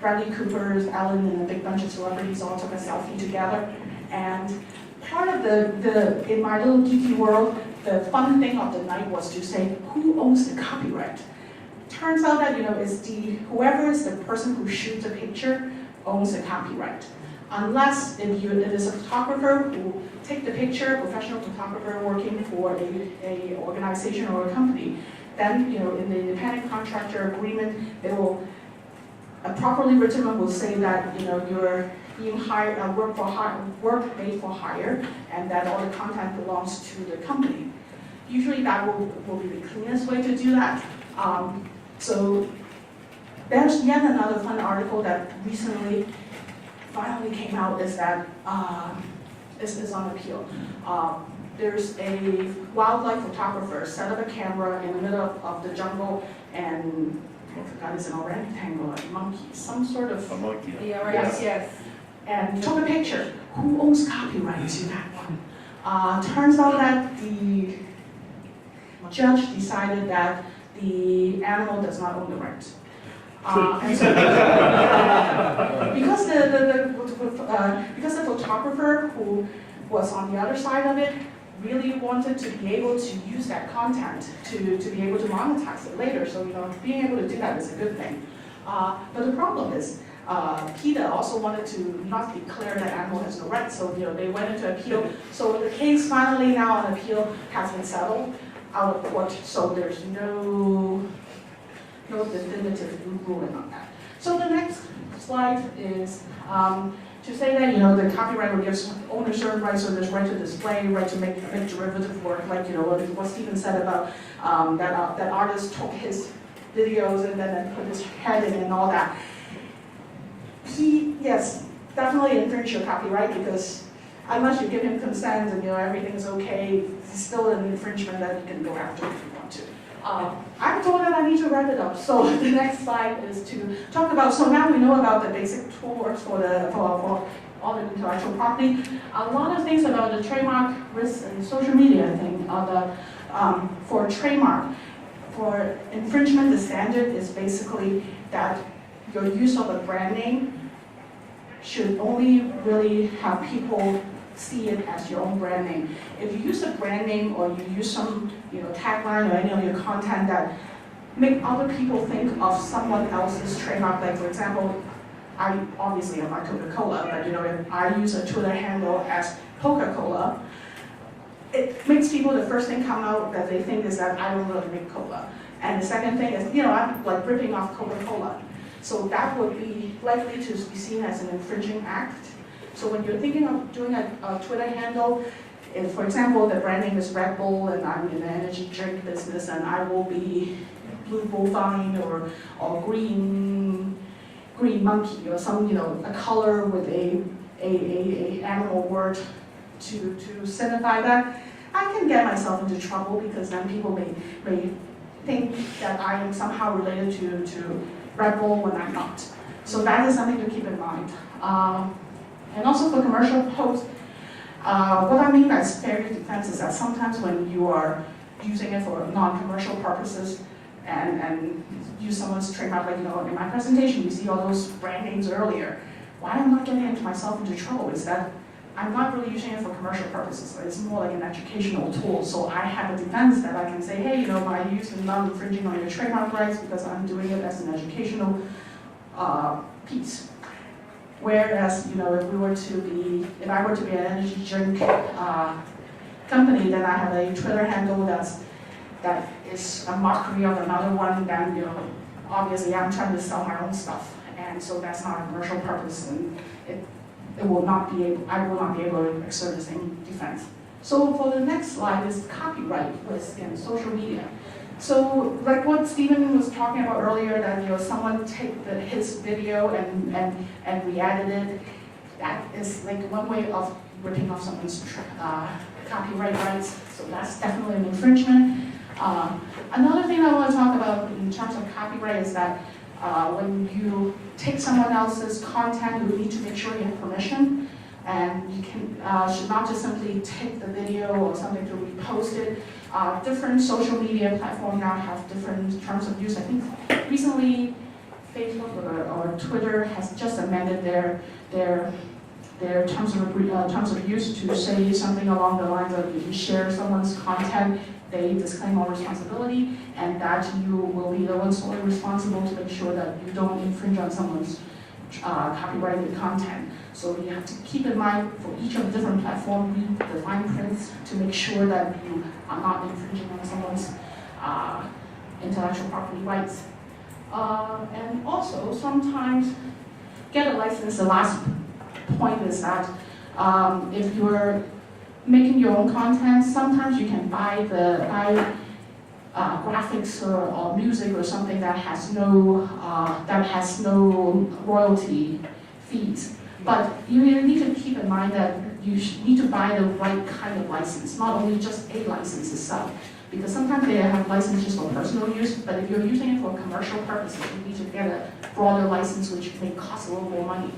Bradley Cooper, Ellen, and a big bunch of celebrities all took a selfie together. And part of in my little geeky world, the fun thing of the night was to say, who owns the copyright? Turns out that, it's whoever is the person who shoots a picture owns the copyright. Unless it is a photographer who take the picture, a professional photographer working for a organization or a company, then, in the independent contractor agreement, they will, a properly written one will say that, your being hired, work made for hire, and that all the content belongs to the company. Usually that will be the cleanest way to do that. So there's yet another fun article that recently finally came out is that is on appeal. There's a wildlife photographer set up a camera in the middle of the jungle and I forgot, it's an orangutan or a monkey, some sort of... A monkey. Yeah, right. Yes. And took a picture. Who owns copyright to that one? Turns out that the judge decided that the animal does not own the right. And so, because the photographer who was on the other side of it really wanted to be able to use that content to be able to monetize it later. So, being able to do that is a good thing. But the problem is, PETA also wanted to not declare that animal has no rights, so they went into appeal. So the case finally now on appeal has been settled out of court, so there's no definitive ruling on that. So the next slide is to say that the copyright will give owner certain rights, so there's right to display, right to make derivative work, like what Stephen said about that artist took his videos and then put his head in and all that. Yes, definitely infringe your copyright because unless you give him consent and everything is okay, it's still an infringement that you can go after if you want to. I'm told that I need to wrap it up, so the next slide is to talk about, so now we know about the basic toolworks for all the intellectual property. A lot of things about the trademark risks and social media thing. For trademark, for infringement, the standard is basically that your use of a brand name should only really have people see it as your own brand name. If you use a brand name or you use some tagline or any of your content that make other people think of someone else's trademark, like for example, I obviously am not Coca-Cola, but if I use a Twitter handle as Coca-Cola, it makes people, the first thing come out that they think is that I don't really make cola. And the second thing is, I'm like ripping off Coca-Cola. So that would be likely to be seen as an infringing act. So when you're thinking of doing a Twitter handle, if, for example, the brand name is Red Bull and I'm in the energy drink business and I will be Blue Bovine or Green Monkey or some, a color with a animal word to signify that, I can get myself into trouble because then people may think that I am somehow related to Red Bull when I'm not. So that is something to keep in mind. And also for commercial posts, what I mean by fair use defense is that sometimes when you are using it for non-commercial purposes and use someone's trademark, like in my presentation, you see all those brand names earlier. Why I'm not getting myself into trouble is that I'm not really using it for commercial purposes. It's more like an educational tool. So I have a defense that I can say, hey, my use is not infringing on your trademark rights because I'm doing it as an educational piece. Whereas, if I were to be an energy drink company, then I have a Twitter handle that is a mockery of another one. Then, obviously I'm trying to sell my own stuff, and so that's not a commercial purpose, and I will not be able to exert the same defense. So for the next slide is copyright risk in social media. So like what Stephen was talking about earlier, that someone take his video and re-edited it, that is like one way of ripping off someone's copyright rights. So that's definitely an infringement. Another thing I want to talk about in terms of copyright is that when you take someone else's content, you need to make sure you have permission. And you should not just simply take the video or something to repost it. Different social media platforms now have different terms of use. I think recently Facebook or Twitter has just amended their terms of use to say something along the lines of if you share someone's content, they disclaim all responsibility, and that you will be the one solely responsible to make sure that you don't infringe on someone's copyrighted content. So you have to keep in mind for each of the different platforms, read the fine prints to make sure that you are not infringing on someone's intellectual property rights. And also, sometimes get a license, the last point is that if you're making your own content, sometimes you can buy graphics or music or something that has no royalty fees. But you need to keep in mind that you need to buy the right kind of license, not only just a license itself. Because sometimes they have licenses for personal use, but if you're using it for commercial purposes, you need to get a broader license which may cost a little more money,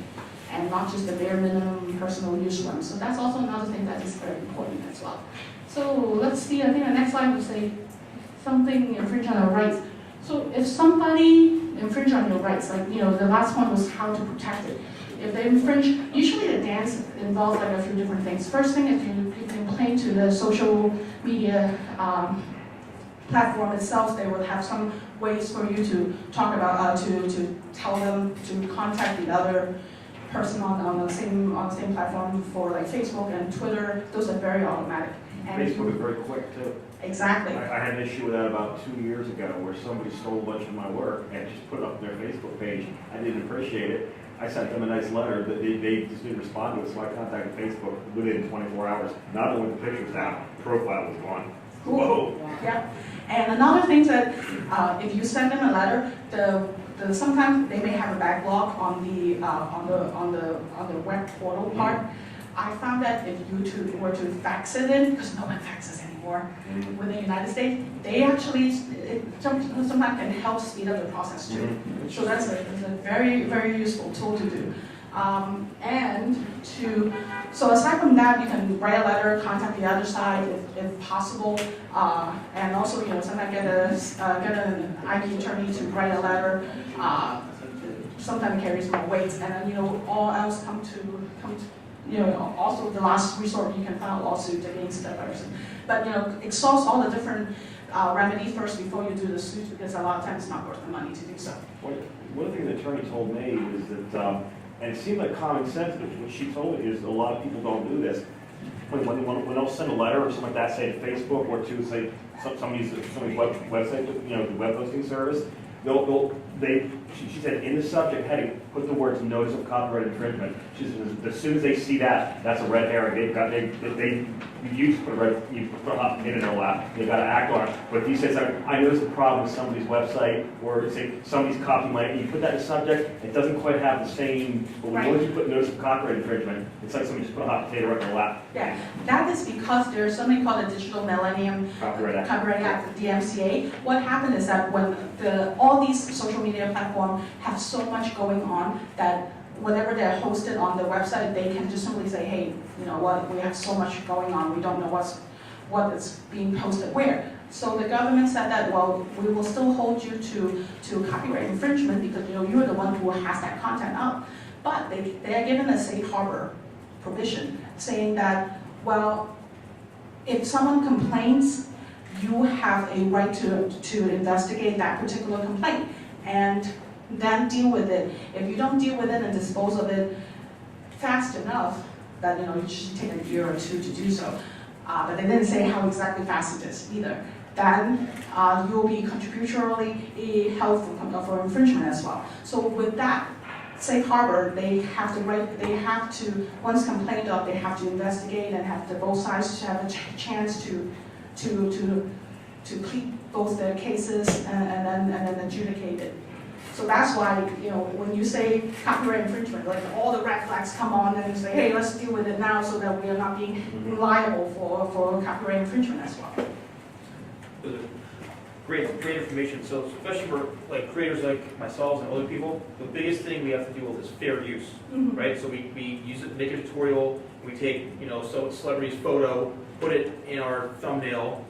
and not just the bare minimum personal use one. So that's also another thing that is very important as well. So let's see, I think the next slide will say something infringe on our rights. So if somebody infringe on your rights, like the last one was how to protect it. If they infringe, usually the dance involves like a few different things. First thing, if you complain to the social media platform itself, they will have some ways for you to talk about, to tell them to contact the other person on the same platform. For like Facebook and Twitter, those are very automatic. And Facebook is very quick too. Exactly. I had an issue with that about 2 years ago where somebody stole a bunch of my work and just put it up on their Facebook page. I didn't appreciate it. I sent them a nice letter, but they just didn't respond to it, so I contacted Facebook within 24 hours. Not only the picture was down, the profile was gone. Cool. Whoa. Yeah. And another thing that if you send them a letter, sometimes they may have a backlog on the web portal part. I found that if you were to fax it in, because no one faxes anymore within the United States, they actually sometimes can help speed up the process too. So that's a very, very useful tool to do. So aside from that, you can write a letter, contact the other side if possible, and also sometimes get an IP attorney to write a letter. Sometimes it carries more weight, and then all else come to also the last resort, you can file a lawsuit against that person. But exhaust all the different remedies first before you do the suit, because a lot of times it's not worth the money to do so. One thing the attorney told me is that, and it seemed like common sense, but what she told me is a lot of people don't do this. When they'll send a letter or something like that, say to Facebook or to say somebody's website, the web hosting service, she said in the subject heading, put the words notice of copyright infringement. She said as soon as they see that, that's a red herring. You put a in their lap. They got to act on it. But if you say, I noticed a problem with somebody's website, or say somebody's copying my, you put that in the subject, it doesn't quite have the same. But when you put notice of copyright infringement, it's like somebody just put a hot potato right in their lap. Yeah, that is because there's something called the Digital Millennium Copyright Act, the DMCA. What happened is that when all these social media platforms have so much going on that whenever they're hosted on the website, they can just simply say, hey, you know what, we have so much going on, we don't know what is being posted where. So the government said that, well, we will still hold you to copyright infringement because you're the one who has that content up. But they are given a safe harbor provision saying that, well, if someone complains, you have a right to investigate that particular complaint and then deal with it. If you don't deal with it and dispose of it fast enough, that it should take a year or two to do so. But they didn't say how exactly fast it is either. Then you'll be contributorily held for infringement as well. So with that safe harbor, they have to once complained of, they have to investigate and have both sides to have a chance to plead both their cases and then adjudicate it. So that's why, when you say copyright infringement, like all the red flags come on and say, hey, let's deal with it now so that we are not being liable for copyright infringement as well. Great information. So especially for creators like myself and other people, the biggest thing we have to deal with is fair use, right? So we use it, make a tutorial, we take so celebrity's photo, put it in our thumbnail,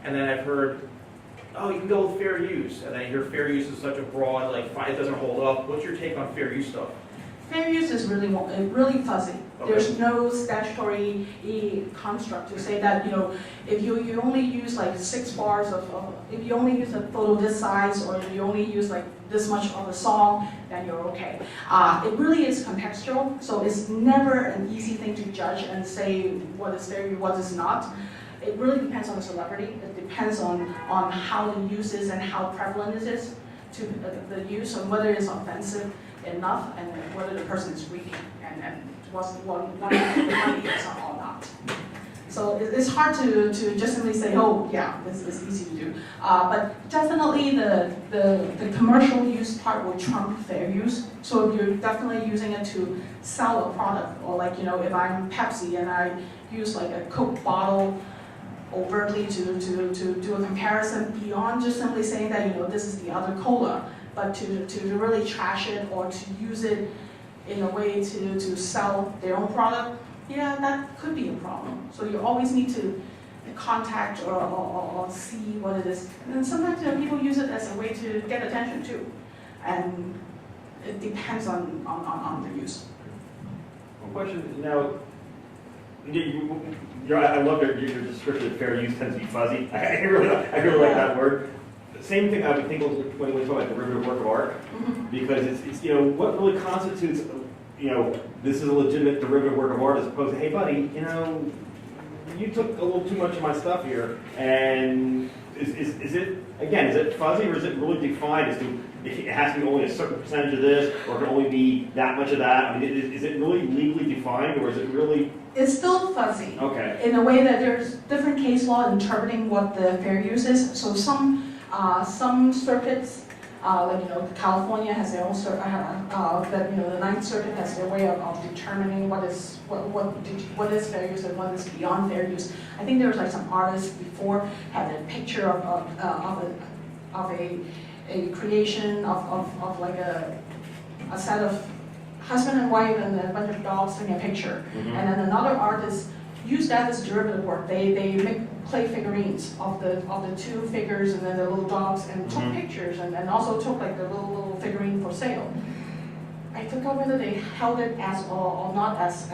and then I've heard, oh, you can go with fair use, and then I hear fair use is such a broad, it doesn't hold up. What's your take on fair use stuff? Fair use is really fuzzy. Okay. There's no statutory construct to say that, if you only use 6 bars if you only use a photo this size, or if you only use this much of a song, then you're okay. It really is contextual, so it's never an easy thing to judge and say what is fair use, what is not. It really depends on the celebrity. It depends on how the use is and how prevalent it is to the use, and whether it's offensive enough and whether the person is reading and was one of the money is or not. So it's hard to just simply say, oh yeah, this is easy to do. But definitely the commercial use part will trump fair use. So if you're definitely using it to sell a product, or like, you know, if I'm Pepsi and I use like a Coke bottle overtly to do a comparison beyond just simply saying that, you know, this is the other cola, but to really trash it or to use it in a way to sell their own product, yeah, that could be a problem. So you always need to contact or see what it is. And then sometimes, you know, people use it as a way to get attention too. And it depends on the use. One question now. I love your description of fair use tends to be fuzzy. I really like that word. Same thing I would think when we talk about derivative work of art, because it's you know, what really constitutes, you know, this is a legitimate derivative work of art, as opposed to, hey buddy, you know, you took a little too much of my stuff here, and is it fuzzy, or is it really defined as to it has to be only a certain percentage of this, or it can only be that much of that? I mean, is it really legally defined, or is it really? It's still fuzzy. Okay. In a way that there's different case law interpreting what the fair use is. So some circuits, like, you know, California has their own circuit, that, you know, the Ninth Circuit has their way of determining what is fair use and what is beyond fair use. I think there was like some artists before had a picture of a creation of like a set of husband and wife and a bunch of dogs in a picture. And then another artist used that as derivative work. They make clay figurines of the two figures and then the little dogs, and took pictures, and also took like the little figurine for sale. I forgot whether they held it as or not as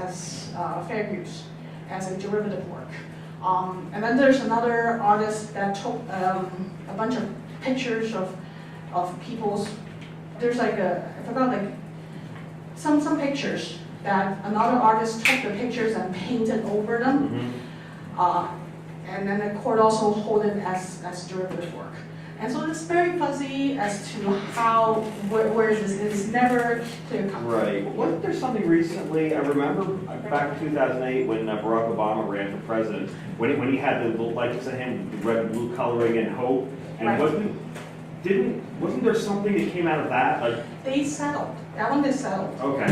fair use, as a derivative work. And then there's another artist that took a bunch of pictures of people's. There's like I forgot, like some pictures that another artist took the pictures and painted over them. And then the court also hold it as derivative work. And so it's very fuzzy as to how, where is this? It is never clear cut. Right. Wasn't there something recently, I remember back in 2008 when Barack Obama ran for president, when he had the little likeness of him, the red and blue coloring and hope, and Right. wasn't there something that came out of that? Like, They settled. That one they settled. okay.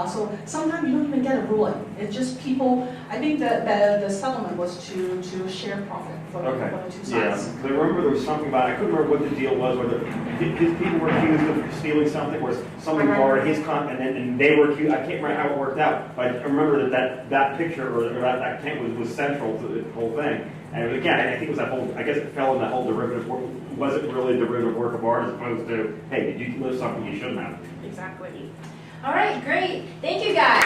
So sometimes you don't even get a ruling. It's just people. I think that the settlement was to share profit for the two Yeah. sides. I remember there was something about, I couldn't remember what the deal was, whether his people were accused of stealing something, or somebody borrowed his content, and they were accused. I can't remember how it worked out, but I remember that picture or that tent was central to the whole thing. And again, I think it was that whole, I guess it fell in that whole derivative work. Was it really a derivative work of art as opposed to, hey, did you live something you shouldn't have? Exactly. All right, great. Thank you, guys.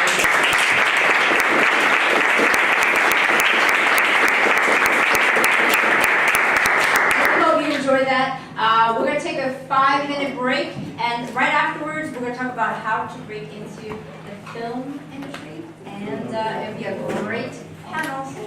I hope you enjoyed that. We're going to take a 5-minute break, and right afterwards, we're going to talk about how to break into the film industry, and it'll be a great panel. So